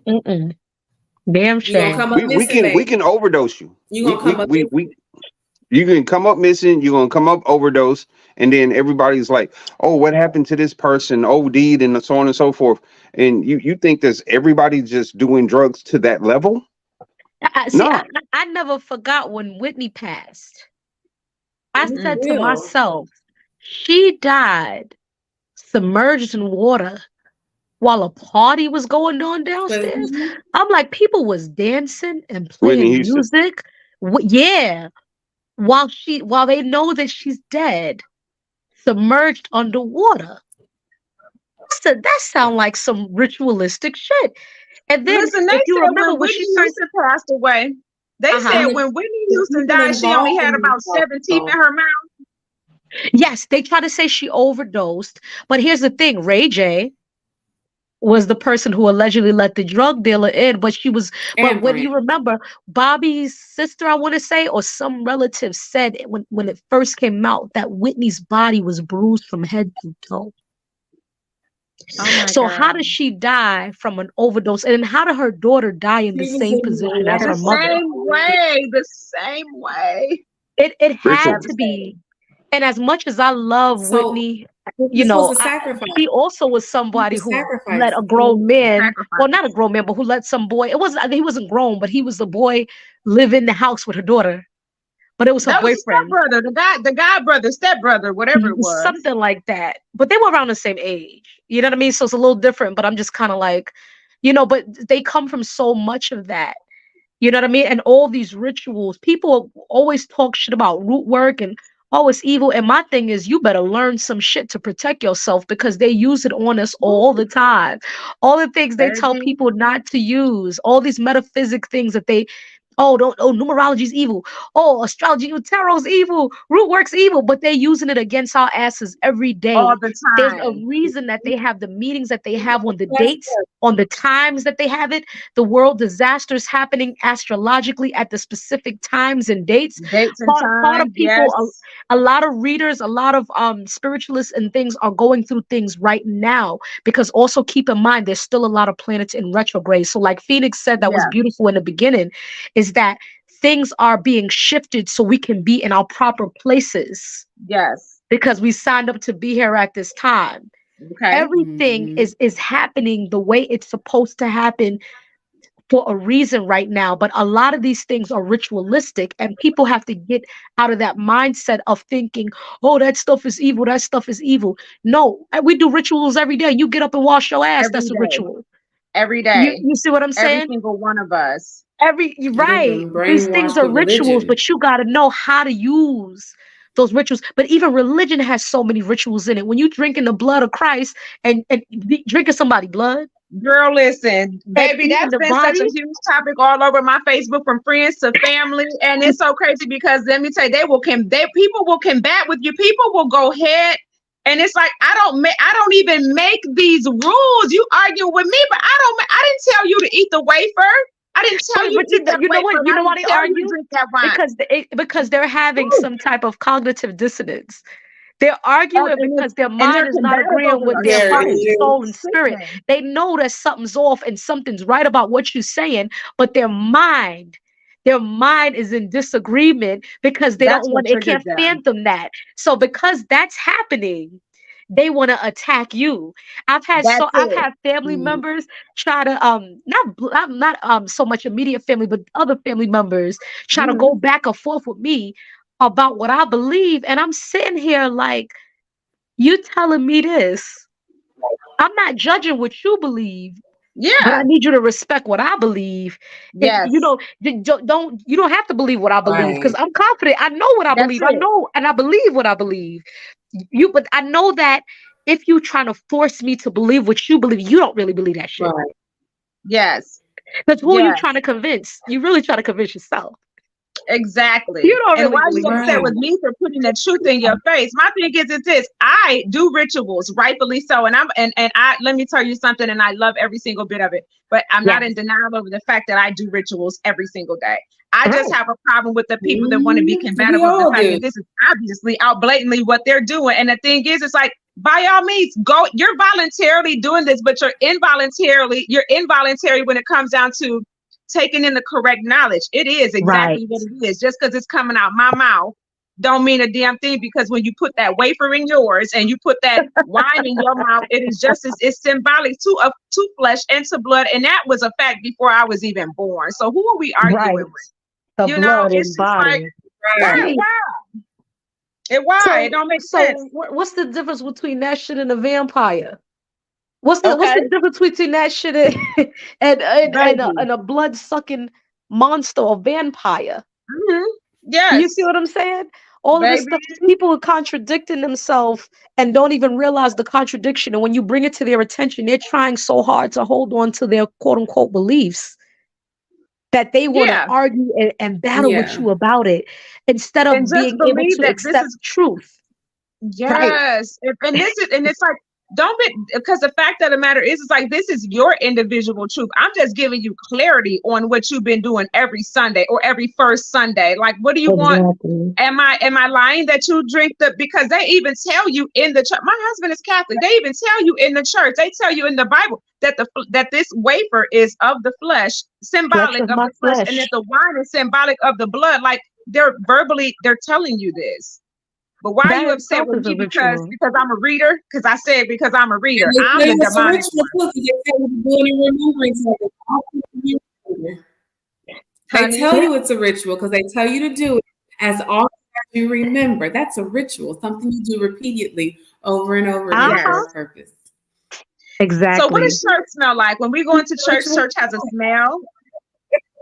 shame. We can overdose you. You gonna come up you can come up missing. You're gonna come up overdose, and then everybody's like, "Oh, what happened to this person? OD'd," and so on and so forth. And you think that everybody just doing drugs to that level? I never forgot when Whitney passed. I said to myself, she died submerged in water while a party was going on downstairs. I'm like, people was dancing and playing music. While they know that she's dead, submerged underwater. I said, that sounds like some ritualistic shit. And then, if you remember when Whitney Houston passed away, they said when Whitney Houston died, she only had about 7 teeth in her mouth. Yes, they try to say she overdosed, but here's the thing: Ray J was the person who allegedly let the drug dealer in, but she was. But when you remember, Bobby's sister, I want to say, or some relative said when it first came out that Whitney's body was bruised from head to toe. Oh my So how God. does she die from an overdose? And then how did her daughter die in the She was same in the position as The her last mother? same episode. way. The same way. It had Ritual. to Devastating. be. And as much as I love So Whitney, you this was know, a sacrifice. she also was He somebody was who let a sacrificed. grown man, well, not a Sacrifice. grown man, but who let some boy. It wasn't. He wasn't grown, but he was the boy live in the house with her daughter. But it was her That was a boyfriend, stepbrother, the god brother, stepbrother, whatever it was. something like that. But they were around the same age. You know what I mean? So it's a little different. But I'm just kind of like, but they come from so much of that. You know what I mean? And all these rituals, people always talk shit about root work and oh, it's evil. And my thing is, you better learn some shit to protect yourself because they use it on us all the time. All the things they tell Baby. people not to use, all these metaphysic things that they, oh, don't, oh, numerology's evil. Oh, astrology, tarot's evil. Root work's evil, but they're using it against our asses every All day. the There's a time. reason that they have the meetings that they have on the That's dates, on the times that they have it, the world disasters happening astrologically at the specific times and dates. Dates and Part of times. people, Yes. a lot of readers, a lot of spiritualists and things are going through things right now because also keep in mind there's still a lot of planets in retrograde. So like Phoenix said, that was Yeah. beautiful in the beginning, is that things are being shifted so we can be in our proper places Yes. because we signed up to be here at this time. Okay. Everything is happening the way it's supposed to happen for a reason right now, but a lot of these things are ritualistic and people have to get out of that mindset of thinking, oh, that stuff is evil, that stuff is evil. No, we do rituals every day. You get up and wash your ass, Every that's a day. ritual. Every you day. you see what I'm Every saying? single one of us. You're they've right, been these things brainwashed are with rituals, religion. but you got to know how to use those rituals. But even religion has so many rituals in it. When you drinking the blood of Christ and drinking somebody blood Girl, listen, and baby, eating that's the been such a body. huge topic all over my Facebook from friends to family. And it's so crazy because let me tell you, people will combat with you. People will go ahead. And it's like I don't even make these rules. You argue with me, but I didn't tell you to eat the wafer. I didn't tell you But to eat that you know what? wafer. You I know why didn't they tell you to argue? drink that wine. Because they're having Woo! some type of cognitive dissonance. They're arguing And, because their and they're mind is not combative agreeing over with a their There heart and it stupid, soul is. and spirit. sickening. They know that something's off and something's right about what you're saying, but their mind is in disagreement because That's what it triggers can't them. fathom that. So because that's happening, they want to attack you. That's I've it. had family Mm. members try to not so much immediate family, but other family members try to Hmm. go back and forth with me about what I believe, and I'm sitting here like, you telling me this. I'm not judging what you believe, but I Yeah. need you to respect what I believe. And Yes. you don't have to believe what I believe because Right. I'm confident. I know what I That's believe. I it. know and I believe what I believe. But I know that if you trying to force me to believe what you believe, you don't really believe that shit. Right. Yes. Because who are you trying Yes. to convince? You really trying to convince yourself. Exactly. You don't And really why are believe you that upset Right. with me for putting the truth in your face? My thing is this. I do rituals, rightfully so. And I let me tell you something, and I love every single bit of it. But I'm not in Yes. denial over the fact that I do rituals every single day. I just Right. have a problem with the people that want to be combative We of the all fact do. that this is obviously out blatantly what they're doing. And the thing is, it's like, by all means, go. You're voluntarily doing this, but you're involuntary when it comes down to taking in the correct knowledge. It is Right. exactly what it is. Just because it's coming out my mouth don't mean a damn thing, because when you put that wafer in yours and you put that wine in your mouth, it is just as it's symbolic to flesh and to blood. And that was a fact before I was even born. So who are we arguing Right. with? The You know, blood it's and just like, body. Right. Right. why? It don't make sense. What's the difference between that shit and a vampire? What's Okay, the difference between that shit and baby. and a blood sucking monster or vampire? Hmm. You see Yes, what I'm saying? All of this baby. stuff, people are contradicting themselves and don't even realize the contradiction. And when you bring it to their attention, they're trying so hard to hold on to their quote unquote beliefs that they want to Yeah. argue and battle with Yeah. you about it instead And of just being able believe to that this accept is truth. Right. yes. And this is, and it's like, don't be, because the fact of the matter is, it's like, this is your individual truth. I'm just giving you clarity on what you've been doing every Sunday or every first Sunday. Like, what do you want? Am I lying that you drink because they even tell you in the church, my husband is Catholic. They even tell you in the church, they tell you in the Bible that that this wafer is of the flesh, symbolic of the flesh, and that the wine is symbolic of the blood. Like, they're telling you this. But why are you upset with me? Because I'm a reader? Because I said because I'm a reader. I'm the demonic one. They tell you it's a ritual because they tell you to do it as often as you remember. That's a ritual, something you do repeatedly over and over again for a purpose. Exactly. So what does church smell like? When we go into church, church has a smell.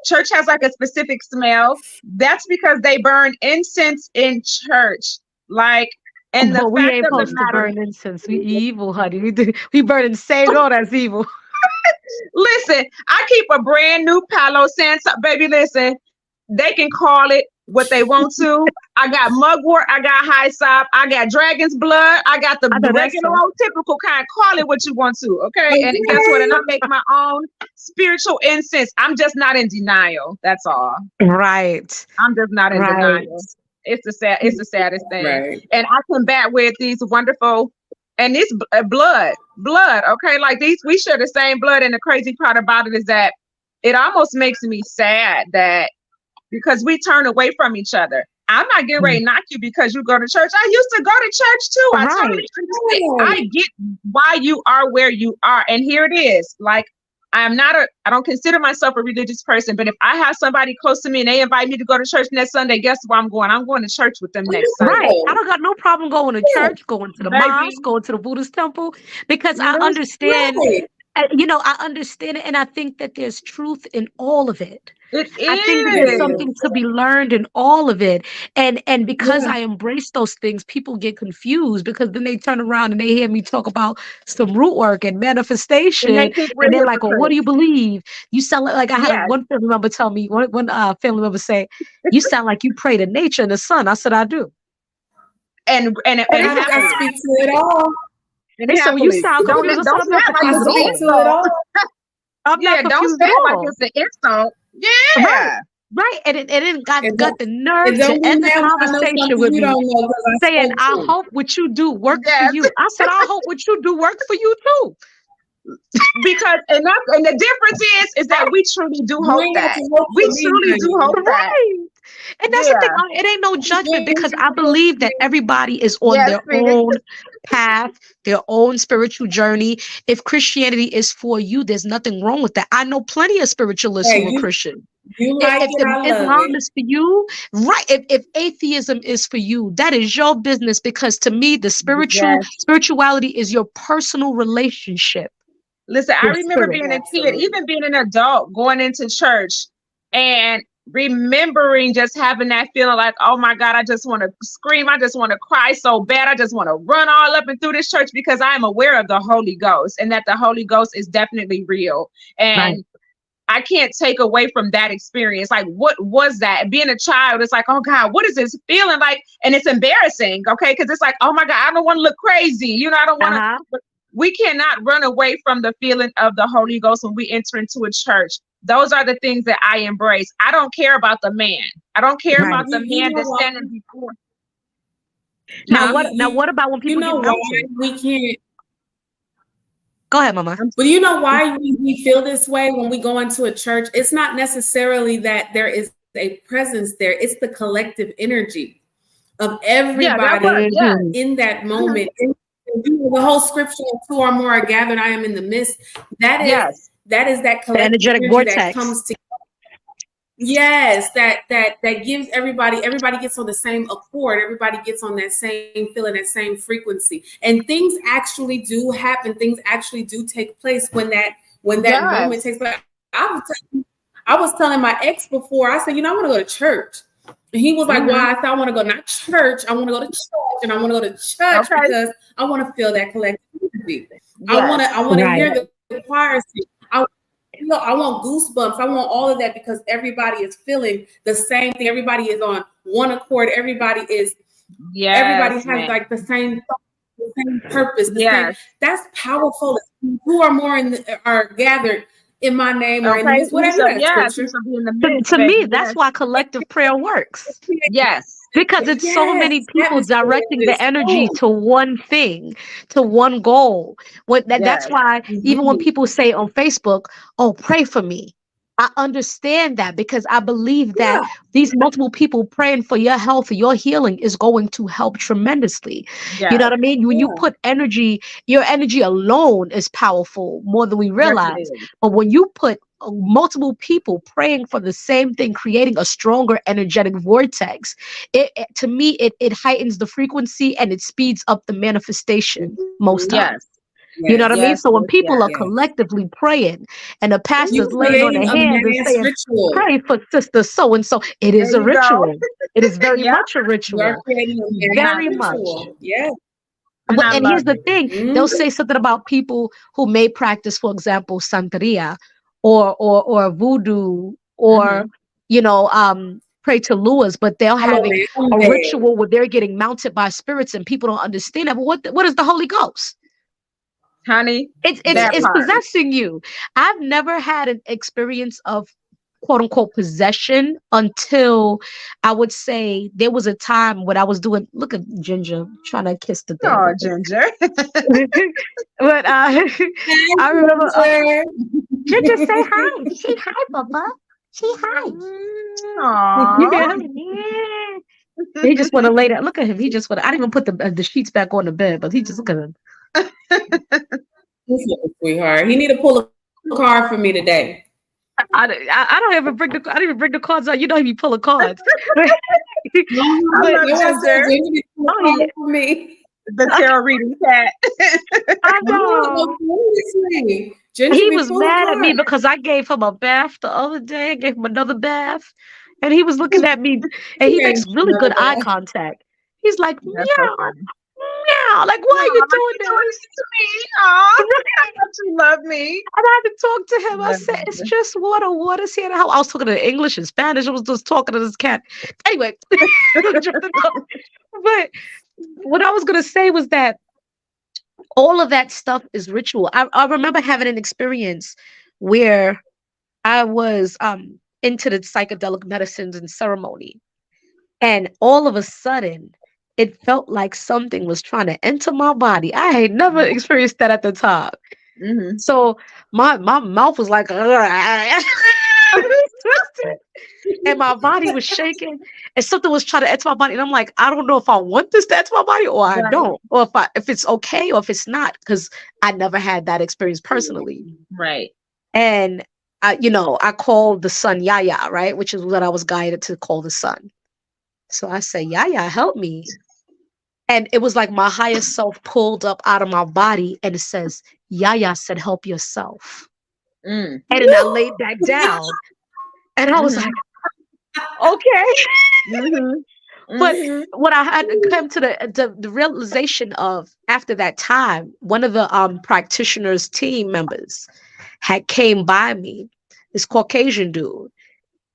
Church has like a specific smell. That's because they burn incense in church. Like, and the we fact ain't of the supposed to matter, burn incense. We evil, honey. We burning sage. Oh, that's evil. Listen, I keep a brand new Palo Santo, baby. Listen, they can call it what they want to. I got mugwort, I got hyssop, I got dragon's blood, I got the regular old typical kind. Call it what you want to, okay? And guess what? And I make my own spiritual incense. I'm just not in denial. That's all. Right. I'm just not in denial. It's the saddest thing. Right. And I combat with these wonderful, and this blood, okay? Like these, we share the same blood, and the crazy part about it is that it almost makes me sad that because we turn away from each other. I'm not getting ready to knock you because you go to church. I used to go to church too. I totally understand. I get why you are where you are. And here it is. Like, I don't consider myself a religious person, but if I have somebody close to me and they invite me to go to church next Sunday, guess where I'm going? I'm going to church with them next Sunday. Right. I don't got no problem going to church, going to the mosque, going to the Buddhist temple, because I understand, I understand it. And I think that there's truth in all of it. I think that there's something to be learned in all of it. And because I embrace those things, people get confused because then they turn around and they hear me talk about some root work and manifestation. And they're like, well, what do you believe? You sound like I had one family member tell me, one family member say, you sound like you pray to nature and the sun. I said, I do. And I speak to it all. They said, well, you sound confused. Don't sound like you speak to it all. I'm not confused don't sound like it's an insult. Yeah. Right. And it got the nerve to end the conversation with me saying, I hope what you do works for you. I said, I hope what you do works for you too. Because and the difference is that we truly do hope that. We truly do hope that. And that's the thing. It ain't no judgment because I believe that everybody is on their own path, their own spiritual journey. If Christianity is for you, there's nothing wrong with that. I know plenty of spiritualists who are Christian. If Islam is for you, right? If atheism is for you, that is your business. Because to me, the spirituality is your personal relationship. Listen, I remember being a kid, even being an adult, going into church and remembering just having that feeling like, oh my God, I just want to scream. I just want to cry so bad. I just want to run all up and through this church because I am aware of the Holy Ghost and that the Holy Ghost is definitely real. And I can't take away from that experience. Like, what was that? Being a child, it's like, oh God, what is this feeling like? And it's embarrassing, okay? Because it's like, oh my God, I don't want to look crazy. I don't want to. We cannot run away from the feeling of the Holy Ghost when we enter into a church. Those are the things that I embrace. I don't care about the man. I don't care about the man that's standing before. Now what about when people get melted? We can't. Go ahead, Mama. But you know why we feel this way when we go into a church? It's not necessarily that there is a presence there. It's the collective energy of everybody in that moment. The whole scripture, 2 or more are gathered, I am in the midst. That is that collective energetic energy vortex that comes together. Yes, that gives everybody gets on the same accord. Everybody gets on that same feeling, that same frequency. And things actually do happen. Things actually do take place when that moment takes place. I was telling my ex before, I said, I want to go to church. And he was like, why? I said, I want to go, not church. I want to go to church. And I want to go to church because I want to feel that collective energy. I want to hear the choir sing. I want goosebumps. I want all of that because everybody is feeling the same thing. Everybody is on one accord. Everybody has like the same thought, the same purpose, the same. Yes. That's powerful. Who are more are gathered in my name or in Okay. his whatever that He scripture. shall be in the To, midst, to me, baby. that's why collective prayer works. Yes. Because it's so Yes, many people atmosphere directing is the energy boom. to one thing, to one goal. That's Yes. why even when Mhm. people say on Facebook, "Oh, pray for me," I understand that because I believe that Yeah, these multiple people praying for your health, your healing is going to help tremendously. You know Yes. what I mean? When you yeah. put energy, your energy alone is powerful more than we Yes, it realize. is. But when you put multiple people praying for the same thing, creating a stronger energetic vortex, to me it heightens the frequency and it speeds up the manifestation most Mhm. times. Yes. You know what I Yes, mean? Yes. So when Yes. people Yes. are yes. collectively praying and the You pastor's laying on Mhm. their creating a hands and mass saying, ritual. "Pray for sister so and so," it There is a you go. ritual. It is very Yep. much a You are ritual. creating a And I mass Very love much. it. ritual. Yes. And I And love here's the it. thing: Mhm. they'll say something about people who may practice, for example, Santeria or voodoo or Mm-hmm. pray to Luas, but they're Hello, having man. I'm a dead. ritual where they're getting mounted by spirits and people don't understand that. But what is the Holy Ghost? Honey, It's it's that it's Exactly. part. possessing you. I've never had an experience of quote unquote possession until I would say there was a time when I was doing, look at Ginger trying to kiss the thing. Oh, Ginger. But Hi, I remember Ginger. Ginger say hi. Say hi, Papa. Say hi. Aw. Yeah, yeah. He just want to lay down. Look at him. He just want. I didn't even put the sheets back on the bed, but he just look at him. He's a sweetheart. He need to pull a card for me today. I don't even bring I don't even bring the cards out. You know he be pulling cards. I Mhm. But love No, I said Ginger, Ginger need to pull a oh yeah, card for me. the tarot reading cat. I No, know. seriously. Ginger He be was pulling mad at me cards. because I gave him a bath the other day. I gave him another bath, and he was looking at me, and He he ain't makes really good none of eye that. contact. He's like, That's so meow, funny. meow. Like, why are you Aw, doing you doing this? it to me. Aw, I thought you love me. And I had to talk to him. I Love said, "It's Ginger. just water. Water's here to help." I was talking to English and Spanish. I was just talking to this cat. Anyway, but what I was gonna say was that all of that stuff is ritual. I remember having an experience where I was into the psychedelic medicines and ceremony, and all of a sudden, it felt like something was trying to enter my body. I had never experienced that at the time. Mm-hmm. So my mouth was like twisted, and my body was shaking, and something was trying to enter my body. And I'm like, I don't know if I want this to enter my body or I Right. don't, or if it's okay or if it's not, because I never had that experience personally. Right. And I called the sun Yaya, right? Which is what I was guided to call the sun. So I say, Yaya, help me. And it was like my higher self pulled up out of my body and it says, Yaya said, help yourself. Mm. And then I laid back down and I was Mm-hmm. like, okay. Mm-hmm. But Mm-hmm. what I had to come to the realization of after that time, one of the practitioners team members had came by me, this Caucasian dude,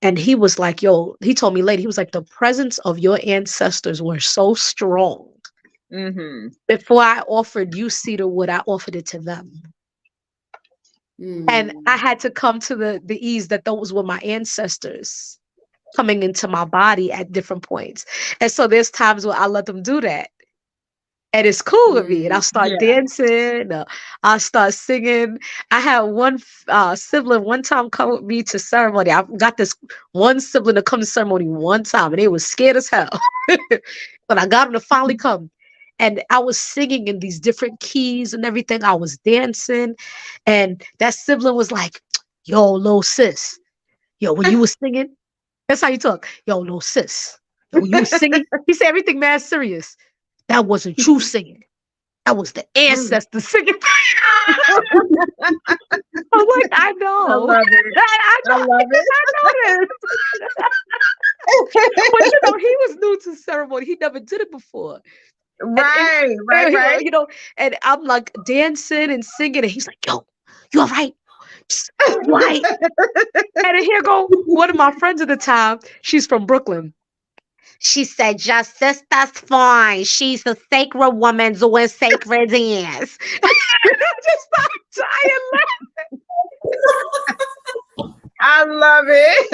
and he was like, yo, he told me later, he was like, the presence of your ancestors were so strong. Mm-hmm. Before I offered you cedarwood, I offered it to them. And I Mm. had to come to the ease that those were my ancestors coming into my body at different points. And so there's times where I let them do that. And it's cool with me. And I'll Mm. start Yeah. dancing. I'll start singing. I had one sibling one time come with me to ceremony. I got this one sibling to come to ceremony one time, and they was scared as hell. But I got them to finally come. And I was singing in these different keys and everything. I was dancing. And that sibling was like, yo, little sis. Yo, when you was singing, that's how you talk. Yo, little sis. Yo, when you was singing, he said everything mad serious. That wasn't you singing. That was the Mm. ancestors singing. I'm like, I I know. love it. I I know. love it. I know this. But he was new to ceremony. He never did it before. And Right. Right. Right. and I'm like dancing and singing, and he's like, yo, you all right? You all right? And then here go one of my friends at the time. She's from Brooklyn. She said, "Your sister's fine. She's a sacred woman doing sacred dance." I just started dying. I love it.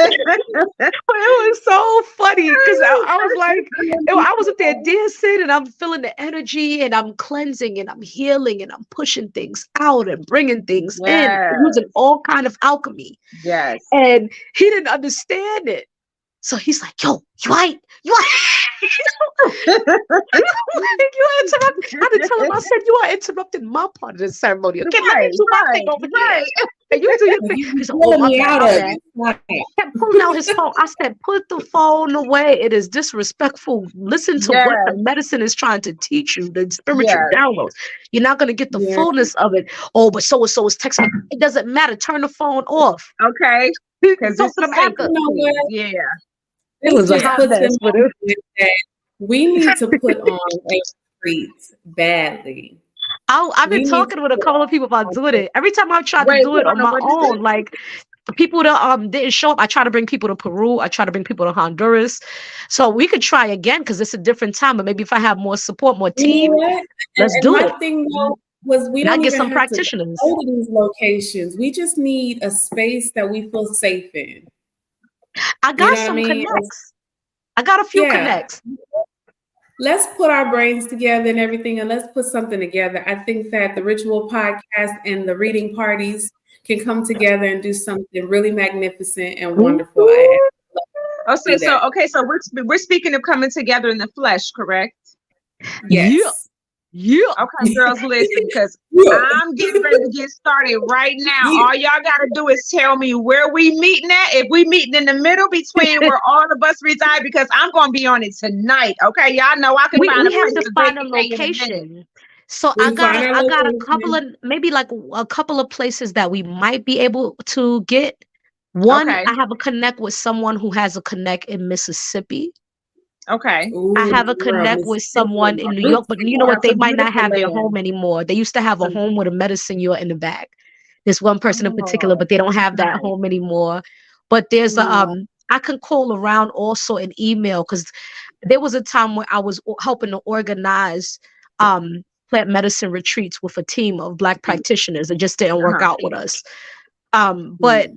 It was so funny because I was like, I was up there dancing and I'm feeling the energy and I'm cleansing and I'm healing and I'm pushing things out and bringing things in, Yes. using all kind of alchemy. Yes. And he didn't understand it. So he's like, "Yo, you ain't." You interrupted. I had to tell him, I said, "You are interrupting my part of the ceremony. Okay, let me do my thing over here. And you do your thing." He said, "Oh, my bad, my bad." He kept pulling out his phone. I said, "Put the phone away. It is disrespectful. Listen to what the medicine is trying to teach you, the spiritual downloads. You're not going to get the fullness of it. Oh, but so-and-so is texting me." It doesn't matter. Turn the phone off. Okay. Because Talk to them after. Yeah. It was a hot mess. We need to put on a retreat badly. I've been talking with a couple of people about doing it. Every time I've tried to do it on my own, like people that didn't show up, I try to bring people to Peru. I try to bring people to Honduras. So we could try again because it's a different time. But maybe if I have more support, more team, let's do it. My thing though was we don't get even some have practitioners. to go to these locations. We just need a space that we feel safe in. I got some connects. I got a few connects. Let's put our brains together and everything, and let's put something together. I think that the Ritual Podcast and the reading parties can come together and do something really magnificent and wonderful. So we're speaking of coming together in the flesh, correct? Yes. Yeah. Okay, girls, listen, because I'm getting ready to get started right now. All y'all gotta do is tell me where we meeting at. If we meeting in the middle between where all of us reside, because I'm gonna be on it tonight. Okay, y'all know I can find a place to find a location. So I got a couple of a couple of places that we might be able to get. One, I have a connect with someone who has a connect in Mississippi. Okay. I have a connect with someone in New York, but you know what? They might not have their home anymore. They used to have a home with a medicine in the back. There's one person in particular, but they don't have that home anymore. But there's I can call around also an email because there was a time where I was helping to organize plant medicine retreats with a team of Black practitioners. It just didn't work out with us. But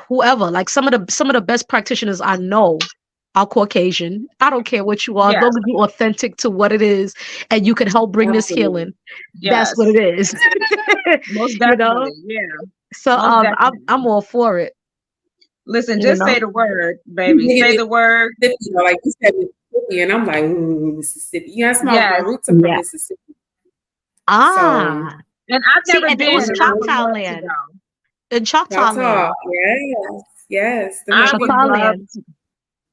whoever, like some of the best practitioners I know are Caucasian. I don't care what you are, as long as you're authentic to what it is and you can help bring this healing. That's what it is. Most definitely. Yeah. So I'm all for it. Listen, just say the word, baby. Say the word. Like you said Mississippi, and I'm like, Mississippi. Yeah, that's my roots are from Mississippi. And I've never been. It was Choctaw land. In Choctaw land. Yes. Choctaw land.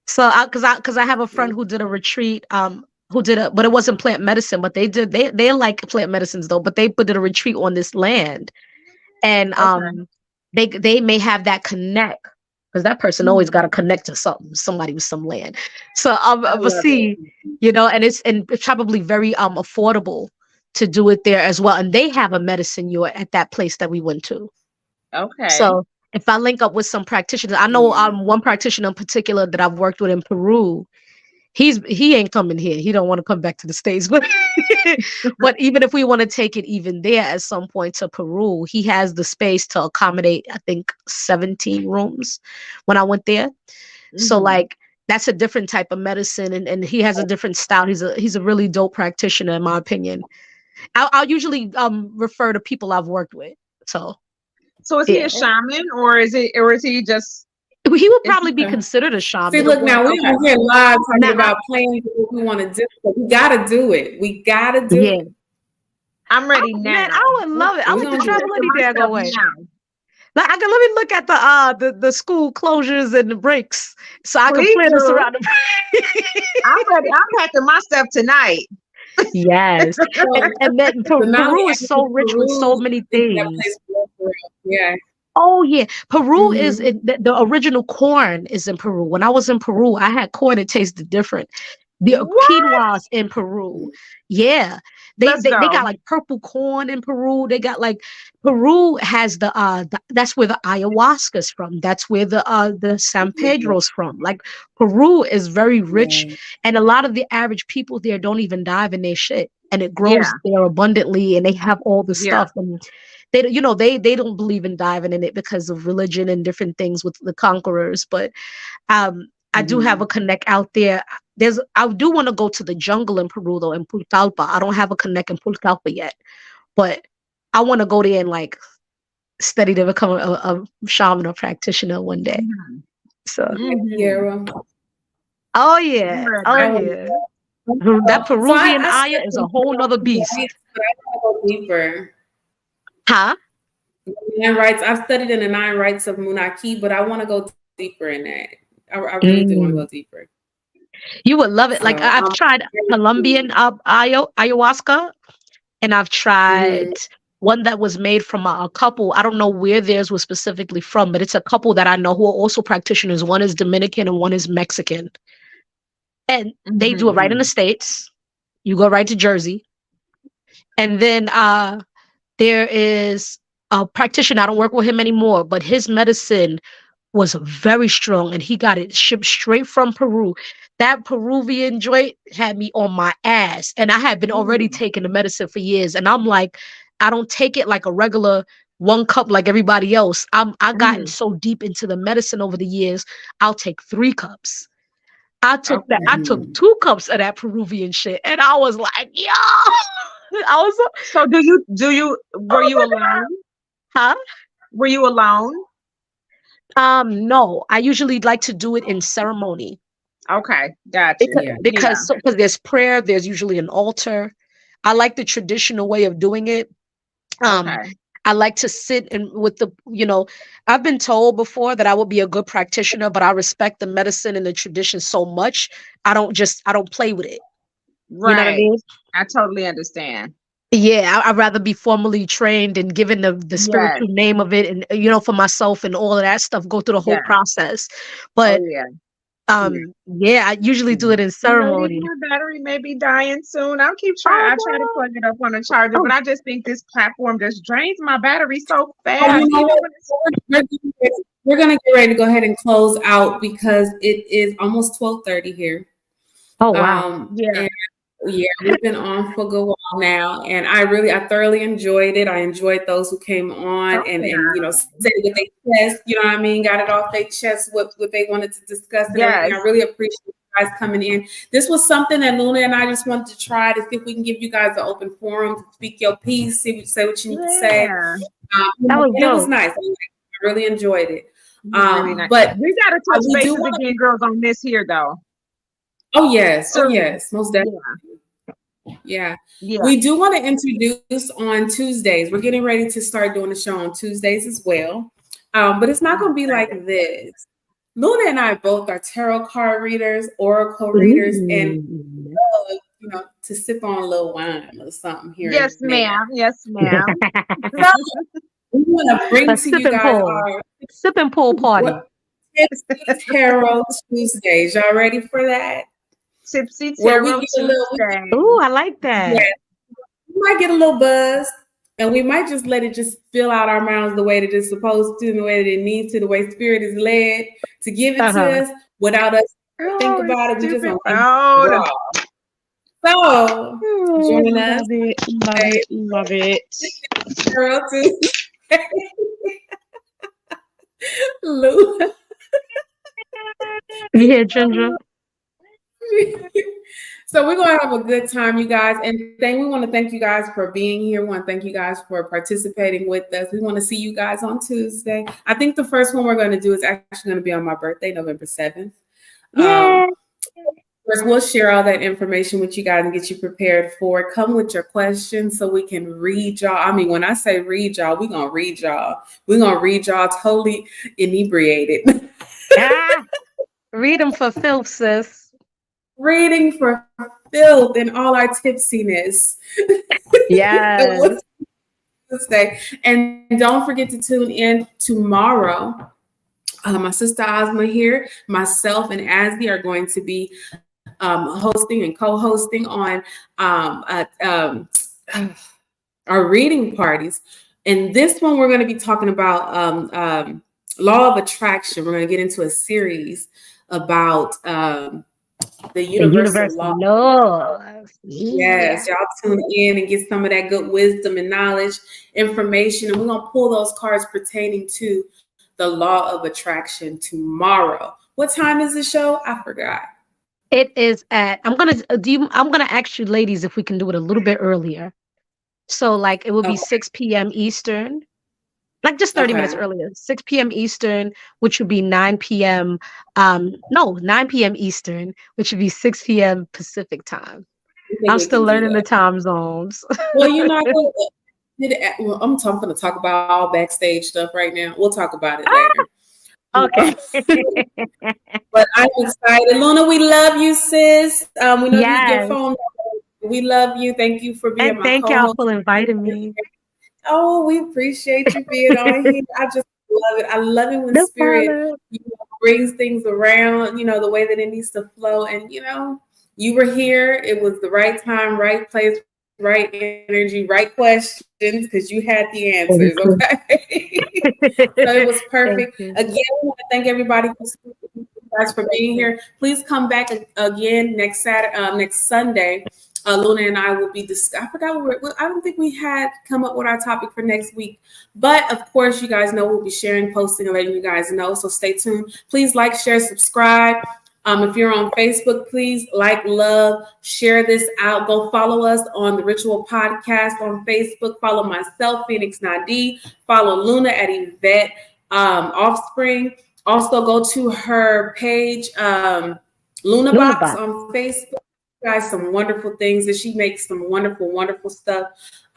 So, because I have a friend who did a retreat, but it wasn't plant medicine, but they like plant medicines though, but they did a retreat on this land, and they may have that connect because that person always got to connect to somebody with some land. So but see, and it's probably very affordable to do it there as well, and they have a medicine at that place that we went to. Okay. So if I link up with some practitioners, I know one practitioner in particular that I've worked with in Peru. He ain't coming here. He don't want to come back to the States. But even if we want to take it even there at some point to Peru, he has the space to accommodate, I think, 17 rooms when I went there. So like that's a different type of medicine, and he has a different style. He's a really dope practitioner in my opinion. I'll usually refer to people I've worked with. So is he a shaman or is he just? He would probably be considered a shaman. See, look, now we're here live talking about plans what we want to do. But we gotta do it. We gotta do it. I'm ready now. Man, I would love it. I would travel any damn way. Let me look at the school closures and the breaks so I can plan this around the I'm ready. I'm packing my stuff tonight. Yes. and then Peru is so rich with so many things. Yeah. Oh yeah, Peru is the original corn is in Peru. When I was in Peru, I had corn that tasted different. The What? quinoas in Peru. Yeah. Let's They go. got like purple corn in Peru. They got like Peru has that's where the ayahuasca's from. That's where the San Pedro's from. Like Peru is very rich, Right. and a lot of the average people there don't even dive in their shit. And it Yeah, grows there abundantly, and they have all the yeah. stuff. And they they don't believe in diving in it because of religion and different things with the conquerors. But I do have Mhm. a connect out there. I do want to go to the jungle in Peru though, in Putalpa. I don't have a connect in Putalpa yet, but I want to go there and like study to become a shaman or practitioner one day. Mhm. So, Mhm. Sierra. oh I'm yeah, oh ready. I want yeah. That so Peruvian I Aya studied is a in whole nother nine beast. rights, but I want to go deeper. Huh? Nine rights. I've studied in the nine rights of Munaki, but I want to go deeper in that. I really do want to go Mm. deeper. You would love it. Like So I've tried Colombian ayahuasca, and I've tried mhm. one that was made from a couple. I don't know where theirs was specifically from, but it's a couple that I know who are also practitioners. One is Dominican and one is Mexican. And they do it Mhm. right in the States. You go right to Jersey. And then there is a practitioner. I don't work with him anymore, but his medicine was very strong and he got it shipped straight from Peru. That Peruvian joint had me on my ass. And I had been already Mm. taking the medicine for years. And I'm like, I don't take it like a regular 1 cup like everybody else. I gotten Mhm. so deep into the medicine over the years, I'll take 3 cups. I Okay. took Mhm. 2 cups of that Peruvian shit. And I was like, yo, I was So were oh you my alone? God. Huh? Were you alone? No, I usually like to do it in ceremony. Okay, got you. because Yeah. Yeah. because there's prayer, there's usually an altar. I like the traditional way of doing it. um Okay. I like to sit and with I've been told before that I would be a good practitioner, but I respect the medicine and the tradition so much. I don't play with it. You know what I Right. mean? I totally understand. Yeah, I'd rather be formally trained and given the Yes. spiritual name of it, and for myself and all of that stuff, go through the whole Yes. process. Oh But yeah. Yeah. yeah, I usually do Yeah. it in Ladies, ceremony. my battery may be dying soon. I'll keep trying. Oh I try to plug it up on a charger, no. but I just think this platform just drains my battery so Oh, you fast, know even what? when it's We're gonna get ready to go ahead and close out because it is almost 12:30 here. Oh wow. yeah. And yeah, we've been on for a good while now, and I thoroughly enjoyed it. I enjoyed those who came on So and yeah. said what they chest, you know what I mean, got it off their chest what they wanted to discuss and everything. I Yes. really appreciate you guys coming in. This was something that Luna and I just wanted to try to see if we can give you guys an open forum to speak your piece, say what you need to say. Yeah. That was And it was dope. nice. I really enjoyed it. It was really nice. But We gotta touch we do bases want to. again, girls, on this here though. Oh Soon. yes, most definitely. Yeah. Yeah. Yeah. We do want to introduce on Tuesdays. We're getting ready to start doing a show on Tuesdays as well. But it's not going to be like this. Luna and I both are tarot card readers, oracle readers, and Ooh. to sip on a little wine or something here and Yes, there. ma'am. Yes, ma'am. So we want to bring A to sip you and guys pull. our Sip and pull party. what Tipsy Tarot Tuesdays. Y'all ready for that? Tipsy Where we Tarot get a little, Tuesday. Ooh, I like yeah, that. we might get a little buzz, and we might just let it just fill out our mouths the way that it's supposed to, the way that it needs to, the way spirit is led to give it to Uh-huh. us without us think Oh, it's about it. We just stupid want to phone. raw. So Oh, join us love it. Love today, it. Love it. Girl Tuesday. Lou. You hear Ginger? So we're gonna have a good time, you guys. And we want to thank you guys for being here. We want to thank you guys for participating with us. We want to see you guys on Tuesday. I think the first one we're going to do is actually going to be on my birthday, November 7th. Yeah. First, we'll share all that information with you guys and get you prepared for it. Come with your questions so we can read y'all. I mean, when I say read y'all, we're gonna read y'all. We're gonna read y'all totally inebriated. Ah, read them for filth, sis. Reading for filth and all our tipsiness. Yes. Tuesday. And don't forget to tune in tomorrow. My sister Ozma here, myself and Azzy are going to be hosting and co-hosting on our reading parties. And this one, we're going to be talking about law of attraction. We're going to get into a series about the universal law. Laws. Yes, y'all tune in and get some of that good wisdom and knowledge, information, and we're gonna pull those cards pertaining to the law of attraction tomorrow. What time is the show? I forgot. It is at. I'm gonna ask you, ladies, if we can do it a little bit earlier. So, like, it would be Okay. 6 p.m. Eastern, like just 30 minutes Okay. earlier, 6 p.m. Eastern, which would be 9 p.m. No, 9 p.m. Eastern, which would be 6 p.m. Pacific time. I think I'm we still can do learning the that. time zones. Well, you know, I'm talking to talk about all backstage stuff right now. We'll talk about it later. Okay. But I'm excited. Luna, we love you, sis. We know you your Yes. phone. We love you. Thank you for being And my thank y'all co-host. for inviting me. Oh, we appreciate you being on here. I just love it. I love it when No spirit problem. brings things around, the way that it needs to flow. And you were here. It was the right time, right place, right energy, right questions, because you had the answers. Okay. So it was Thank perfect. you. Again, we want to thank everybody for being here. Please come back again next Saturday, next Sunday. Luna and I will be I forgot I don't think we had come up with our topic for next week, but of course, you guys know we'll be sharing, posting, and letting you guys know. So stay tuned. Please like, share, subscribe. If you're on Facebook, please like, love, share this out. Go follow us on the Ritual Podcast on Facebook. Follow myself, Phoenix Nadi. Follow Luna at Yvette Offspring. Also, go to her page, Luna Box on Facebook. Guys, some wonderful things, and she makes some wonderful stuff.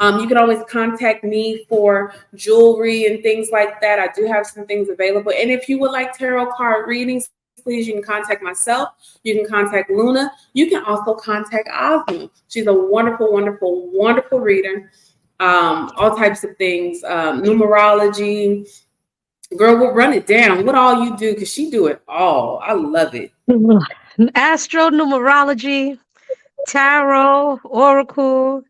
You can always contact me for jewelry and things like that. I do have some things available. And if you would like tarot card readings, please, you can contact myself. You can contact Luna. You can also contact Ozma. She's a wonderful reader. All types of things, numerology. Girl, we'll run it down. What all you do, because she do it all. I love it. Astro, numerology, tarot, oracle.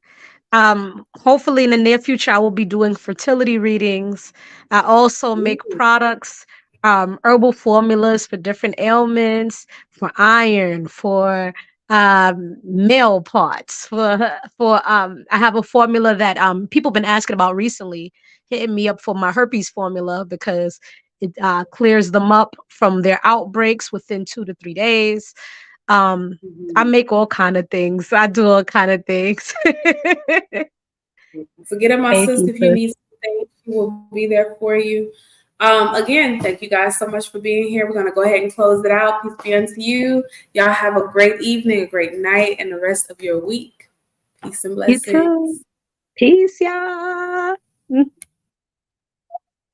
Hopefully in the near future, I will be doing fertility readings. I also make products, herbal formulas for different ailments, for iron, for male parts, I have a formula that people been asking about recently, hitting me up for my herpes formula because it clears them up from their outbreaks within 2 to 3 days. I make all kind of things. I do all kind of things. So get at my Thank sister you, if you sis. need something. She will be there for you. Again, thank you guys so much for being here. We're going to go ahead and close it out. Peace be unto you. Y'all have a great evening, a great night, and the rest of your week. Peace and You too. blessings. Peace, y'all.